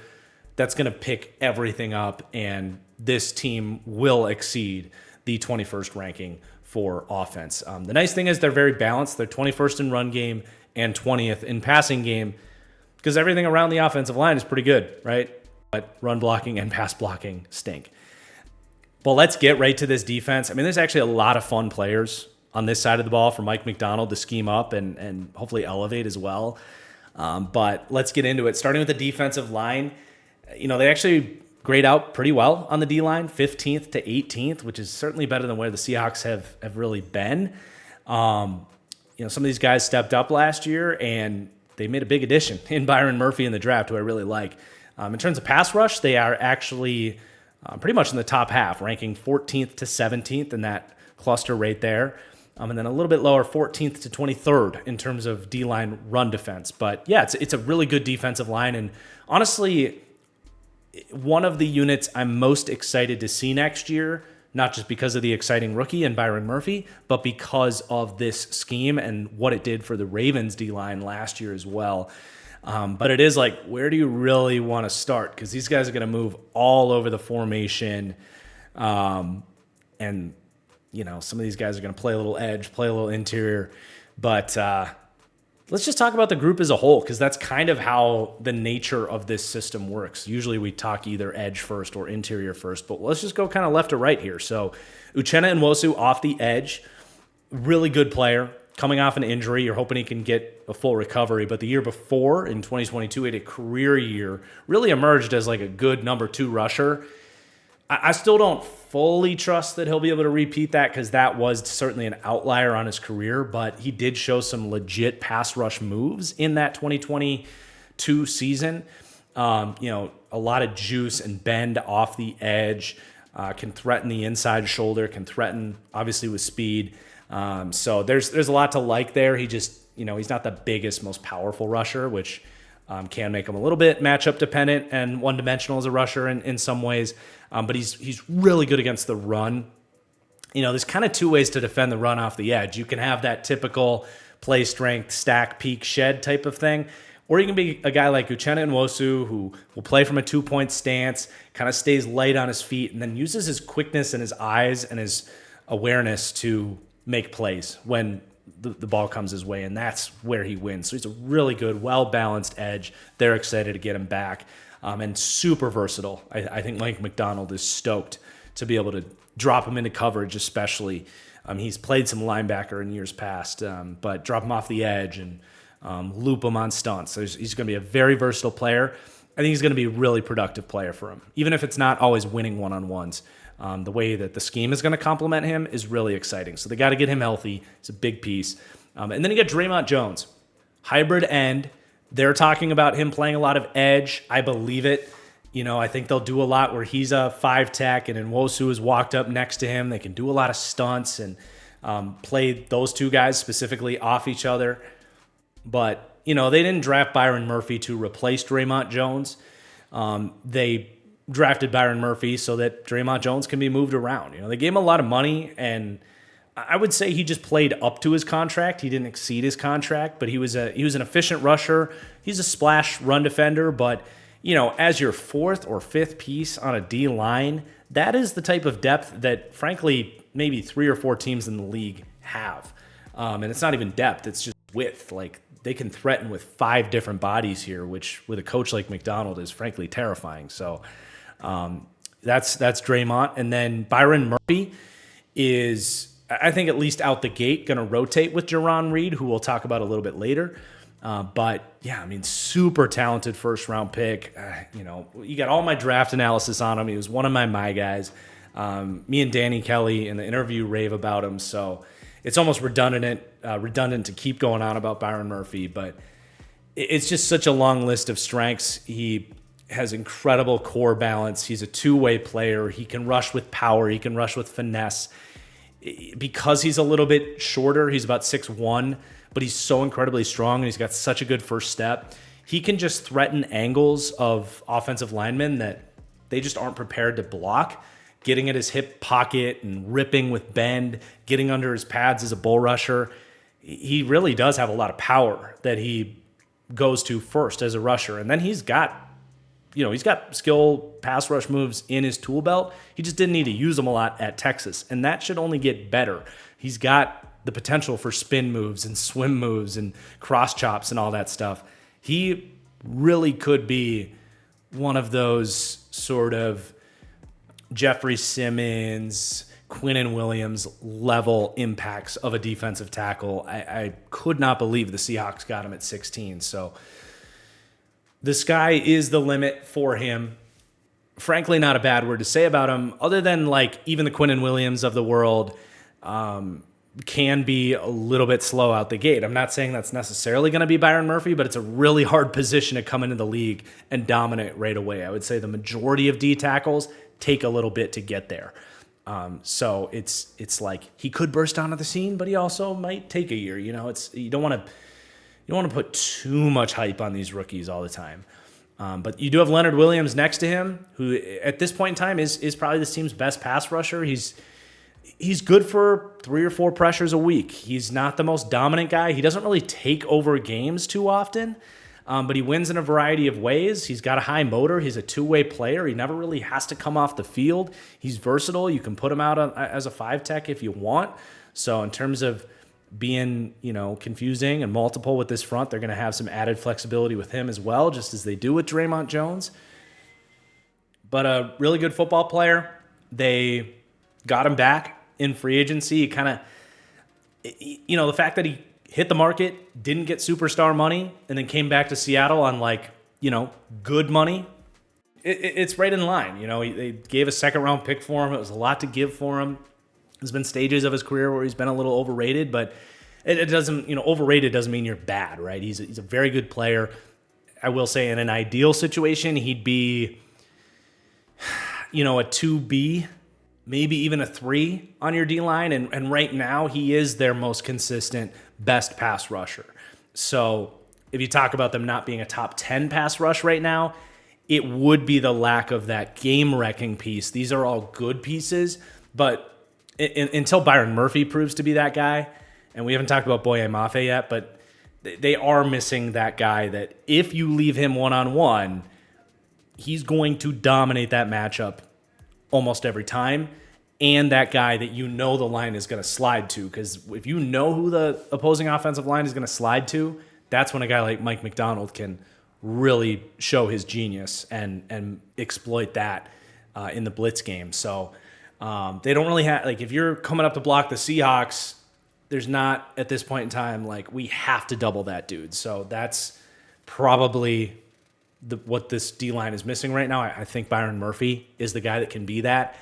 that's going to pick everything up, and this team will exceed the 21st ranking for offense. The nice thing is they're very balanced. They're 21st in run game and 20th in passing game because everything around the offensive line is pretty good, right? But run blocking and pass blocking stink. But let's get right to this defense. I mean, there's actually a lot of fun players on this side of the ball for Mike McDonald to scheme up and hopefully elevate as well. But let's get into it. Starting with the defensive line, they actually grade out pretty well on the D-line, 15th to 18th, which is certainly better than where the Seahawks have really been. Some of these guys stepped up last year, and they made a big addition in Byron Murphy in the draft, who I really like. In terms of pass rush, they are actually pretty much in the top half, ranking 14th to 17th in that cluster right there. And then a little bit lower, 14th to 23rd in terms of D-line run defense. But yeah, it's a really good defensive line. And honestly, one of the units I'm most excited to see next year, not just because of the exciting rookie and Byron Murphy, but because of this scheme and what it did for the Ravens D-line last year as well. But it is where do you really want to start? Because these guys are going to move all over the formation. And, some of these guys are going to play a little edge, play a little interior. But let's just talk about the group as a whole, because that's kind of how the nature of this system works. Usually we talk either edge first or interior first, but let's just go kind of left to right here. So Uchenna Nwosu off the edge, really good player, coming off an injury. You're hoping he can get a full recovery, but the year before, in 2022, he had a career year, really emerged as a good number 2 rusher. I still don't fully trust that he'll be able to repeat that because that was certainly an outlier on his career, but he did show some legit pass rush moves in that 2022 season. A lot of juice and bend off the edge, can threaten the inside shoulder, can threaten, obviously, with speed. So there's a lot to like there. He just, he's not the biggest, most powerful rusher, which can make him a little bit matchup dependent and one-dimensional as a rusher in some ways. But he's really good against the run. there's kind of two ways to defend the run off the edge. You can have that typical play strength, stack, peak, shed type of thing. Or you can be a guy like Uchenna Nwosu, who will play from a 2-point stance, kind of stays light on his feet, and then uses his quickness and his eyes and his awareness to make plays when the ball comes his way, and that's where he wins. So he's a really good, well-balanced edge. They're excited to get him back, and super versatile. I think Mike McDonald is stoked to be able to drop him into coverage, especially. He's played some linebacker in years past, but drop him off the edge and loop him on stunts. So he's going to be a very versatile player. I think he's going to be a really productive player for him, even if it's not always winning one-on-ones. The way that the scheme is going to complement him is really exciting. So they got to get him healthy. It's a big piece. And then you get Draymond Jones, hybrid end. They're talking about him playing a lot of edge. I believe it. I think they'll do a lot where he's a 5-tech and Nwosu has walked up next to him. They can do a lot of stunts and play those two guys specifically off each other. But, they didn't draft Byron Murphy to replace Draymond Jones. They drafted Byron Murphy so that Draymond Jones can be moved around. They gave him a lot of money, and I would say he just played up to his contract. He didn't exceed his contract, but he was an efficient rusher. He's a splash run defender, but as your 4th or 5th piece on a D line, that is the type of depth that, frankly, maybe 3 or 4 teams in the league have. And it's not even depth; it's just width. Like, they can threaten with 5 different bodies here, which with a coach like McDonald is frankly terrifying. So that's Draymond. And then Byron Murphy is, I think, at least out the gate, going to rotate with Jaron Reed, who we'll talk about a little bit later. But yeah, super talented 1st-round pick. You got all my draft analysis on him. He was one of my guys. Me and Danny Kelly in the interview rave about him. So it's almost redundant to keep going on about Byron Murphy, but it's just such a long list of strengths. He has incredible core balance. He's a two-way player. He can rush with power. He can rush with finesse. Because he's a little bit shorter, he's about 6'1", but he's so incredibly strong, and he's got such a good first step. He can just threaten angles of offensive linemen that they just aren't prepared to block. Getting at his hip pocket and ripping with bend, getting under his pads as a bull rusher. He really does have a lot of power that he goes to first as a rusher. And then he's got skill pass rush moves in his tool belt. He just didn't need to use them a lot at Texas. And that should only get better. He's got the potential for spin moves and swim moves and cross chops and all that stuff. He really could be one of those sort of Jeffrey Simmons, Quinnen Williams level impacts of a defensive tackle. I could not believe the Seahawks got him at 16. So the sky is the limit for him. Frankly, not a bad word to say about him, other than even the Quinnen Williams of the world can be a little bit slow out the gate. I'm not saying that's necessarily going to be Byron Murphy, but it's a really hard position to come into the league and dominate right away. I would say the majority of D tackles take a little bit to get there. So it's like he could burst onto the scene, but he also might take a year. You don't want to put too much hype on these rookies all the time. But you do have Leonard Williams next to him, who at this point in time is probably this team's best pass rusher. He's good for 3 or 4 pressures a week. He's not the most dominant guy. He doesn't really take over games too often, but he wins in a variety of ways. He's got a high motor. He's a two-way player. He never really has to come off the field. He's versatile. You can put him out as a 5-tech if you want. So in terms of being, confusing and multiple with this front, they're going to have some added flexibility with him as well, just as they do with Draymond Jones. But a really good football player. They got him back in free agency. Kind of, the fact that he hit the market, didn't get superstar money, and then came back to Seattle on good money. It's right in line. They gave a 2nd-round pick for him. It was a lot to give for him. There's been stages of his career where he's been a little overrated, but it doesn't, overrated doesn't mean you're bad, right? He's a very good player. I will say in an ideal situation, he'd be, a 2B, maybe even a 3 on your D-line. And right now, he is their most consistent, best pass rusher. So if you talk about them not being a top 10 pass rush right now, it would be the lack of that game-wrecking piece. These are all good pieces, but until Byron Murphy proves to be that guy, and we haven't talked about Boye Mafe yet, but they are missing that guy that if you leave him one-on-one, he's going to dominate that matchup almost every time, and that guy that you know the line is going to slide to, because if you know who the opposing offensive line is going to slide to, that's when a guy like Mike McDonald can really show his genius and exploit that in the blitz game. So they don't really have, like, if you're coming up to block the Seahawks, there's not at this point in time like we have to double that dude. So that's probably what this D-line is missing right now. I think Byron Murphy is the guy that can be that.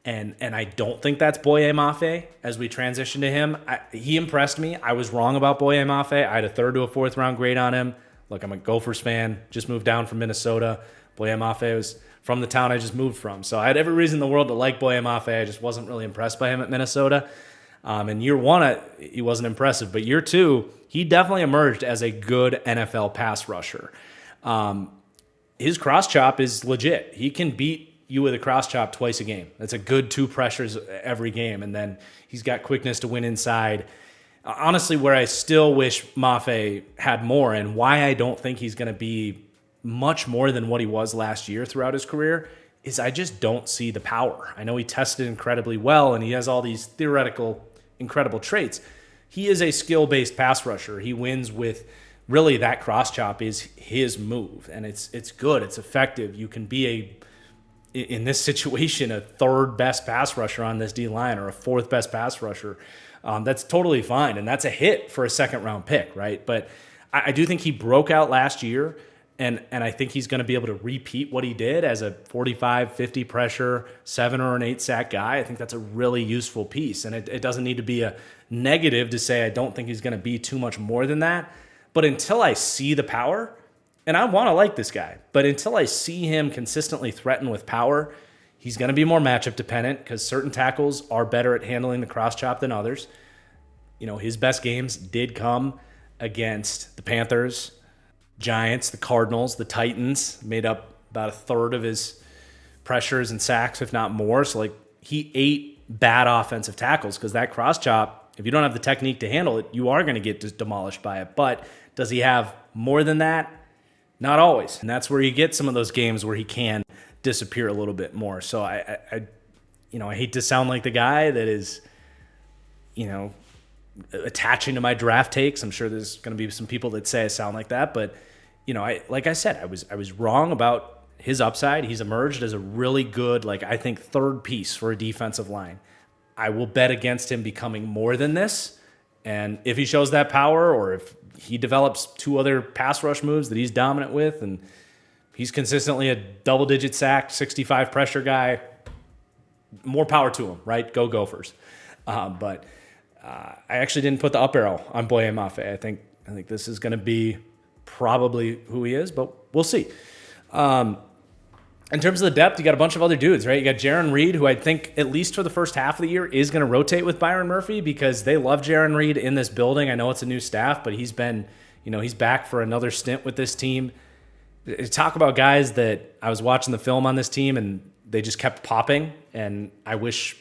And I don't think that's Boye Mafe as we transition to him. He impressed me. I was wrong about Boye Mafe. I had a 3rd to a 4th round grade on him. Look, I'm a Gophers fan. Just moved down from Minnesota. Boye Mafe was from the town I just moved from. So I had every reason in the world to like Boye Mafe. I just wasn't really impressed by him at Minnesota. In year 1, he wasn't impressive. But year 2, he definitely emerged as a good NFL pass rusher. His cross chop is legit. He can beat you with a cross chop twice a game. That's a good 2 pressures every game. And then he's got quickness to win inside. Honestly, where I still wish Mafe had more and why I don't think he's going to be much more than what he was last year throughout his career is I just don't see the power. I know he tested incredibly well and he has all these theoretical incredible traits. He is a skill-based pass rusher. He wins with really that cross chop is his move. And it's good. It's effective. You can be in this situation, a 3rd best pass rusher on this D-line or a 4th best pass rusher. That's totally fine, and that's a hit for a 2nd-round pick, right? But I do think he broke out last year, and I think he's going to be able to repeat what he did as a 45, 50 pressure, 7 or an 8 sack guy. I think that's a really useful piece, and it doesn't need to be a negative to say I don't think he's going to be too much more than that. But until I see the power, and I want to like this guy, but until I see him consistently threaten with power, he's going to be more matchup dependent because certain tackles are better at handling the cross chop than others. You know, his best games did come against the Panthers, Giants, the Cardinals, the Titans, made up about a 1/3 of his pressures and sacks, if not more. So, like, he ate bad offensive tackles because that cross chop, if you don't have the technique to handle it, you are going to get demolished by it. But does he have more than that? Not always. And that's where you get some of those games where he can disappear a little bit more. So I hate to sound like the guy that is, attaching to my draft takes. I'm sure there's going to be some people that say I sound like that, but like I said, I was wrong about his upside. He's emerged as a really good, I think 3rd piece for a defensive line. I will bet against him becoming more than this. And if he shows that power, or if he develops 2 other pass rush moves that he's dominant with, and he's consistently a double-digit sack, 65 pressure guy, more power to him, right? Go Gophers. But I actually didn't put the up arrow on Boye Mafe. I think this is going to be probably who he is, but we'll see. In terms of the depth, you got a bunch of other dudes, right? You got Jaron Reed, who I think, at least for the first half of the year, is going to rotate with Byron Murphy because they love Jaron Reed in this building. I know it's a new staff, but he's been, he's back for another stint with this team. Talk about guys that I was watching the film on this team and they just kept popping, and I wish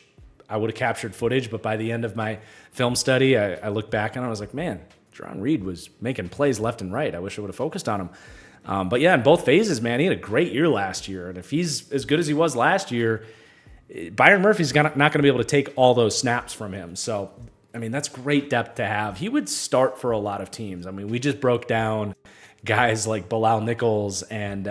I would have captured footage, but by the end of my film study, I looked back and I was like, man, Jaron Reed was making plays left and right. I wish I would have focused on him. But yeah, in both phases, man, he had a great year last year. And if he's as good as he was last year, Byron Murphy's not going to be able to take all those snaps from him. So, that's great depth to have. He would start for a lot of teams. We just broke down guys like Bilal Nichols and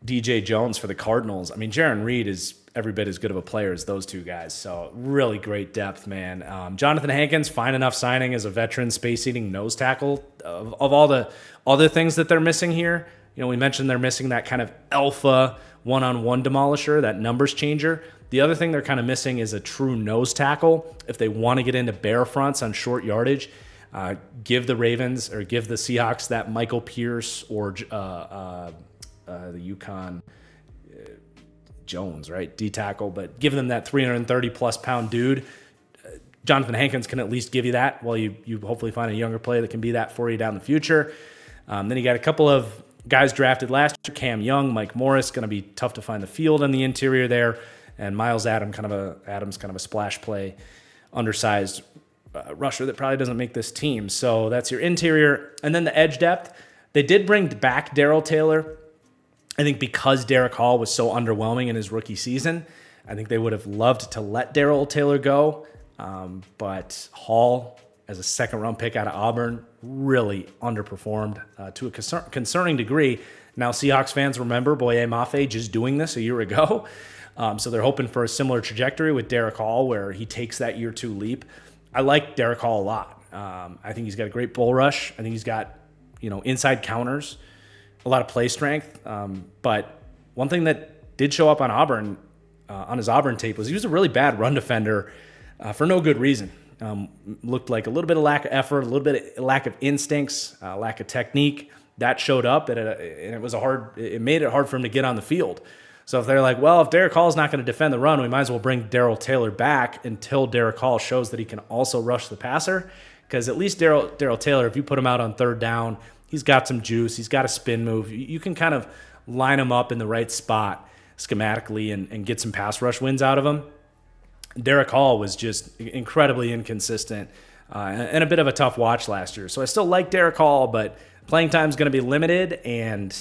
DJ Jones for the Cardinals. Jaron Reed is every bit as good of a player as those 2 guys. So really great depth, man. Jonathan Hankins, fine enough signing as a veteran space-eating nose tackle. Of all the other things that they're missing here, we mentioned they're missing that kind of alpha one-on-one demolisher, that numbers changer. The other thing they're kind of missing is a true nose tackle. If they want to get into bear fronts on short yardage, give the Seahawks that Michael Pierce or the UConn Jones, right? D tackle, but give them that 330-plus pound dude. Jonathan Hankins can at least give you that while you hopefully find a younger player that can be that for you down the future. Then you got a couple of guys drafted last year, Cam Young, Mike Morris, going to be tough to find the field on the interior there. and Miles Adams kind of a splash play, undersized rusher that probably doesn't make this team. So that's your interior. And then the edge depth, they did bring back Darrell Taylor. I think because Derek Hall was so underwhelming in his rookie season, I think they would have loved to let Darrell Taylor go. But Hall, as a second-round pick out of Auburn, really underperformed to a concerning degree. Now, Seahawks fans remember Boye Mafe just doing this a year ago. So they're hoping for a similar trajectory with Derek Hall, where he takes that year 2 leap. I like Derek Hall a lot. I think he's got a great bull rush. I think he's got, inside counters, a lot of play strength. But one thing that did show up on Auburn, on his Auburn tape, was he was a really bad run defender for no good reason. Looked like a little bit of lack of effort, a little bit of lack of instincts, lack of technique. That showed up, and it made it hard for him to get on the field. So if they're like, well, if Derek Hall's not going to defend the run, we might as well bring Darrell Taylor back until Derek Hall shows that he can also rush the passer. Because at least Darrell Taylor, if you put him out on third down, he's got some juice. He's got a spin move. You can kind of line him up in the right spot schematically and get some pass rush wins out of him. Derek Hall was just incredibly inconsistent and a bit of a tough watch last year. So I still like Derek Hall, but playing time is going to be limited, and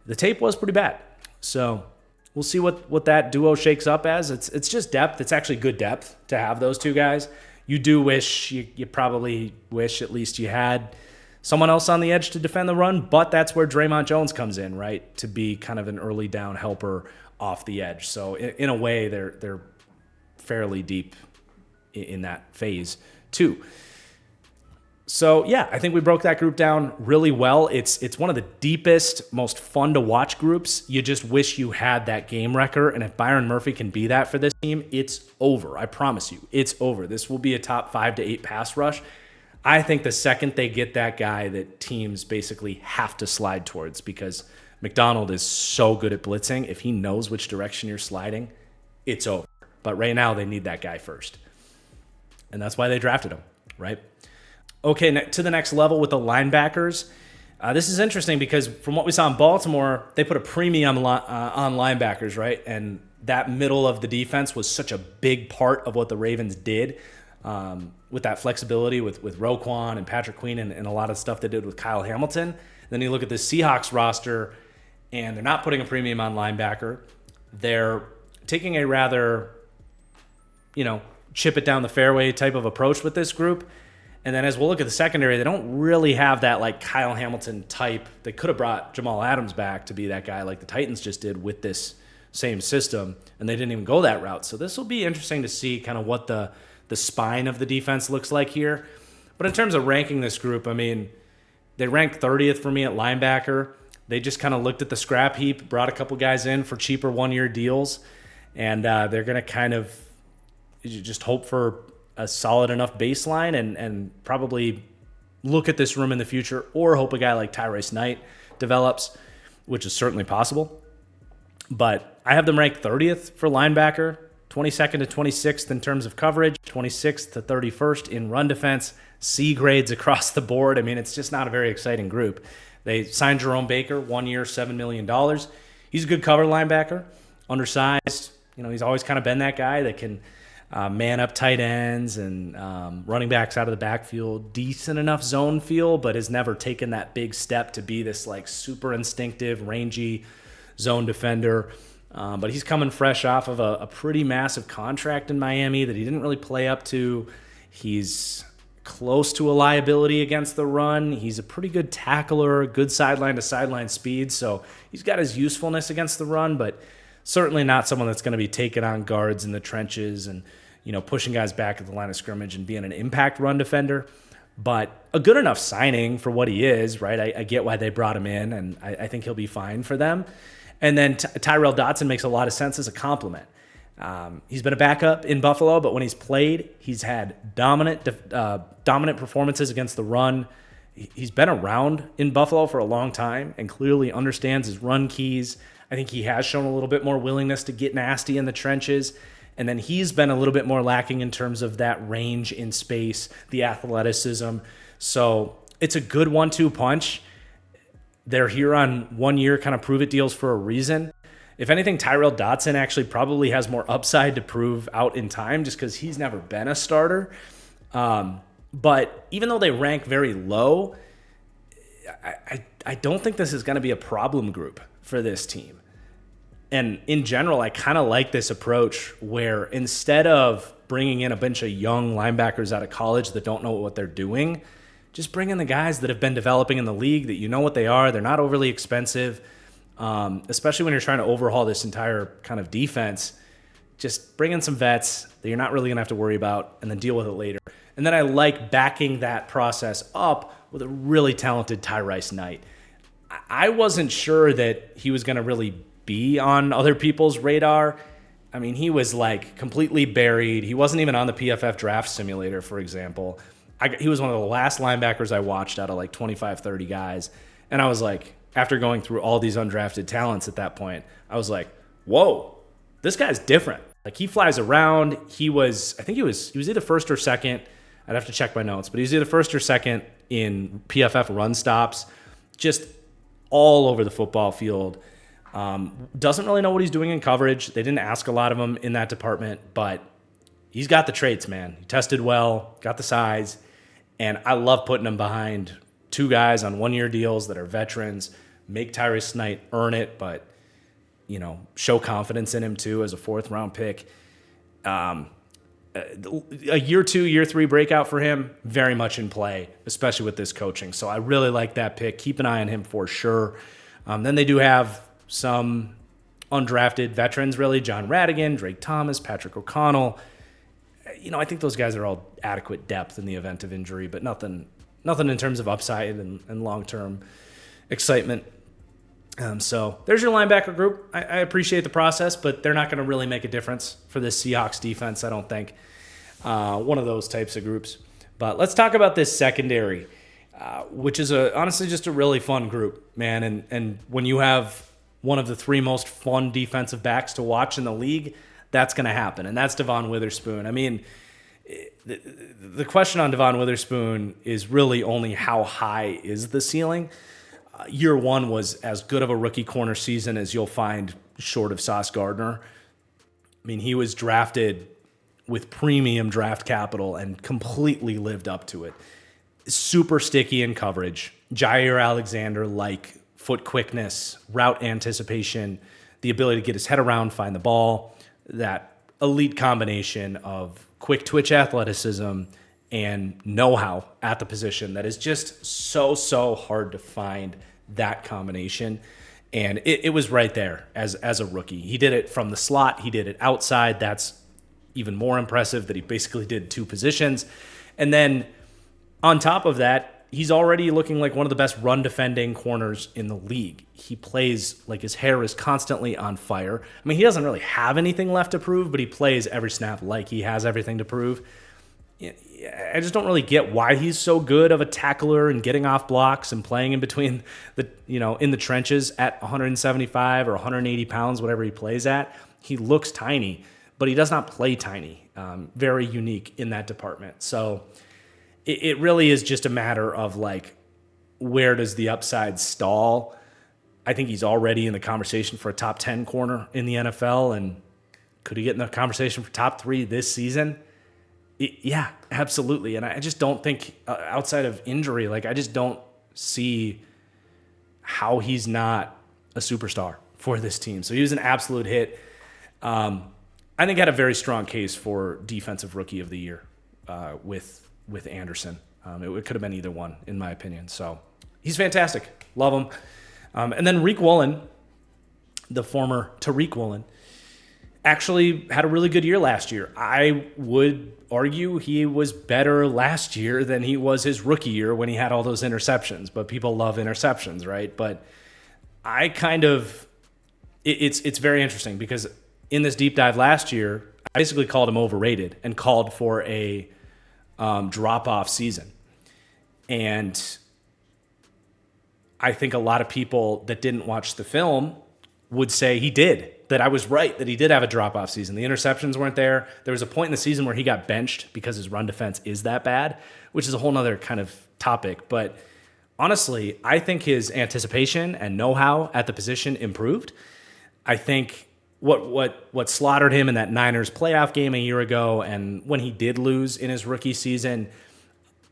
the tape was pretty bad. So we'll see what that duo shakes up as. It's just depth. It's actually good depth to have those two guys. You do wish, you probably wish at least you had someone else on the edge to defend the run, but that's where Draymond Jones comes in, right, to be kind of an early down helper off the edge. So in a way, they're fairly deep in that phase too. So yeah, I think we broke that group down really well. It's one of the deepest, most fun to watch groups. You just wish you had that game wrecker, and if Byron Murphy can be that for this team, it's over. I promise you, it's over. This will be a top 5 to 8 pass rush. I think the second they get that guy that teams basically have to slide towards, because McDonald is so good at blitzing. If he knows which direction you're sliding, it's over. But right now, they need that guy first. And that's why they drafted him, right? Okay, to the next level with the linebackers. This is interesting because from what we saw in Baltimore, they put a premium on linebackers, right? And that middle of the defense was such a big part of what the Ravens did with that flexibility with Roquan and Patrick Queen and a lot of stuff they did with Kyle Hamilton. Then you look at the Seahawks roster, and they're not putting a premium on linebacker. They're taking a rather, chip it down the fairway type of approach with this group. And then as we'll look at the secondary, they don't really have that like Kyle Hamilton type. They could have brought Jamal Adams back to be that guy like the Titans just did with this same system, and they didn't even go that route. So this will be interesting to see kind of what the spine of the defense looks like here. But in terms of ranking this group, I mean, they ranked 30th for me at linebacker. They just kind of looked at the scrap heap, brought a couple guys in for cheaper one-year deals, and they're going to kind of just hope for a solid enough baseline and probably look at this room in the future, or hope a guy like Tyrese Knight develops, which is certainly possible. But I have them ranked 30th for linebacker, 22nd to 26th in terms of coverage, 26th to 31st in run defense, C grades across the board. I mean, it's just not a very exciting group. They signed Jerome Baker, 1 year, $7 million. He's a good cover linebacker, undersized. He's always kind of been that guy that can man up tight ends and running backs out of the backfield, decent enough zone feel, but has never taken that big step to be this like super instinctive, rangy zone defender. But he's coming fresh off of a pretty massive contract in Miami that he didn't really play up to. He's close to a liability against the run. He's a pretty good tackler, good sideline-to-sideline speed. So he's got his usefulness against the run, but certainly not someone that's going to be taking on guards in the trenches and pushing guys back at the line of scrimmage and being an impact run defender. But a good enough signing for what he is, right? I get why they brought him in, and I think he'll be fine for them. And then Tyrell Dodson makes a lot of sense as a compliment. He's been a backup in Buffalo, but when he's played, he's had dominant performances against the run. He's been around in Buffalo for a long time and clearly understands his run keys. I think he has shown a little bit more willingness to get nasty in the trenches. And then he's been a little bit more lacking in terms of that range in space, the athleticism. So it's a good 1-2 punch. They're here on 1 year kind of prove it deals for a reason. If anything, Tyrell Dotson actually probably has more upside to prove out in time just because he's never been a starter. But even though they rank very low, I don't think this is going to be a problem group for this team. And in general, I kind of like this approach where instead of bringing in a bunch of young linebackers out of college that don't know what they're doing, just bring in the guys that have been developing in the league, that you know what they are. They're not overly expensive, especially when you're trying to overhaul this entire kind of defense. Just bring in some vets that you're not really going to have to worry about and then deal with it later. And then I like backing that process up with a really talented Tyrese Knight. I wasn't sure that he was going to really be on other people's radar. I mean, he was like completely buried. He wasn't even on the PFF draft simulator, for example. He was one of the last linebackers I watched out of like 25, 30 guys. And I was like, after going through all these undrafted talents at that point, I was like, whoa, this guy's different. Like, he flies around. He was either first or second. I'd have to check my notes, but he was either first or second in PFF run stops, just all over the football field. Doesn't really know what he's doing in coverage. They didn't ask a lot of him in that department, but he's got the traits, man. He tested well, got the size, and I love putting him behind two guys on one-year deals that are veterans. Make Tyrese Knight earn it, but show confidence in him too as a fourth-round pick. A year 2, year 3 breakout for him, very much in play, especially with this coaching. So I really like that pick. Keep an eye on him for sure. Then they do have some undrafted veterans, really. John Radigan, Drake Thomas, Patrick O'Connell. I think those guys are all adequate depth in the event of injury, but nothing in terms of upside and long-term excitement. So there's your linebacker group. I appreciate the process, but they're not going to really make a difference for this Seahawks defense, I don't think. One of those types of groups. But let's talk about this secondary, which is honestly just a really fun group, man. And when you have one of the 3 most fun defensive backs to watch in the league, that's going to happen. And that's Devon Witherspoon. I mean, the question on Devon Witherspoon is really only how high is the ceiling. Year 1 was as good of a rookie corner season as you'll find short of Sauce Gardner. I mean, he was drafted with premium draft capital and completely lived up to it. Super sticky in coverage. Jair Alexander-like foot quickness, route anticipation, the ability to get his head around, find the ball, that elite combination of quick twitch athleticism and know-how at the position that is just so hard to find, that combination. And it was right there as a rookie. He did it from the slot. He did it outside. That's even more impressive that he basically did 2 positions. And then on top of that, he's already looking like one of the best run defending corners in the league. He plays like his hair is constantly on fire. I mean, he doesn't really have anything left to prove, but he plays every snap like he has everything to prove. I just don't really get why he's so good of a tackler and getting off blocks and playing in between in the trenches at 175 or 180 pounds, whatever he plays at. He looks tiny, but he does not play tiny. Very unique in that department. So it really is just a matter of like, where does the upside stall? I think he's already in the conversation for a top 10 corner in the NFL. And could he get in the conversation for top 3 this season? Yeah, absolutely. And I just don't think outside of injury, like, I just don't see how he's not a superstar for this team. So he was an absolute hit. I think had a very strong case for defensive rookie of the year with Anderson. It could have been either one, in my opinion. So he's fantastic. Love him. And then Reek Woolen, the former Tariq Woolen, actually had a really good year last year. I would argue he was better last year than he was his rookie year when he had all those interceptions. But people love interceptions, right? But I kind of it's very interesting because in this deep dive last year, I basically called him overrated and called for a drop-off season. And I think a lot of people that didn't watch the film would say he did, that I was right, that he did have a drop-off season. The interceptions weren't there. There was a point in the season where he got benched because his run defense is that bad, which is a whole nother kind of topic. But honestly, I think his anticipation and know-how at the position improved. I think what slaughtered him in that Niners playoff game a year ago, and when he did lose in his rookie season,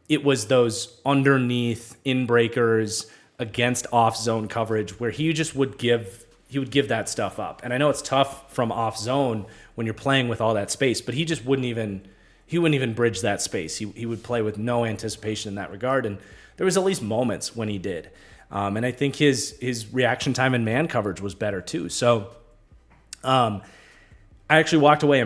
it was those underneath in breakers against off zone coverage where he just would give that stuff up. And I know it's tough from off zone when you're playing with all that space, but he just wouldn't even bridge that space. He would play with no anticipation in that regard. And there was at least moments when he did. And I think his reaction time in man coverage was better too. So I actually walked away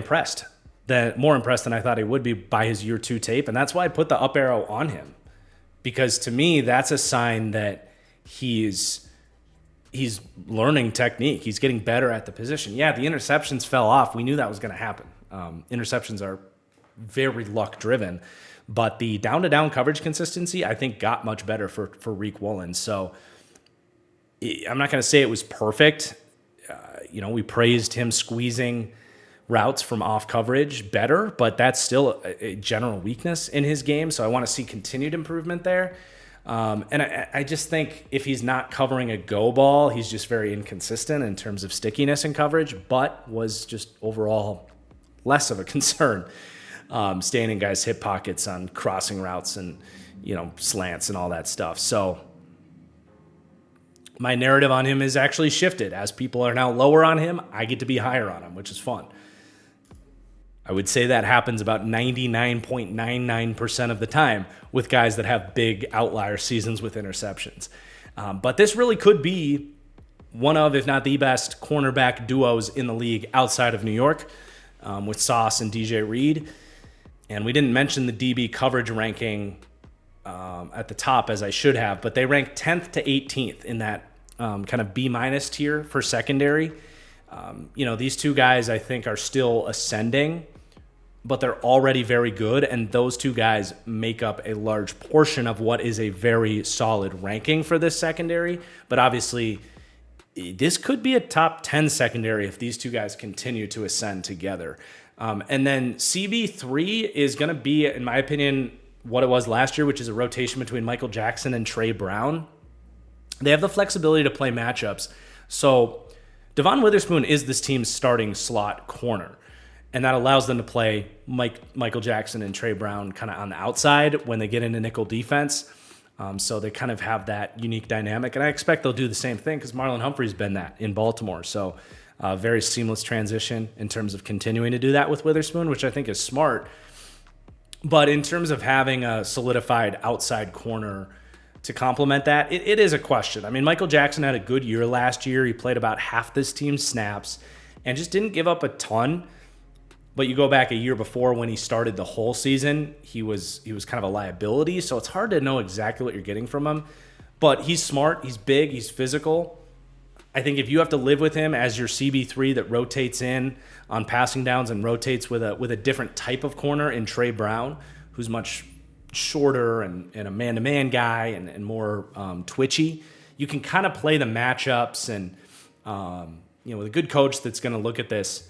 more impressed than I thought he would be by his year 2 tape. And that's why I put the up arrow on him, because to me, that's a sign that he's learning technique. He's getting better at the position. Yeah, the interceptions fell off. We knew that was going to happen. Interceptions are very luck driven, but the down to down coverage consistency, I think, got much better for Riq Woolen. So I'm not going to say it was perfect. We praised him squeezing routes from off coverage better, but that's still a general weakness in his game. So I want to see continued improvement there. And I just think if he's not covering a go ball, he's just very inconsistent in terms of stickiness in coverage, but was just overall less of a concern, staying in guys' hip pockets on crossing routes and, slants and all that stuff. So my narrative on him has actually shifted. As people are now lower on him, I get to be higher on him, which is fun. I would say that happens about 99.99% of the time with guys that have big outlier seasons with interceptions. But this really could be one of, if not the best, cornerback duos in the league outside of New York, with Sauce and DJ Reed. And we didn't mention the DB coverage ranking at the top, as I should have, but they rank 10th to 18th in that kind of B- tier for secondary. These two guys I think are still ascending, but they're already very good, and those two guys make up a large portion of what is a very solid ranking for this secondary. But obviously, this could be a top 10 secondary if these two guys continue to ascend together. And then CB3 is going to be, in my opinion, what it was last year, which is a rotation between Michael Jackson and Trey Brown. They have the flexibility to play matchups. So Devon Witherspoon is this team's starting slot corner, and that allows them to play Michael Jackson and Trey Brown kind of on the outside when they get into nickel defense. So they kind of have that unique dynamic, and I expect they'll do the same thing because Marlon Humphrey's been that in Baltimore. So very seamless transition in terms of continuing to do that with Witherspoon, which I think is smart. But in terms of having a solidified outside corner to complement that, it is a question. I mean, Michael Jackson had a good year last year. He played about half this team's snaps and just didn't give up a ton. But you go back a year before when he started the whole season, he was kind of a liability. So it's hard to know exactly what you're getting from him. But he's smart, he's big, he's physical. I think if you have to live with him as your CB3 that rotates in on passing downs and rotates with a different type of corner in Trey Brown, who's much shorter and a man-to-man guy and more twitchy, you can kind of play the matchups and with a good coach that's going to look at this.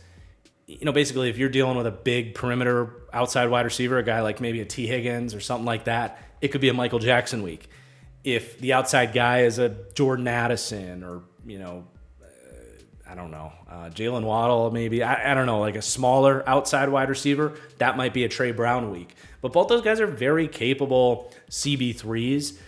Basically, if you're dealing with a big perimeter outside wide receiver, a guy like maybe a T. Higgins or something like that, it could be a Michael Jackson week. If the outside guy is a Jordan Addison or, I don't know, Jalen Waddle maybe, I don't know, like a smaller outside wide receiver, that might be a Trey Brown week. But both those guys are very capable CB3s,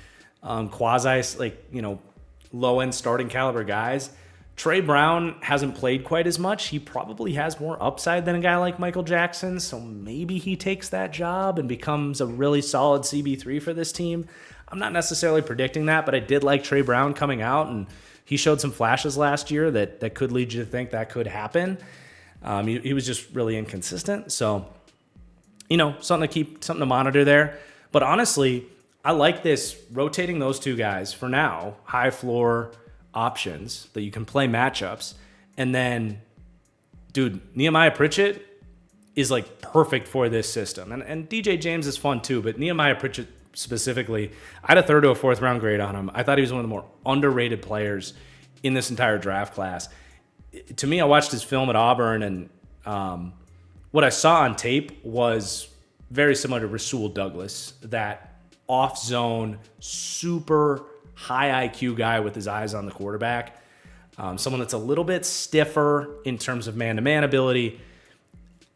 low-end starting caliber guys. Trey Brown hasn't played quite as much. He probably has more upside than a guy like Michael Jackson, so maybe he takes that job and becomes a really solid CB3 for this team. I'm not necessarily predicting that, but I did like Trey Brown coming out, and he showed some flashes last year that could lead you to think that could happen. He was just really inconsistent, so something to monitor there. But honestly, I like this rotating those two guys for now, high floor options that you can play matchups. And then, dude, Nehemiah Pritchett is like perfect for this system. And DJ James is fun too, but Nehemiah Pritchett specifically, I had a 3rd to a 4th round grade on him. I thought he was one of the more underrated players in this entire draft class. To me, I watched his film at Auburn, and what I saw on tape was very similar to Rasul Douglas, that off-zone, super high IQ guy with his eyes on the quarterback. someone that's a little bit stiffer in terms of man-to-man ability.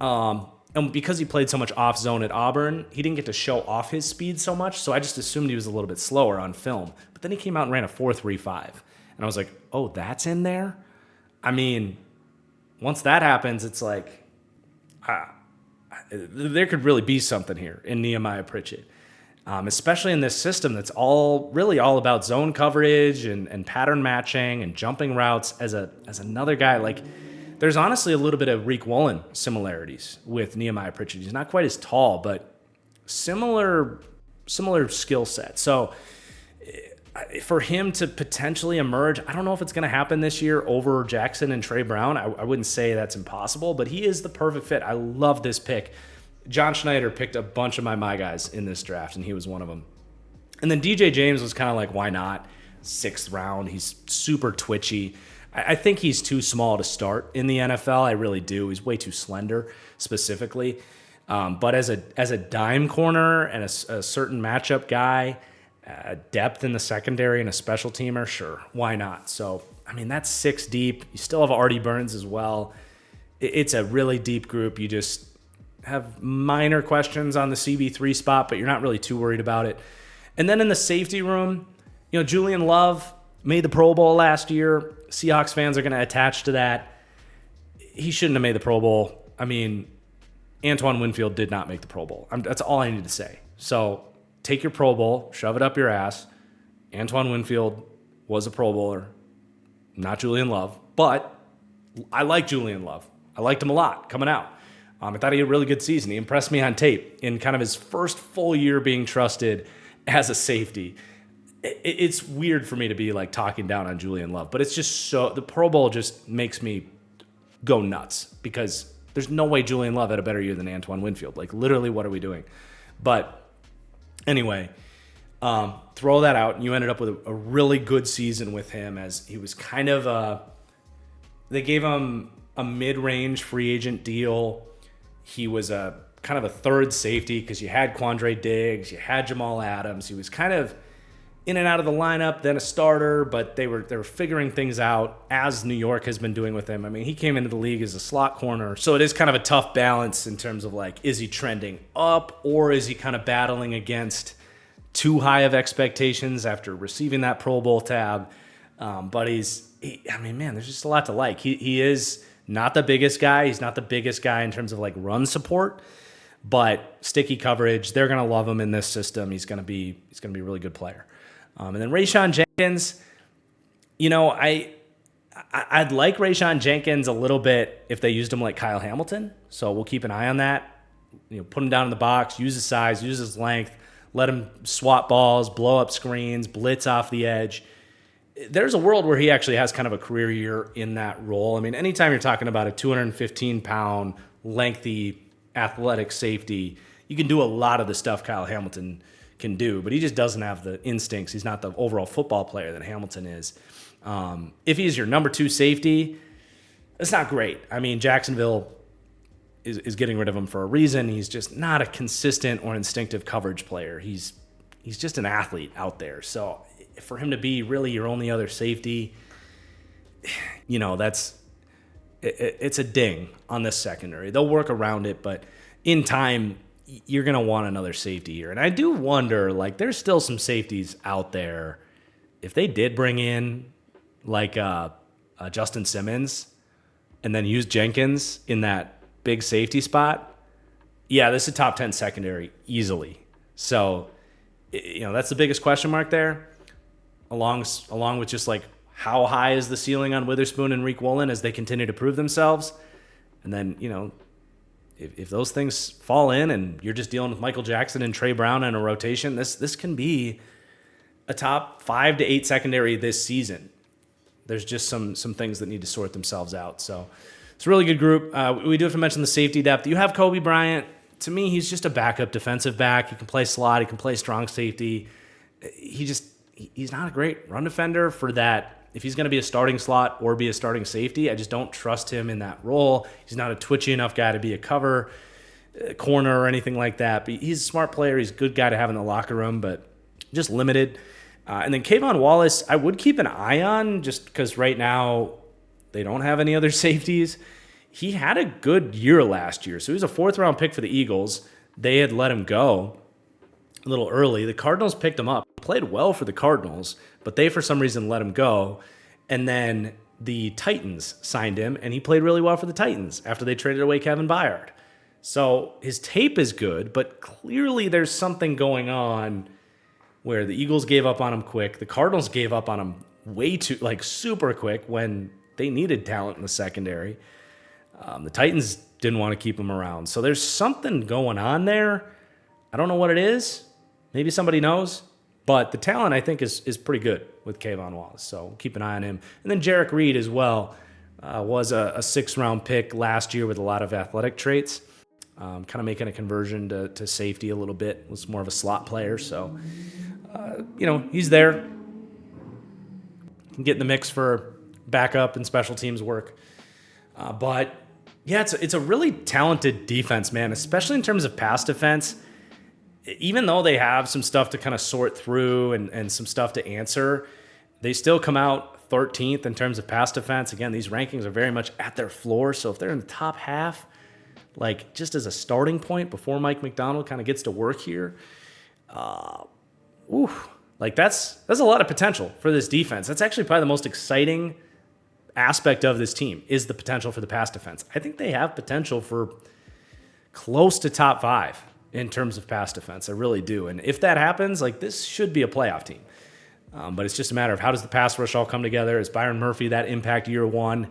And because he played so much off zone at Auburn, he didn't get to show off his speed so much. So I just assumed he was a little bit slower on film. But then he came out and ran a 4.35. And I was like, oh, that's in there? I mean, once that happens, it's like, there could really be something here in Nehemiah Pritchett. Especially in this system that's really all about zone coverage and pattern matching and jumping routes as another guy. Like, there's honestly a little bit of Reek Woolen similarities with Nehemiah Pritchett. He's not quite as tall, but similar skill set. So for him to potentially emerge, I don't know if it's going to happen this year over Jackson and Trey Brown. I wouldn't say that's impossible, but he is the perfect fit. I love this pick. John Schneider picked a bunch of my guys in this draft, and he was one of them. And then DJ James was kind of like, why not? 6th round. He's super twitchy. I think he's too small to start in the NFL. I really do. He's way too slender, specifically. But as a dime corner and a certain matchup guy, depth in the secondary and a special teamer, sure, why not? So, I mean, that's 6 deep. You still have Artie Burns as well. It's a really deep group. You just have minor questions on the CB3 spot, but you're not really too worried about it. And then in the safety room, Julian Love made the Pro Bowl last year. Seahawks fans are going to attach to that. He shouldn't have made the Pro Bowl. I mean, Antoine Winfield did not make the Pro Bowl. That's all I need to say. So take your Pro Bowl, shove it up your ass. Antoine Winfield was a Pro Bowler, not Julian Love. But I like Julian Love. I liked him a lot coming out. I thought he had a really good season. He impressed me on tape in kind of his first full year being trusted as a safety. It's weird for me to be like talking down on Julian Love, but it's just the Pro Bowl just makes me go nuts because there's no way Julian Love had a better year than Antoine Winfield. Like, literally, what are we doing? But anyway, throw that out, and you ended up with a really good season with him as he was kind of they gave him a mid-range free agent deal. He was a kind of a third safety because you had Quandre Diggs, you had Jamal Adams. He was kind of in and out of the lineup, then a starter, but they were figuring things out as New York has been doing with him. I mean, he came into the league as a slot corner, so it is kind of a tough balance in terms of like, is he trending up or is he kind of battling against too high of expectations after receiving that Pro Bowl tab? But there's just a lot to like. He is not the biggest guy. He's not the biggest guy in terms of like run support, but sticky coverage. They're gonna love him in this system. He's gonna be a really good player. And then Rayshawn Jenkins, I'd like Rayshawn Jenkins a little bit if they used him like Kyle Hamilton. So we'll keep an eye on that. Put him down in the box, use his size, use his length, let him swat balls, blow up screens, blitz off the edge. There's a world where he actually has kind of a career year in that role. I mean, anytime you're talking about a 215-pound, lengthy, athletic safety, you can do a lot of the stuff Kyle Hamilton can do, but he just doesn't have the instincts. He's not the overall football player that Hamilton is. If he's your number 2 safety, that's not great. I mean, Jacksonville is getting rid of him for a reason. He's just not a consistent or instinctive coverage player. He's just an athlete out there. So for him to be really your only other safety, it's a ding on this secondary. They'll work around it, but in time, you're going to want another safety here. And I do wonder, like, there's still some safeties out there. If they did bring in, like, Justin Simmons and then use Jenkins in that big safety spot, yeah, this is a top 10 secondary easily. So, that's the biggest question mark there, along with just, like, how high is the ceiling on Witherspoon and Reek Woolen as they continue to prove themselves? And then, if those things fall in and you're just dealing with Michael Jackson and Trey Brown in a rotation, this can be a top 5 to 8 secondary this season. There's just some things that need to sort themselves out. So it's a really good group. We do have to mention the safety depth. You have Kobe Bryant. To me, he's just a backup defensive back. He can play slot. He can play strong safety. He's not a great run defender for that. If he's going to be a starting slot or be a starting safety, I just don't trust him in that role. He's not a twitchy enough guy to be a cover corner or anything like that. But he's a smart player. He's a good guy to have in the locker room, but just limited. And then Kayvon Wallace, I would keep an eye on just because right now they don't have any other safeties. He had a good year last year. So he was a 4th-round pick for the Eagles. They had let him go a little early. The Cardinals picked him up. He played well for the Cardinals, but they, for some reason, let him go. And then the Titans signed him, and he played really well for the Titans after they traded away Kevin Byard. So his tape is good, but clearly there's something going on where the Eagles gave up on him quick. The Cardinals gave up on him way too, super quick when they needed talent in the secondary. The Titans didn't want to keep him around. So there's something going on there. I don't know what it is. Maybe somebody knows. But the talent, I think, is pretty good with Kayvon Wallace. So keep an eye on him. And then Jarek Reed as well was a 6th-round pick last year with a lot of athletic traits. Kind of making a conversion to safety a little bit. Was more of a slot player. So, he's there. Can get in the mix for backup and special teams work. But yeah, it's a really talented defense, man, especially in terms of pass defense. Even though they have some stuff to kind of sort through and some stuff to answer, they still come out 13th in terms of pass defense. Again, these rankings are very much at their floor. So if they're in the top half, just as a starting point before Mike McDonald kind of gets to work here, that's a lot of potential for this defense. That's actually probably the most exciting aspect of this team is the potential for the pass defense. I think they have potential for close to top 5 in terms of pass defense. I really do. And if that happens, this should be a playoff team. But it's just a matter of how does the pass rush all come together? Is Byron Murphy that impact year one?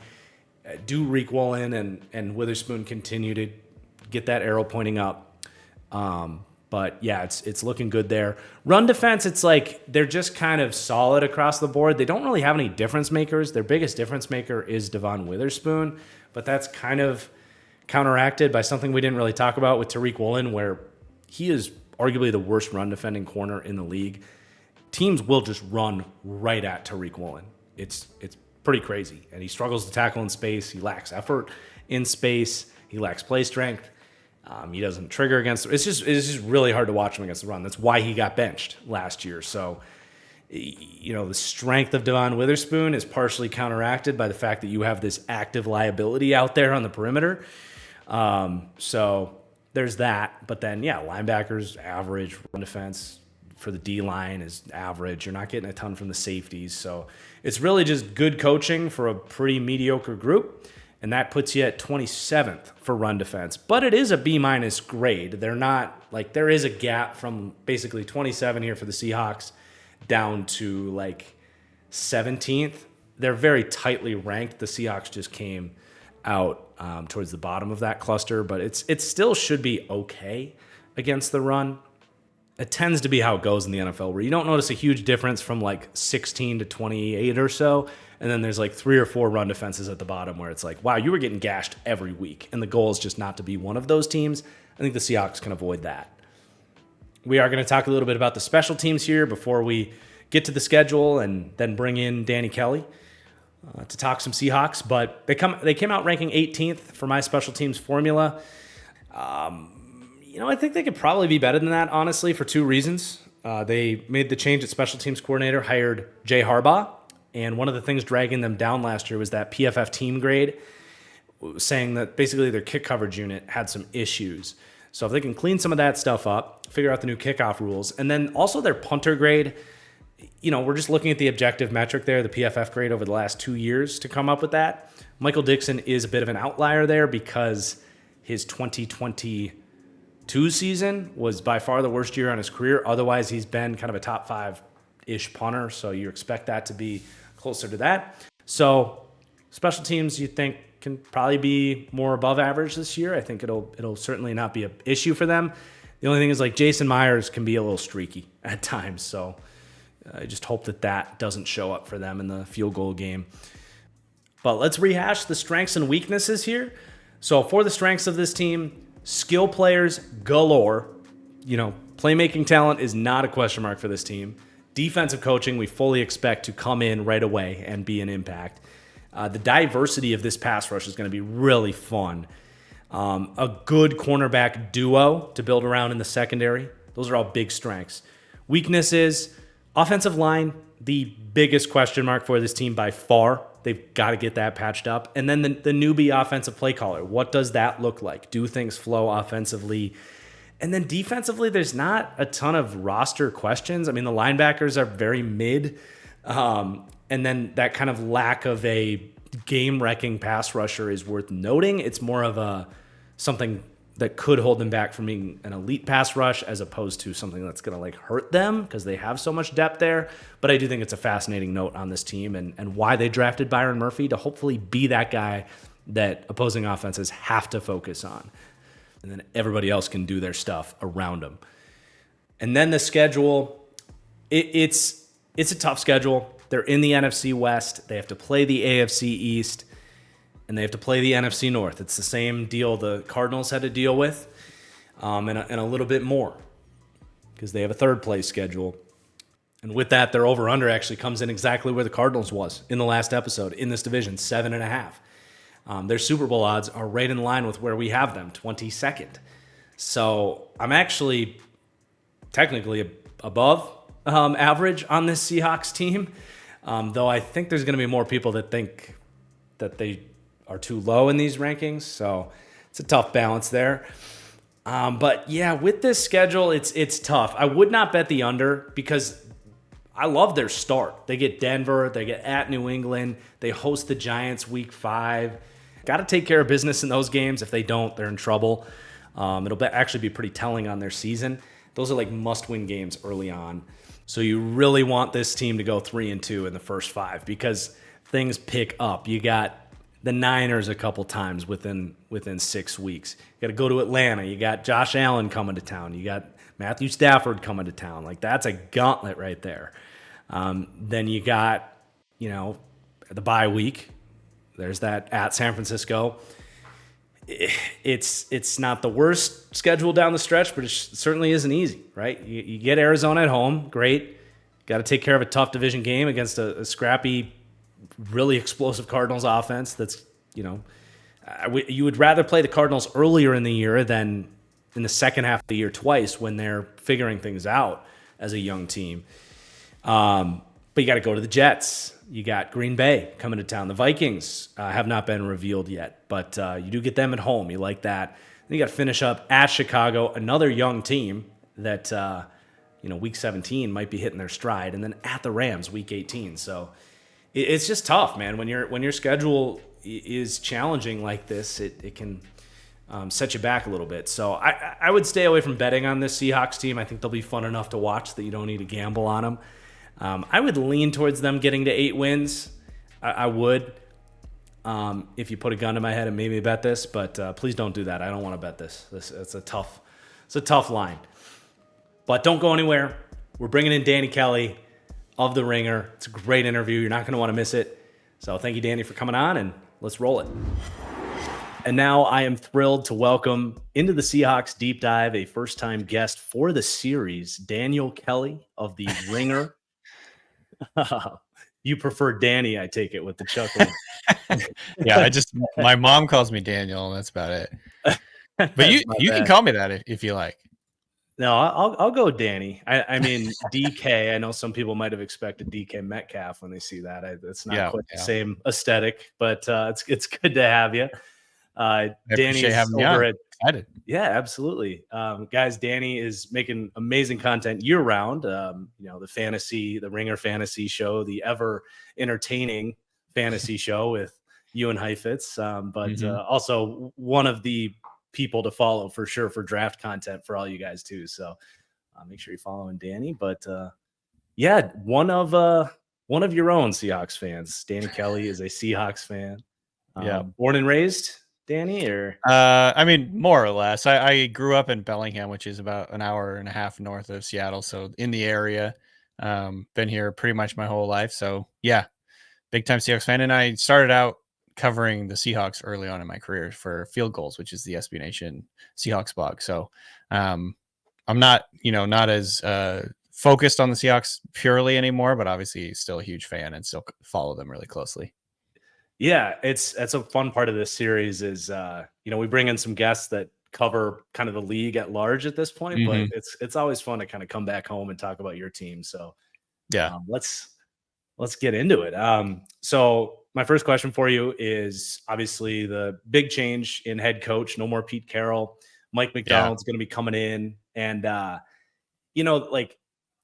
Do Reek Woolen and Witherspoon continue to get that arrow pointing up? But yeah, it's looking good there. Run defense, it's they're just kind of solid across the board. They don't really have any difference makers. Their biggest difference maker is Devon Witherspoon, but that's kind of counteracted by something we didn't really talk about with Tariq Woolen, where he is arguably the worst run defending corner in the league. Teams will just run right at Tariq Woolen. It's pretty crazy, and he struggles to tackle in space. He lacks effort in space. He lacks play strength. He doesn't trigger against. It's just really hard to watch him against the run. That's why he got benched last year. So, the strength of Devon Witherspoon is partially counteracted by the fact that you have this active liability out there on the perimeter. So there's that. But then, linebackers average, run defense for the D line is average. You're not getting a ton from the safeties. So it's really just good coaching for a pretty mediocre group. And that puts you at 27th for run defense. But it is a B- grade. They're not, there is a gap from basically 27 here for the Seahawks down to 17th. They're very tightly ranked. The Seahawks just came out towards the bottom of that cluster, but it still should be okay against the run. It tends to be how it goes in the NFL, where you don't notice a huge difference from 16 to 28 or so. And then there's 3 or 4 run defenses at the bottom where it's wow, you were getting gashed every week. And the goal is just not to be one of those teams. I think the Seahawks can avoid that. We are going to talk a little bit about the special teams here before we get to the schedule and then bring in Danny Kelly to talk some Seahawks. But they came out ranking 18th for my special teams formula. I think they could probably be better than that, honestly, for 2 reasons. They made the change at special teams coordinator, hired Jay Harbaugh. And one of the things dragging them down last year was that PFF team grade, saying that basically their kick coverage unit had some issues. So if they can clean some of that stuff up, figure out the new kickoff rules, and then also their punter grade, we're just looking at the objective metric there, the PFF grade over the last 2 years to come up with that. Michael Dixon is a bit of an outlier there because his 2022 season was by far the worst year on his career. Otherwise, he's been kind of a top 5-ish punter, so you expect that to be closer to that. So special teams, you think, can probably be more above average this year. I think it'll certainly not be an issue for them. The only thing is Jason Myers can be a little streaky at times, so I just hope that doesn't show up for them in the field goal game. But let's rehash the strengths and weaknesses here. So for the strengths of this team, skill players galore. Playmaking talent is not a question mark for this team. Defensive coaching, we fully expect to come in right away and be an impact. The diversity of this pass rush is going to be really fun. A good cornerback duo to build around in the secondary. Those are all big strengths. Weaknesses, Offensive line, the biggest question mark for this team by far. They've got to get that patched up. And then the newbie offensive play caller. What does that look like? Do things flow offensively? And then defensively, there's not a ton of roster questions. I mean, the linebackers are very mid. And then that kind of lack of a game-wrecking pass rusher is worth noting. It's more of something that could hold them back from being an elite pass rush as opposed to something that's going to like hurt them because they have so much depth there. But I do think it's a fascinating note on this team and why they drafted Byron Murphy to hopefully be that guy that opposing offenses have to focus on. And then everybody else can do their stuff around them. And then the schedule, it's a tough schedule. They're in the NFC West. They have to play the AFC East. And they have to play the NFC North. It's the same deal the Cardinals had to deal with, and a little bit more because they have a third place schedule. And with that, their over-under actually comes in exactly where the Cardinals was in the last episode in this division, 7.5. Their Super Bowl odds are right in line with where we have them, 22nd. So I'm actually technically above average on this Seahawks team, though I think there's going to be more people that think that they are too low in these rankings, so it's a tough balance there. But yeah, with this schedule, it's tough. I would not bet the under because I love their start. They get Denver, they get at New England, they host the Giants week 5. Got to take care of business in those games. If they don't, they're in trouble. It'll actually be pretty telling on their season. Those are like must-win games early on. So you really want this team to go 3-2 in the first 5 because things pick up. You got the Niners a couple times within 6 weeks. You got to go to Atlanta. You got Josh Allen coming to town. You got Matthew Stafford coming to town. Like, that's a gauntlet right there. Then you got, the bye week. There's that at San Francisco. It's not the worst schedule down the stretch, but it certainly isn't easy, right? You get Arizona at home. Great. Got to take care of a tough division game against a scrappy, really explosive Cardinals offense. That's, you would rather play the Cardinals earlier in the year than in the second half of the year twice when they're figuring things out as a young team. But you got to go to the Jets. You got Green Bay coming to town. The Vikings have not been revealed yet, but you do get them at home. You like that. Then you got to finish up at Chicago, another young team that, week 17 might be hitting their stride, and then at the Rams, week 18. So it's just tough, man. When your schedule is challenging like this, it can set you back a little bit. So I would stay away from betting on this Seahawks team. I think they'll be fun enough to watch that you don't need to gamble on them. I would lean towards them getting to 8 wins. I would, if you put a gun to my head and made me bet this, but please don't do that. I don't want to bet this. It's a tough line. But don't go anywhere. We're bringing in Danny Kelly of The Ringer. It's a great interview. You're not going to want to miss it. So thank you, Danny, for coming on, and let's roll it. And now I am thrilled to welcome into the Seahawks Deep Dive a first-time guest for the series, Daniel Kelly of The Ringer. You prefer Danny, I take it, with the chuckle. Yeah, my mom calls me Daniel, and that's about it. But you can call me that if you like. No, I'll go Danny. I mean, DK. I know some people might have expected DK Metcalf when they see that. It's not quite the same aesthetic, but it's good to have you. Danny's over at excited. Yeah, absolutely. Guys, Danny is making amazing content year round. The Ringer Fantasy Show, the ever entertaining fantasy show with you and Heifetz, but also one of the people to follow for sure for draft content for all you guys too. So make sure you're following Danny. But one of your own Seahawks fans. Danny Kelly is a Seahawks fan. Born and raised, Danny, or I mean, more or less. I grew up in Bellingham, which is about an hour and a half north of Seattle, so in the area. Been here pretty much my whole life. So yeah, big time Seahawks fan. And I started out covering the Seahawks early on in my career for Field Goals, which is the SB Nation Seahawks blog. So I'm not as focused on the Seahawks purely anymore, but obviously still a huge fan and still follow them really closely. Yeah, that's a fun part of this series is, we bring in some guests that cover kind of the league at large at this point, but it's always fun to kind of come back home and talk about your team. So Yeah. Let's get into it. So my first question for you is obviously the big change in head coach. No more Pete Carroll. Mike Yeah. McDonald's going to be coming in, and like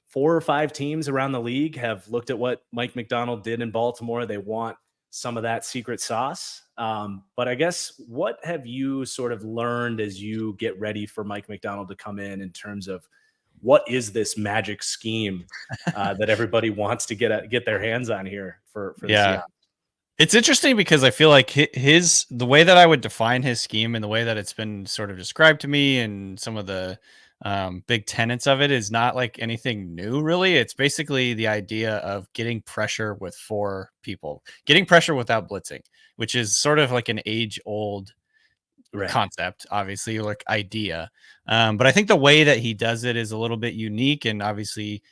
4 or 5 teams around the league have looked at what Mike McDonald did in Baltimore. They want some of that secret sauce. But I guess what have you sort of learned as you get ready for Mike McDonald to come in terms of what is this magic scheme that everybody wants to get their hands on here for the Yeah. Seahawks? It's interesting because I feel like the way that I would define his scheme and the way that it's been sort of described to me and some of the big tenets of it is not like anything new, really. It's basically the idea of getting pressure with 4 people, getting pressure without blitzing, which is sort of like an age old Right. concept, obviously, like idea. But I think the way that he does it is a little bit unique. And obviously,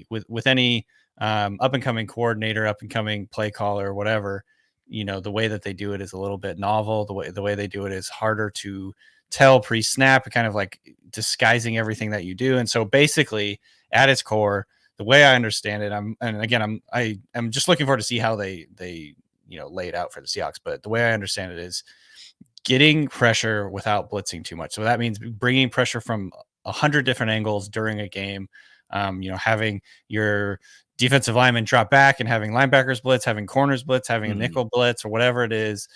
with any up and coming coordinator, up and coming play caller, whatever, the way that they do it is a little bit novel. The way they do it is harder to tell pre-snap, kind of like disguising everything that you do. And so basically, at its core, the way I understand it, I'm just looking forward to see how they lay it out for the Seahawks. But the way I understand it is getting pressure without blitzing too much. So that means bringing pressure from 100 different angles during a game. Having your defensive lineman drop back and having linebackers blitz, having corners blitz, having a nickel blitz, or whatever it is,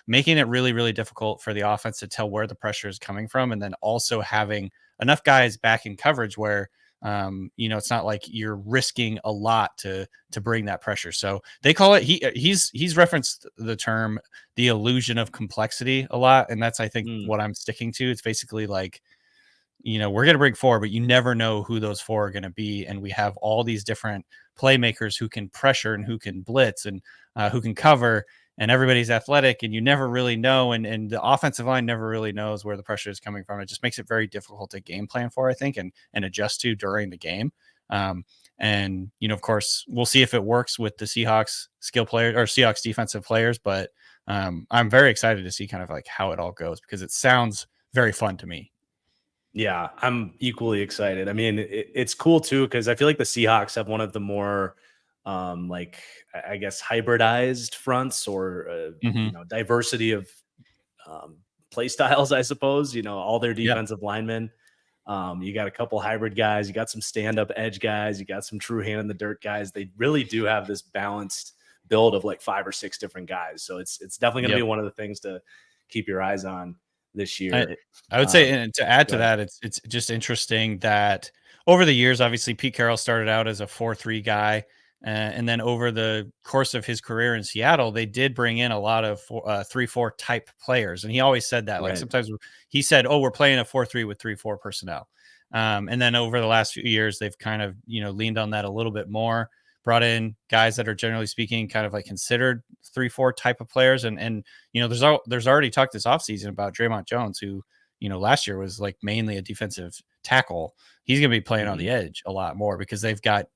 making it really, really difficult for the offense to tell where the pressure is coming from, and then also having enough guys back in coverage where it's not like you're risking a lot to bring that pressure. So they call it he's referenced the term the illusion of complexity a lot, and that's I think what I'm sticking to. It's basically like, we're going to bring 4, but you never know who those 4 are going to be, and we have all these different playmakers who can pressure and who can blitz and who can cover, and everybody's athletic, and you never really know, and the offensive line never really knows where the pressure is coming from. It just makes it very difficult to game plan for, I think, and adjust to during the game. And of course, we'll see if it works with the Seahawks skill players or Seahawks defensive players, but I'm very excited to see kind of like how it all goes because it sounds very fun to me. Yeah, I'm equally excited. I mean, it's cool too because I feel like the Seahawks have one of the more, like I guess, hybridized fronts or Mm-hmm. diversity of play styles. I suppose all their Yep. defensive linemen. You got a couple hybrid guys. You got some stand-up edge guys. You got some true hand in the dirt guys. They really do have this balanced build of like 5 or 6 different guys. So it's definitely going to Yep. be one of the things to keep your eyes on this year. I would say, and to add Go to ahead. that, it's just interesting that over the years, obviously Pete Carroll started out as a 4-3 guy, and then over the course of his career in Seattle, they did bring in a lot of 3-4 type players, and he always said that. Like Right. sometimes he said, "Oh, we're playing a 4-3 with 3-4 personnel," and then over the last few years, they've kind of leaned on that a little bit more. Brought in guys that are generally speaking kind of like considered 3-4 type of players, and there's already talk this offseason about Draymond Jones, who last year was like mainly a defensive tackle. He's going to be playing on the edge a lot more because they've got,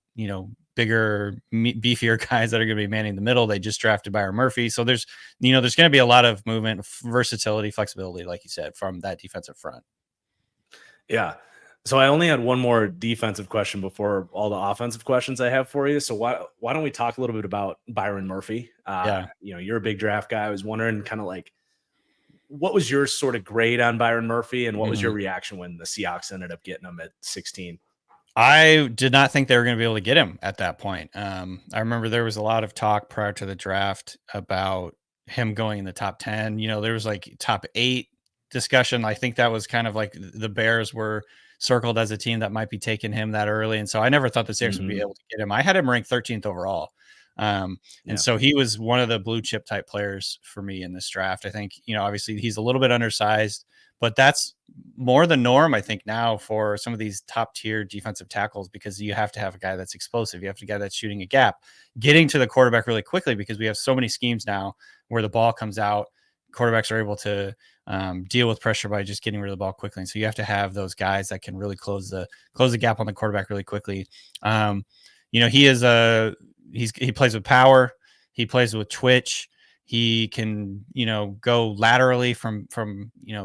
bigger, beefier guys that are going to be manning the middle. They just drafted Byron Murphy. So there's going to be a lot of movement, versatility, flexibility, like you said, from that defensive front. Yeah. So I only had one more defensive question before all the offensive questions I have for you. So why don't we talk a little bit about Byron Murphy? Yeah. You're a big draft guy. I was wondering kind of like what was your sort of grade on Byron Murphy and what was your reaction when the Seahawks ended up getting him at 16? I did not think they were going to be able to get him at that point. I remember there was a lot of talk prior to the draft about him going in the top 10. There was like top 8 discussion. I think that was kind of like the Bears were circled as a team that might be taking him that early. And so I never thought the Seahawks would be able to get him. I had him ranked 13th overall. And so he was one of the blue chip type players for me in this draft. I think, obviously he's a little bit undersized, but that's more the norm, I think, now for some of these top tier defensive tackles, because you have to have a guy that's explosive. You have a guy that's shooting a gap, getting to the quarterback really quickly, because we have so many schemes now where the ball comes out. Quarterbacks are able to deal with pressure by just getting rid of the ball quickly. And so you have to have those guys that can really close the gap on the quarterback really quickly. He plays with power. He plays with twitch. He can, go laterally from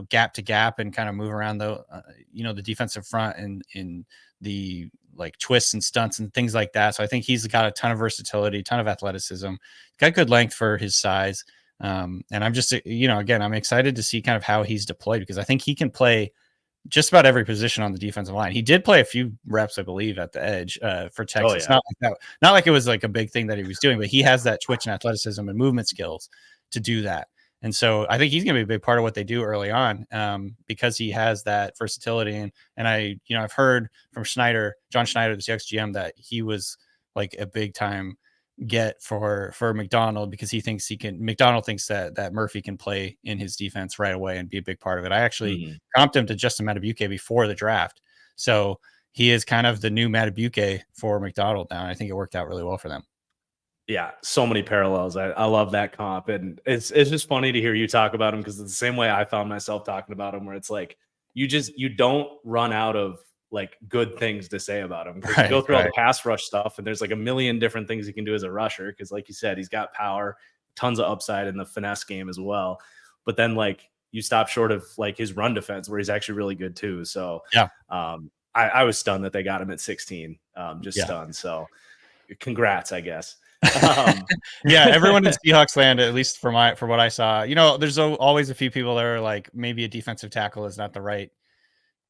gap to gap and kind of move around the defensive front and in the like twists and stunts and things like that. So I think he's got a ton of versatility, ton of athleticism, got good length for his size. And I'm just, again, I'm excited to see kind of how he's deployed, because I think he can play just about every position on the defensive line. He did play a few reps, I believe, at the edge for Texas. Yeah. Not like it was like a big thing that he was doing, but he has that twitch and athleticism and movement skills to do that. And so I think he's going to be a big part of what they do early on, because he has that versatility. And I've heard from John Schneider, the Seahawks GM, that he was like a big time get for McDonald, because McDonald thinks that Murphy can play in his defense right away and be a big part of it. I actually comped him to Justin Madubuike before the draft. So he is kind of the new Madubuike for McDonald now. And I think it worked out really well for them. Yeah, so many parallels. I love that comp, and it's just funny to hear you talk about him, because it's the same way I found myself talking about him, where it's like you don't run out of like good things to say about him, because you go through all the pass rush stuff, and there's like a million different things he can do as a rusher, because like you said, he's got power, tons of upside in the finesse game as well. But then like you stop short of like his run defense, where he's actually really good too. So yeah, I was stunned that they got him at 16. Stunned. So congrats, I guess. Yeah, everyone in Seahawks land, at least for what I saw, there's always a few people that are like, maybe a defensive tackle is not the right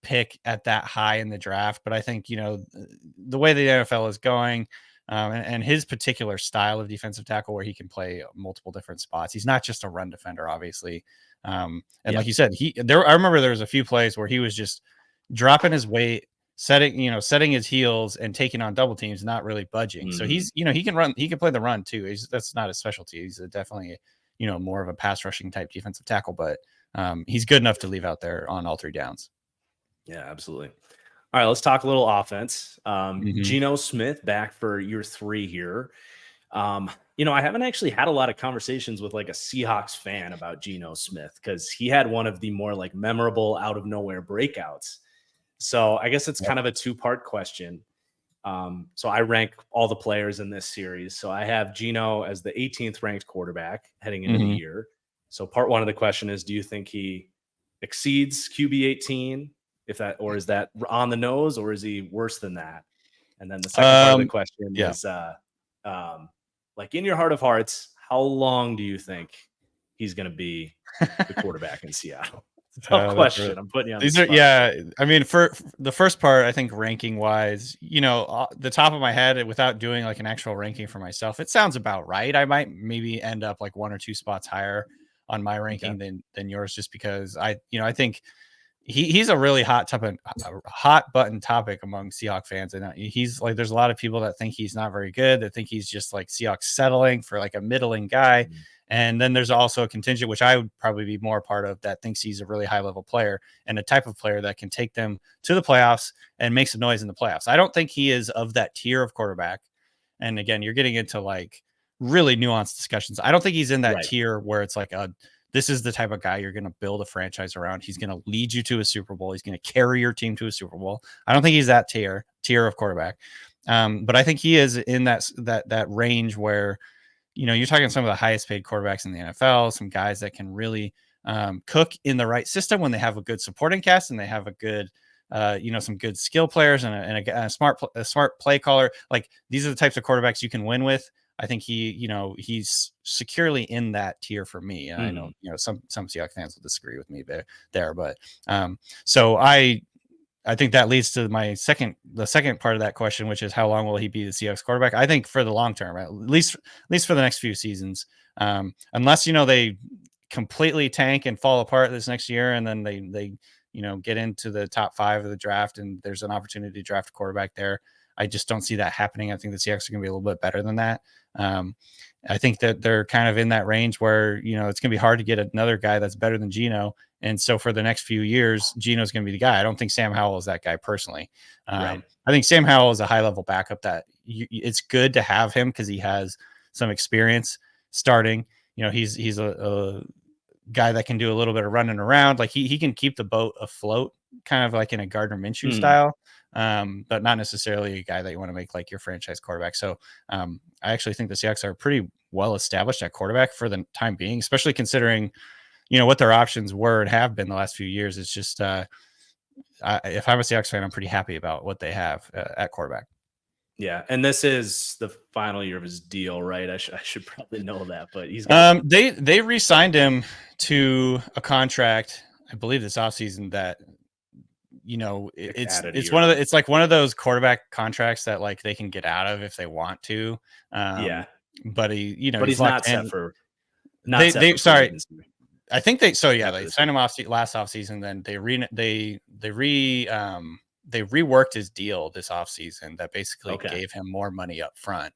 pick at that high in the draft. But I think, the way the NFL is going, and his particular style of defensive tackle, where he can play multiple different spots. He's not just a run defender, obviously. Like you said, I remember there was a few plays where he was just dropping his weight, setting his heels and taking on double teams, not really budging. So he's, he can run, he can play the run too. That's not his specialty. He's definitely, more of a pass rushing type defensive tackle, but he's good enough to leave out there on all three downs. Yeah, absolutely. All right, let's talk a little offense. Geno Smith back for year 3 here. I haven't actually had a lot of conversations with like a Seahawks fan about Geno Smith, because he had one of the more like memorable out of nowhere breakouts. So I guess it's kind of a 2-part question. So I rank all the players in this series. So I have Geno as the 18th ranked quarterback heading into the year. So part 1 of the question is, do you think he exceeds QB 18? Or is that on the nose, or is he worse than that? And then the second part of the question is, like, in your heart of hearts, how long do you think he's going to be the quarterback in Seattle? Tough question. I'm putting you on the spot. I mean, for the first part, I think ranking wise, the top of my head, without doing like an actual ranking for myself, it sounds about right. I might maybe end up like 1 or 2 spots higher on my ranking than yours, just because I think he's a really hot button topic among Seahawks fans. And he's like, there's a lot of people that think he's not very good, that think he's just like Seahawks settling for like a middling guy. And then there's also a contingent, which I would probably be more a part of, that thinks he's a really high level player and a type of player that can take them to the playoffs and make some noise in the playoffs. I don't think he is of that tier of quarterback. And again, you're getting into like really nuanced discussions. I don't think he's in that tier where it's like this is the type of guy you're going to build a franchise around. He's going to lead you to a Super Bowl. He's going to carry your team to a Super Bowl. I don't think he's that tier of quarterback. But I think he is in that range where, you're talking some of the highest paid quarterbacks in the NFL, some guys that can really cook in the right system when they have a good supporting cast and they have a good, some good skill players and a smart play caller. Like, these are the types of quarterbacks you can win with. I think he's securely in that tier for me. And I know, some Seahawks fans will disagree with me there, but so I think that leads to the second part of that question, which is how long will he be the Seahawks quarterback? I think for the long term, at least for the next few seasons, unless, they completely tank and fall apart this next year, and then they get into the top 5 of the draft and there's an opportunity to draft a quarterback there. I just don't see that happening. I think the Seahawks are going to be a little bit better than that. I think that they're kind of in that range where, it's going to be hard to get another guy that's better than Geno. And so for the next few years, Geno's going to be the guy. I don't think Sam Howell is that guy personally. I think Sam Howell is a high level backup that it's good to have him because he has some experience starting. He's a guy that can do a little bit of running around. Like he can keep the boat afloat, kind of like in a Gardner Minshew style. But not necessarily a guy that you want to make like your franchise quarterback. So I actually think the Seahawks are pretty well established at quarterback for the time being, especially considering, what their options were and have been the last few years. It's just if I'm a Seahawks fan, I'm pretty happy about what they have at quarterback. Yeah, and this is the final year of his deal, right? I should probably know that, but he's they re-signed him to a contract, I believe, this offseason that it's like one of those quarterback contracts that like they can get out of if they want to. Yeah, but he's locked not set in. for free Sorry, agency I think they after this signed year. him off last offseason. Then they reworked his deal this offseason that basically gave him more money up front.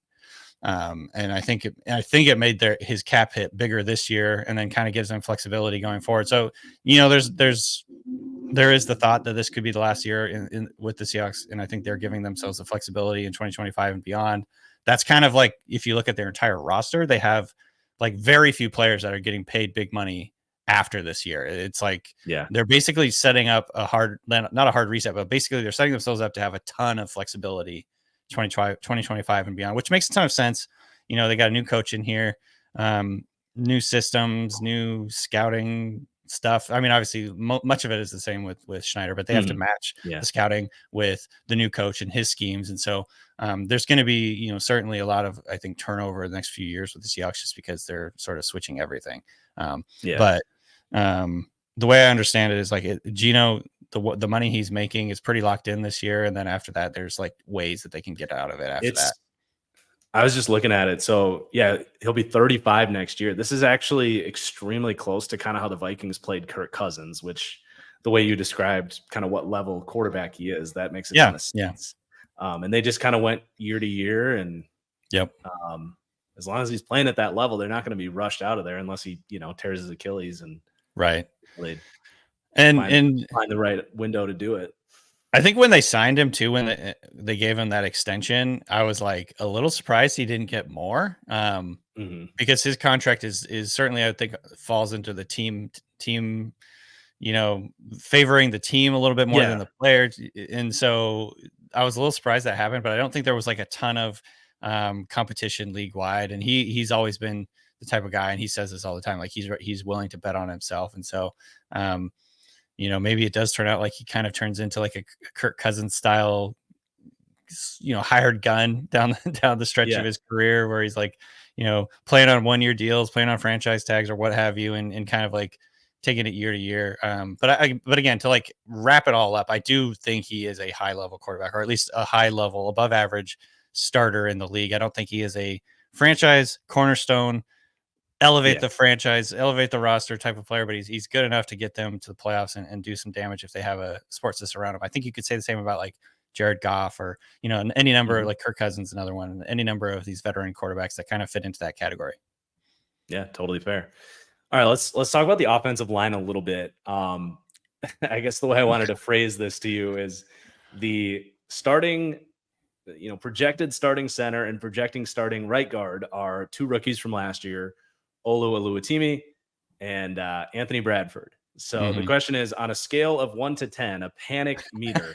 And I think it made his cap hit bigger this year, and then kind of gives them flexibility going forward. So there is the thought that this could be the last year with the Seahawks, and I think they're giving themselves the flexibility in 2025 and beyond. That's kind of like, if you look at their entire roster, they have like very few players that are getting paid big money after this year. It's like they're basically setting up not a hard reset, but basically they're setting themselves up to have a ton of flexibility 2025 and beyond, which makes a ton of sense. They got a new coach in here, new systems, new scouting stuff. I mean, obviously much of it is the same with Schneider, but they have to match the scouting with the new coach and his schemes. And so there's going to be, certainly a lot of, I think, turnover the next few years with the Seahawks, just because they're sort of switching everything. But the way I understand it is like Gino, the money he's making is pretty locked in this year. And then after that, there's like ways that they can get out of it after that. I was just looking at it. So yeah, he'll be 35 next year. This is actually extremely close to kind of how the Vikings played Kirk Cousins, which the way you described kind of what level quarterback he is, that makes a ton of sense. And they just kind of went year to year, and as long as he's playing at that level, they're not going to be rushed out of there unless he, tears his Achilles and right. And find the right window to do it. I think when they signed him too, when they gave him that extension, I was like a little surprised he didn't get more, because his contract is certainly, I think, falls into the team, favoring the team a little bit more than the players. And so I was a little surprised that happened, but I don't think there was like a ton of competition league wide. And he's always been the type of guy, and he says this all the time, like he's willing to bet on himself. And so, maybe it does turn out like he kind of turns into like a Kirk Cousins style, hired gun down the stretch of his career, where he's like, playing on 1-year deals, playing on franchise tags or what have you, and kind of like taking it year to year. But again, to like wrap it all up, I do think he is a high level quarterback, or at least a high level above average starter in the league. I don't think he is a franchise cornerstone, elevate the franchise, elevate the roster type of player, but he's good enough to get them to the playoffs and do some damage if they have a sports system around him. I think you could say the same about like Jared Goff, or, any number of like Kirk Cousins, another one, any number of these veteran quarterbacks that kind of fit into that category. Yeah, totally fair. All right, let's talk about the offensive line a little bit. I guess the way I wanted to phrase this to you is the starting, projected starting center and projecting starting right guard are two rookies from last year, Olu Oluwatimi and Anthony Bradford. So the question is, on a scale of 1 to 10, a panic meter,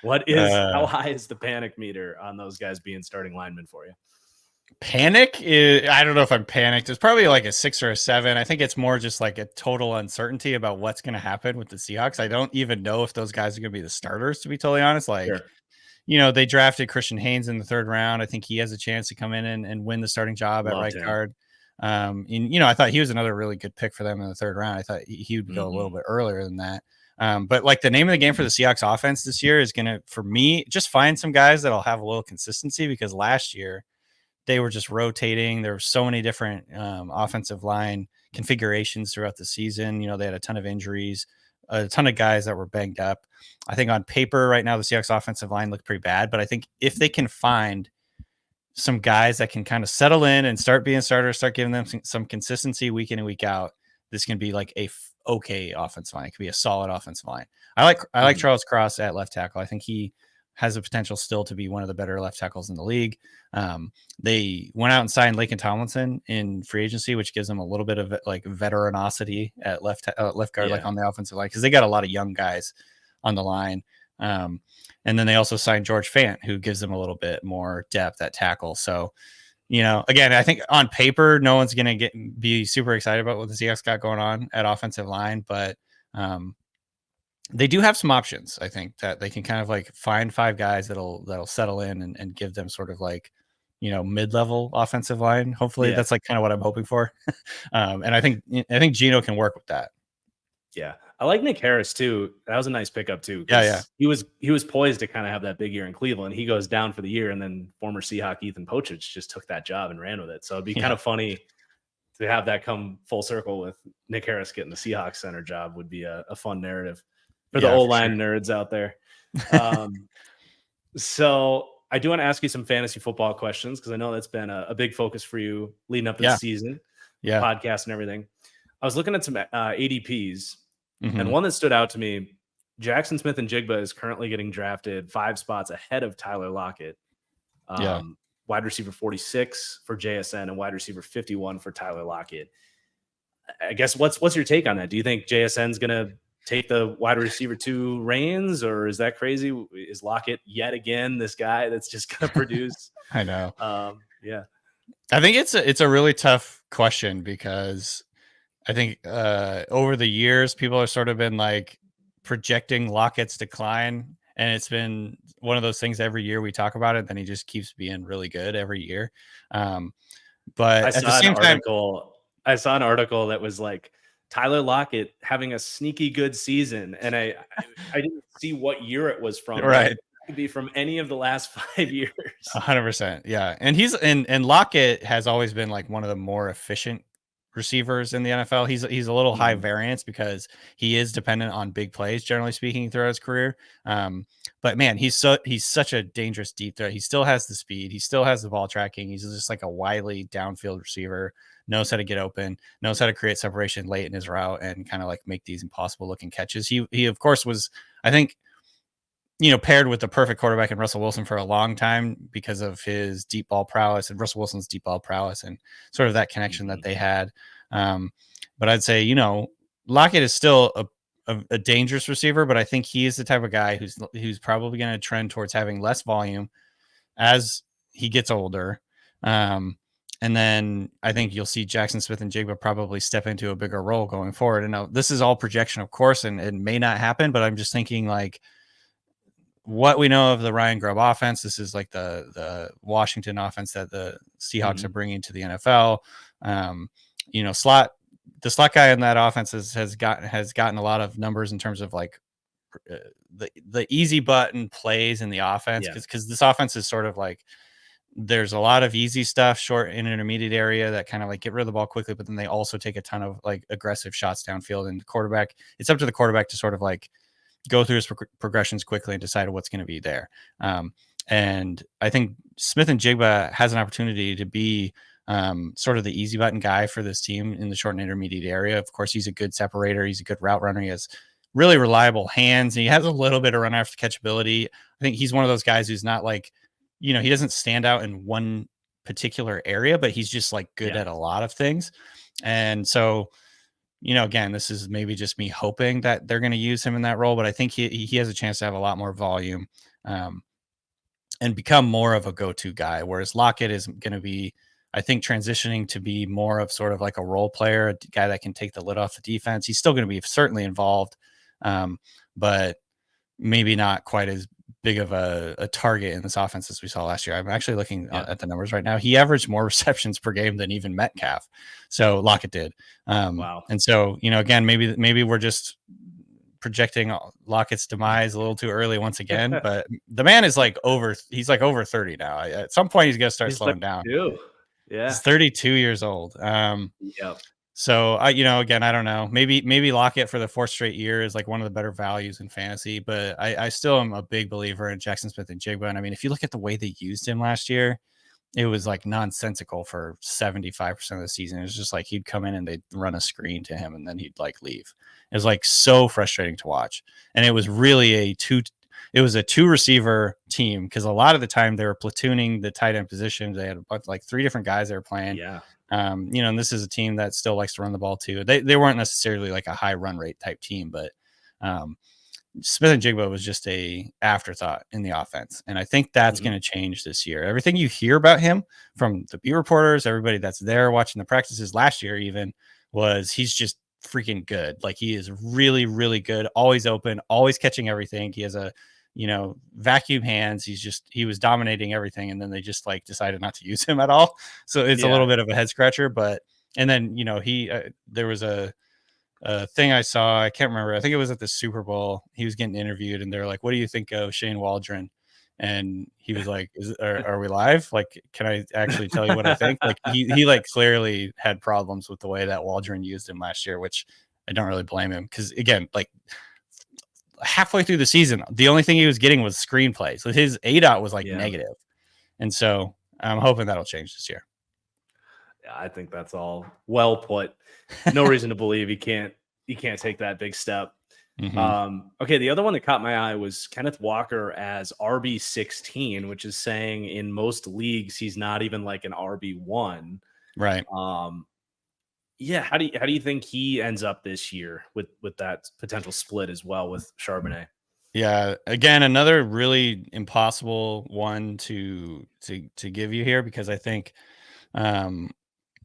how high is the panic meter on those guys being starting linemen for you? Panic is, I don't know if I'm panicked. It's probably like a 6 or a 7. I think it's more just like a total uncertainty about what's going to happen with the Seahawks. I don't even know if those guys are going to be the starters, to be totally honest. Like, they drafted Christian Haynes in the 3rd round. I think he has a chance to come in and win the starting job at right guard. And I thought he was another really good pick for them in the 3rd round. I thought he would go a little bit earlier than that. But like the name of the game for the Seahawks offense this year is going to, for me, just find some guys that'll have a little consistency, because last year they were just rotating. There were so many different offensive line configurations throughout the season. They had a ton of injuries, a ton of guys that were banged up. I think on paper right now, the Seahawks offensive line looked pretty bad, but I think if they can find some guys that can kind of settle in and start being starters, start giving them some consistency week in and week out, this can be like a okay offensive line. It could be a solid offensive line. I like Charles Cross at left tackle. I think he has the potential still to be one of the better left tackles in the league. They went out and signed Laken Tomlinson in free agency, which gives them a little bit of like veteranosity at left guard, like on the offensive line, because they got a lot of young guys on the line. And then they also signed George Fant, who gives them a little bit more depth at tackle. So, again, I think on paper, no one's going to be super excited about what the Seahawks got going on at offensive line, but they do have some options. I think that they can kind of like find 5 guys that'll settle in and give them sort of like, mid-level offensive line. Hopefully Yeah. that's like kind of what I'm hoping for. And I think Gino can work with that. Yeah. I like Nick Harris too. That was a nice pickup too, Yeah, yeah. because he was poised to kind of have that big year in Cleveland. He goes down for the year, and then former Seahawk Ethan Pochich just took that job and ran with it. So it'd be kind Yeah. of funny to have that come full circle with Nick Harris getting the Seahawks center job. Would be a fun narrative for the Yeah, O for sure. line nerds out there. Um, so I do want to ask you some fantasy football questions, because I know that's been a big focus for you leading up to the Yeah. season, Yeah. podcast and everything. I was looking at some ADPs, and Mhm. one that stood out to me: Jackson Smith and Jigba is currently getting drafted 5 spots ahead of Tyler Lockett. Yeah. Wide receiver 46 for JSN and wide receiver 51 for Tyler Lockett. I guess what's your take on that? Do you think JSN's going to take the wide receiver 2 reins, or is that crazy? Is Lockett yet again this guy that's just going to produce? I know. Yeah. I think it's a really tough question because I think over the years people have sort of been like projecting Lockett's decline, and it's been one of those things every year we talk about it, then he just keeps being really good every year. Um, I but at the saw an same time, article. I saw an article that was like Tyler Lockett having a sneaky good season, and I didn't see what year it was from, but right, it could be from any of the last 5 years. 100%, yeah. And and Lockett has always been like one of the more efficient receivers in the NFL. He's a little high Mhm. variance because he is dependent on big plays, generally speaking, throughout his career. But man, he's such a dangerous deep threat. He still has the speed. He still has the ball tracking. He's just like a wily downfield receiver. Knows how to get open. Knows how to create separation late in his route and kind of like make these impossible looking catches. He of course was, I think, paired with the perfect quarterback in Russell Wilson for a long time because of his deep ball prowess and Russell Wilson's deep ball prowess and sort of that connection that Mhm. they had. Um, but I'd say, Lockett is still a dangerous receiver, but I think he is the type of guy who's probably going to trend towards having less volume as he gets older. Um, and then I think you'll see Jackson Smith and Jigba probably step into a bigger role going forward. And now this is all projection, of course, and it may not happen, but I'm just thinking like, what we know of the Ryan Grubb offense, this is like the Washington offense that the Seahawks are Mhm. bringing to the NFL. Um, slot the slot guy in that offense has gotten a lot of numbers in terms of like the easy button plays in the offense Yeah. because this offense is sort of like there's a lot of easy stuff, short and intermediate area that kind of like get rid of the ball quickly, but then they also take a ton of like aggressive shots downfield. And the quarterback, it's up to the quarterback to sort of like go through his progressions quickly and decide what's going to be there. And I think Smith and Jigba has an opportunity to be sort of the easy button guy for this team in the short and intermediate area. Of course, he's a good separator. He's a good route runner. He has really reliable hands, and he has a little bit of run after catchability. I think he's one of those guys who's not like, he doesn't stand out in one particular area, but he's just like good Yeah. at a lot of things. And so, again, this is maybe just me hoping that they're going to use him in that role, but I think he has a chance to have a lot more volume um, and become more of a go-to guy. Whereas Lockett is going to be, I think, transitioning to be more of sort of like a role player, a guy that can take the lid off the defense. He's still going to be certainly involved, but maybe not quite as big of a target in this offense as we saw last year. I'm actually looking Yeah. at the numbers right now. He averaged more receptions per game than even Metcalf. So Lockett did. Wow. And so, again, maybe we're just projecting Lockett's demise a little too early once again, but the man is he's like over 30 now. At some point he's going to start He's slowing down. 32. He's Yeah. 32 years old. Yep. So again, I don't know. Maybe Lockett for the 4th straight year is like one of the better values in fantasy, but I still am a big believer in Jackson Smith and Jigba. And I mean, if you look at the way they used him last year, it was like nonsensical for 75% of the season. It was just like he'd come in and they'd run a screen to him and then he'd like leave. It was like so frustrating to watch. And it was really a 2 receiver team because a lot of the time they were platooning the tight end position. They had like 3 different guys they were playing. Yeah. And this is a team that still likes to run the ball too. They weren't necessarily like a high run rate type team, but Smith and Jigba was just a afterthought in the offense. And I think that's Mhm. going to change this year. Everything you hear about him from the beat reporters, everybody that's there watching the practices last year, even was he's just freaking good. Like he is really, really good, always open, always catching everything. He has a, vacuum hands. He was dominating everything. And then they just like decided not to use him at all. So it's a Yeah. little bit of a head scratcher, and then, there was a thing I saw. I can't remember. I think it was at the Super Bowl. He was getting interviewed and they're like, what do you think of Shane Waldron? And he was like, are we live? Like, can I actually tell you what I think? Like he like clearly had problems with the way that Waldron used him last year, which I don't really blame him. Cause again, like halfway through the season, the only thing he was getting was screenplay. So his ADOT was like negative. And so I'm hoping that'll change this year. Yeah, I think that's all well put. No reason to believe he can't take that big step. Okay, the other one that caught my eye was Kenneth Walker as RB16, which is saying in most leagues he's not even like an RB1. Right. Yeah, how do you think he ends up this year with that potential split as well with Charbonnet? Yeah, again, another really impossible one to give you here, because I think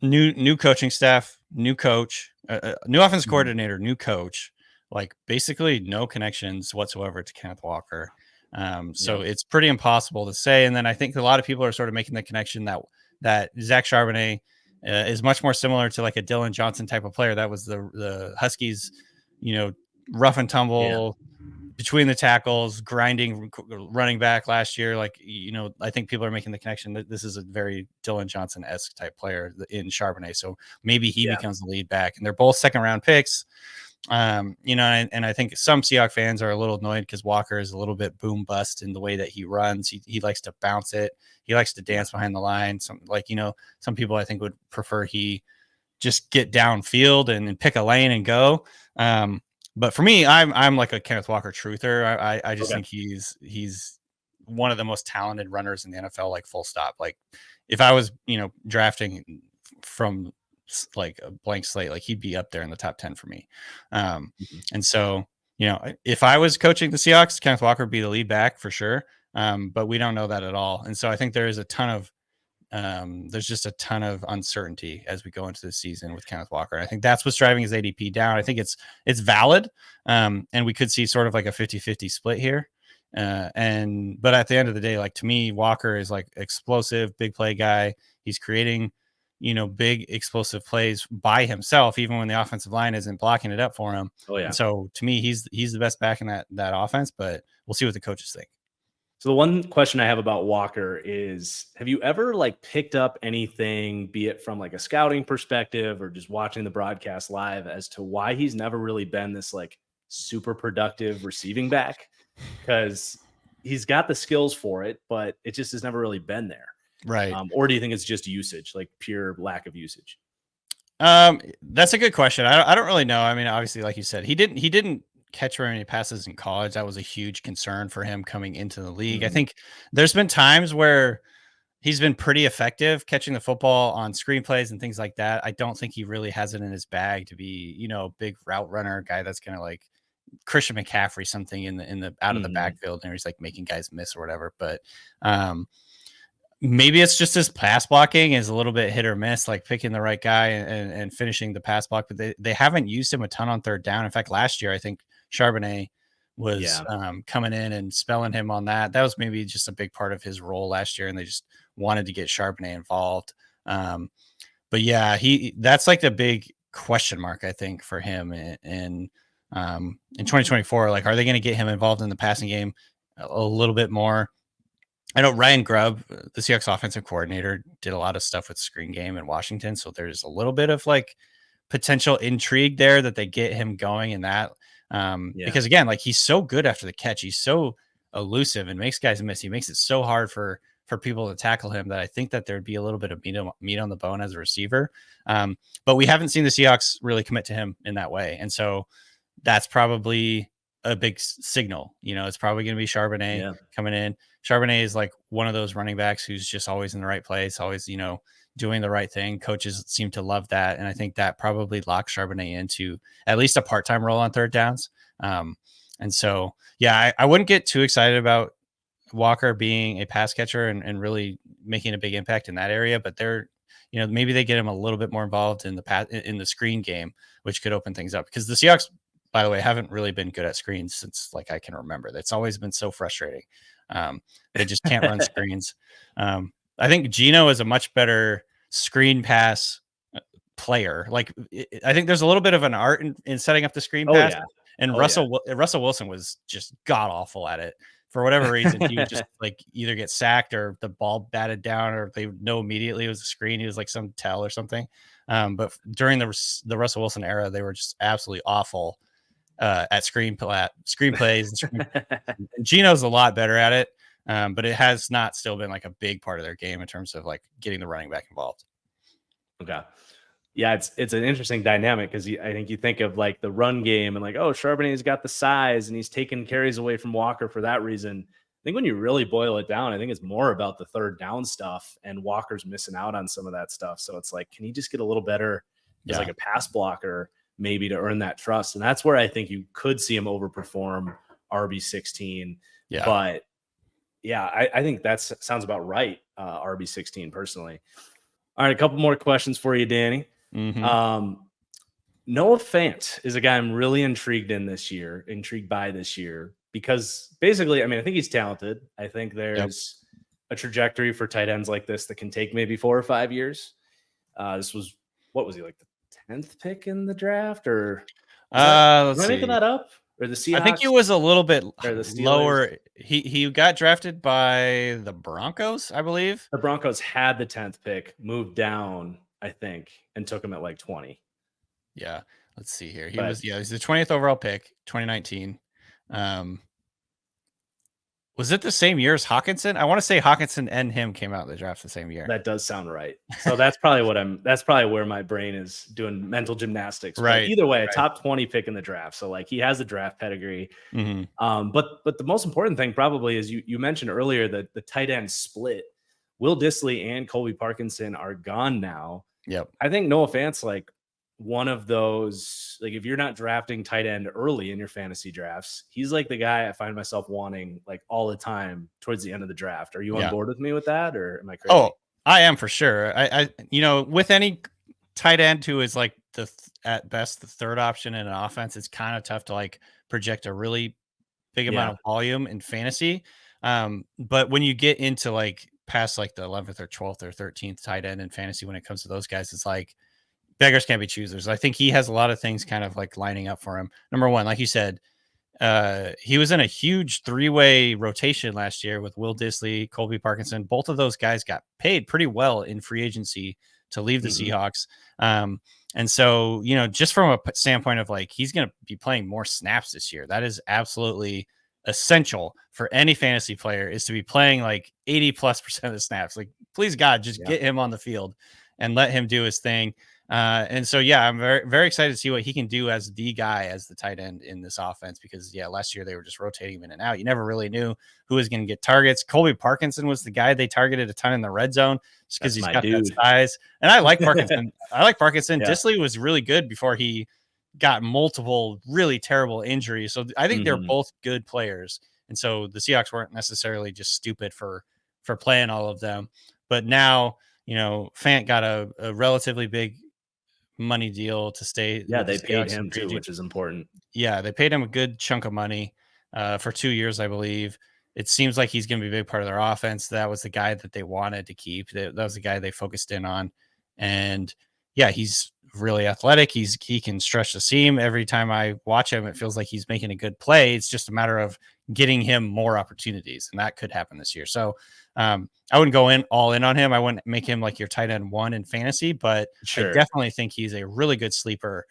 new coaching staff, new coach, new offense coordinator, new coach, like basically no connections whatsoever to Kenneth Walker. So it's pretty impossible to say. And then I think a lot of people are sort of making the connection that Zach Charbonnet is much more similar to like a Dylan Johnson type of player. That was the Huskies, rough and tumble, between the tackles, grinding running back last year. Like, I think people are making the connection that this is a very Dylan Johnson-esque type player in Charbonnet. So maybe he becomes the lead back, and they're both second round picks. And I think some Seahawks fans are a little annoyed because Walker is a little bit boom bust in the way that he runs. He likes to bounce it. He likes to dance behind the line. Some people I think would prefer he just get downfield and pick a lane and go. But for me, I'm like a Kenneth Walker truther. I just think he's one of the most talented runners in the NFL, like full stop. Like if I was, drafting from like a blank slate, like he'd be up there in the top 10 for me. And so, if I was coaching the Seahawks, Kenneth Walker would be the lead back for sure. But we don't know that at all. And so I think there's just a ton of uncertainty as we go into the season with Kenneth Walker. And I think that's what's driving his ADP down. I think it's valid. And we could see sort of like a 50-50 split here. But at the end of the day, like to me, Walker is like explosive, big play guy. He's creating, big explosive plays by himself, even when the offensive line isn't blocking it up for him. Oh yeah. And so to me, he's the best back in that offense, but we'll see what the coaches think. So the one question I have about Walker is, have you ever like picked up anything, be it from like a scouting perspective or just watching the broadcast live, as to why he's never really been this like super productive receiving back? Because he's got the skills for it, but it just has never really been there. Right. Or do you think it's just usage, like pure lack of usage? That's a good question. I don't really know. I mean, obviously, like you said, he didn't catch very many passes in college. That was a huge concern for him coming into the league. I think there's been times where he's been pretty effective catching the football on screenplays and things like that. I don't think he really has it in his bag to be, a big route runner guy that's going to like Christian McCaffrey something in the out of the backfield, and he's like making guys miss or whatever. But maybe it's just his pass blocking is a little bit hit or miss, like picking the right guy and finishing the pass block. But they haven't used him a ton on third down. In fact, last year I think Charbonnet was coming in and spelling him on that. That was maybe just a big part of his role last year, and they just wanted to get Charbonnet involved. But yeah, that's like the big question mark, I think, for him in 2024. Like, are they going to get him involved in the passing game a little bit more? I know Ryan Grubb, the Seahawks offensive coordinator, did a lot of stuff with screen game in Washington. So there's a little bit of like potential intrigue there that they get him going in that. Because again, like he's so good after the catch. He's so elusive and makes guys miss. He makes it so hard for people to tackle him that I think that there'd be a little bit of meat on the bone as a receiver. But we haven't seen the Seahawks really commit to him in that way. And so that's probably a big signal. It's probably going to be Charbonnet coming in. Charbonnet is like one of those running backs who's just always in the right place, always, doing the right thing. Coaches seem to love that. And I think that probably locks Charbonnet into at least a part-time role on third downs. And so, yeah, I wouldn't get too excited about Walker being a pass catcher and really making a big impact in that area. But they're, maybe they get him a little bit more involved in the screen game, which could open things up, because the Seahawks, by the way, haven't really been good at screens since like I can remember. That's always been so frustrating. They just can't run screens. I think Geno is a much better screen pass player. Like, I think there's a little bit of an art in setting up the screen pass. Yeah. And Russell Wilson was just god awful at it. For whatever reason, he would just like either get sacked or the ball batted down, or they would know immediately it was a screen. He was like some tell or something. But during the Russell Wilson era, they were just absolutely awful at screenplays. And Geno's a lot better at it, but it has not still been like a big part of their game in terms of like getting the running back involved. Okay. Yeah, it's an interesting dynamic, because I think you think of like the run game and like, oh, Charbonnet's got the size and he's taking carries away from Walker for that reason. I think when you really boil it down, I think it's more about the third down stuff, and Walker's missing out on some of that stuff. So it's like, can he just get a little better as like a pass blocker, maybe, to earn that trust? And that's where I think you could see him overperform RB16. Yeah. But yeah, I think that sounds about right. RB16 personally. All right, a couple more questions for you, Danny. Mm-hmm. Noah Fant is a guy I'm really intrigued by this year, because basically, I mean, I think he's talented. I think there's a trajectory for tight ends like this that can take maybe 4 or 5 years. This was, what was he, like the 10th pick in the draft, or am I making that up? Or the Seahawks? I think he was a little bit the lower. He got drafted by the Broncos, I believe. The Broncos had the 10th pick, moved down, I think, and took him at like 20. Yeah. Let's see here. He's the 20th overall pick, 2019. Was it the same year as Hawkinson? I want to say Hawkinson and him came out of the draft the same year. That does sound right. So that's probably where my brain is doing mental gymnastics. Right. But either way, a top 20 pick in the draft. So like, he has the draft pedigree. Mm-hmm. But the most important thing probably is you mentioned earlier that the tight end split. Will Dissly and Colby Parkinson are gone now. Yep. I think Noah Fant's like one of those, like, if you're not drafting tight end early in your fantasy drafts, he's like the guy I find myself wanting like all the time towards the end of the draft. Are you on board with me with that, or am I crazy? Oh, I am for sure. I with any tight end who is like at best the third option in an offense, it's kind of tough to like project a really big amount of volume in fantasy. But when you get into like past like the 11th or 12th or 13th tight end in fantasy, when it comes to those guys, it's like beggars can't be choosers. I think he has a lot of things kind of like lining up for him. Number one, like you said, he was in a huge 3-way rotation last year with Will Dissly, Colby Parkinson. Both of those guys got paid pretty well in free agency to leave the Seahawks. And so, just from a standpoint of like, he's going to be playing more snaps this year. That is absolutely essential for any fantasy player, is to be playing like 80+% of the snaps. Like, please God, just get him on the field and let him do his thing. And so, I'm very, very excited to see what he can do as the guy, as the tight end in this offense, because last year they were just rotating him in and out. You never really knew who was going to get targets. Colby Parkinson was the guy they targeted a ton in the red zone just because he's got that size. And I like Parkinson. Dissly was really good before he got multiple really terrible injuries. So I think they're both good players. And so the Seahawks weren't necessarily just stupid for playing all of them. But now, Fant got a relatively big money deal to stay. They paid him too, which is important. Yeah, they paid him a good chunk of money for 2 years, I believe. It seems like he's going to be a big part of their offense. That was the guy that they wanted to keep. That was the guy they focused in on. And he's really athletic. He can stretch the seam. Every time I watch him, it feels like he's making a good play. It's just a matter of getting him more opportunities, and that could happen this year. So I wouldn't go all in on him. I wouldn't make him like your tight end 1 in fantasy, but I definitely think he's a really good sleeper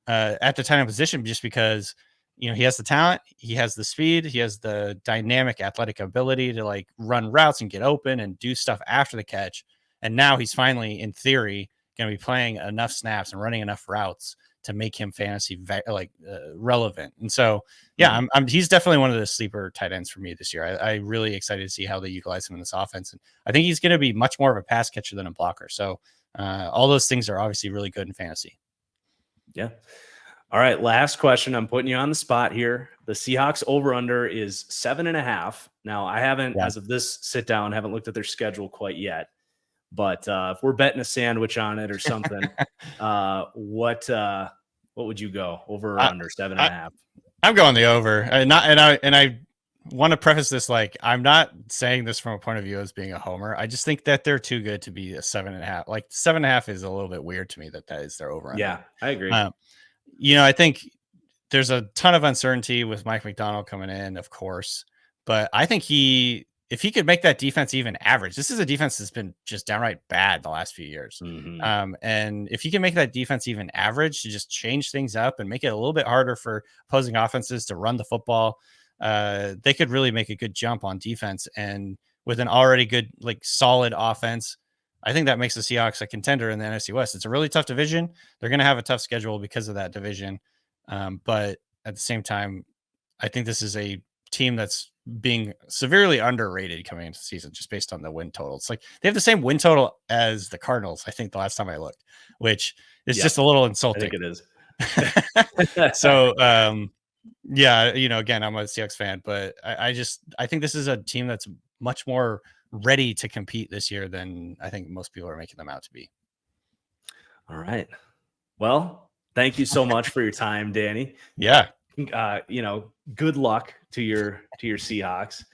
at the tight end position, just because he has the talent, he has the speed, he has the dynamic athletic ability to like run routes and get open and do stuff after the catch. And now he's finally, in theory, going to be playing enough snaps and running enough routes to make him fantasy relevant. And so, he's definitely one of the sleeper tight ends for me this year. I really excited to see how they utilize him in this offense. And I think he's going to be much more of a pass catcher than a blocker. So all those things are obviously really good in fantasy. Yeah. All right. Last question. I'm putting you on the spot here. The Seahawks over-under is 7.5. Now, I haven't, as of this sit down, haven't looked at their schedule quite yet. But if we're betting a sandwich on it or something, what would you go, over or I, under 7.5? I'm going the over. And I want to preface this like I'm not saying this from a point of view as being a homer. I just think that they're too good to be a 7.5. Like 7.5 is a little bit weird to me that is their over. Yeah, I agree. I think there's a ton of uncertainty with Mike McDonald coming in, of course, but I think if he could make that defense even average, this is a defense that's been just downright bad the last few years. And if he can make that defense even average to just change things up and make it a little bit harder for opposing offenses to run the football, they could really make a good jump on defense. And with an already good, like solid offense, I think that makes the Seahawks a contender in the NFC West. It's a really tough division. They're going to have a tough schedule because of that division. But at the same time, I think this is a team that's being severely underrated coming into the season just based on the win totals. Like they have the same win total as the Cardinals, I think, the last time I looked, which is just a little insulting. I think it is. So, again, I'm a Seahawks fan, but I think this is a team that's much more ready to compete this year than I think most people are making them out to be. All right. Well, thank you so much for your time, Danny. Yeah. Good luck to your Seahawks.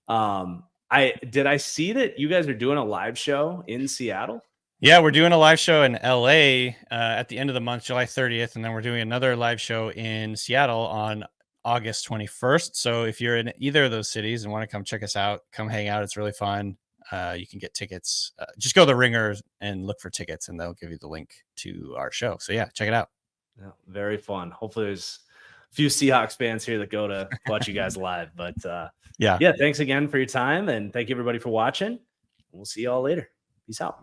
I see that you guys are doing a live show in Seattle. Yeah, we're doing a live show in LA at the end of the month, July 30th, and then we're doing another live show in Seattle on August 21st. So if you're in either of those cities and want to come check us out, come hang out. It's really fun. You can get tickets. Just go to the Ringer and look for tickets, and they'll give you the link to our show. So yeah, check it out. Yeah, very fun. Hopefully there's a few Seahawks fans here that go to watch you guys live. But yeah, thanks again for your time, and thank you everybody for watching. We'll see you all later. Peace out.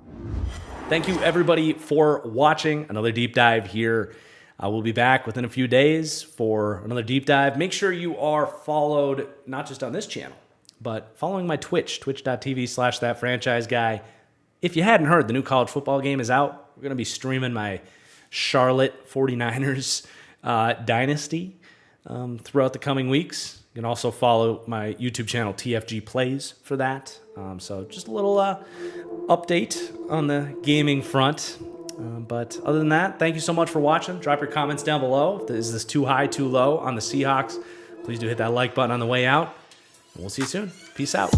Thank you everybody for watching another deep dive here. We'll be back within a few days for another deep dive. Make sure you are followed, not just on this channel, but following my Twitch, twitch.tv/thatfranchiseguy. If you hadn't heard, the new college football game is out. We're going to be streaming my Charlotte 49ers dynasty throughout the coming weeks. You can also follow my YouTube channel, TFG Plays, for that. So just a little update on the gaming front. But other than that, thank you so much for watching. Drop your comments down below. Is this too high, too low on the Seahawks? Please do hit that like button on the way out. And we'll see you soon. Peace out.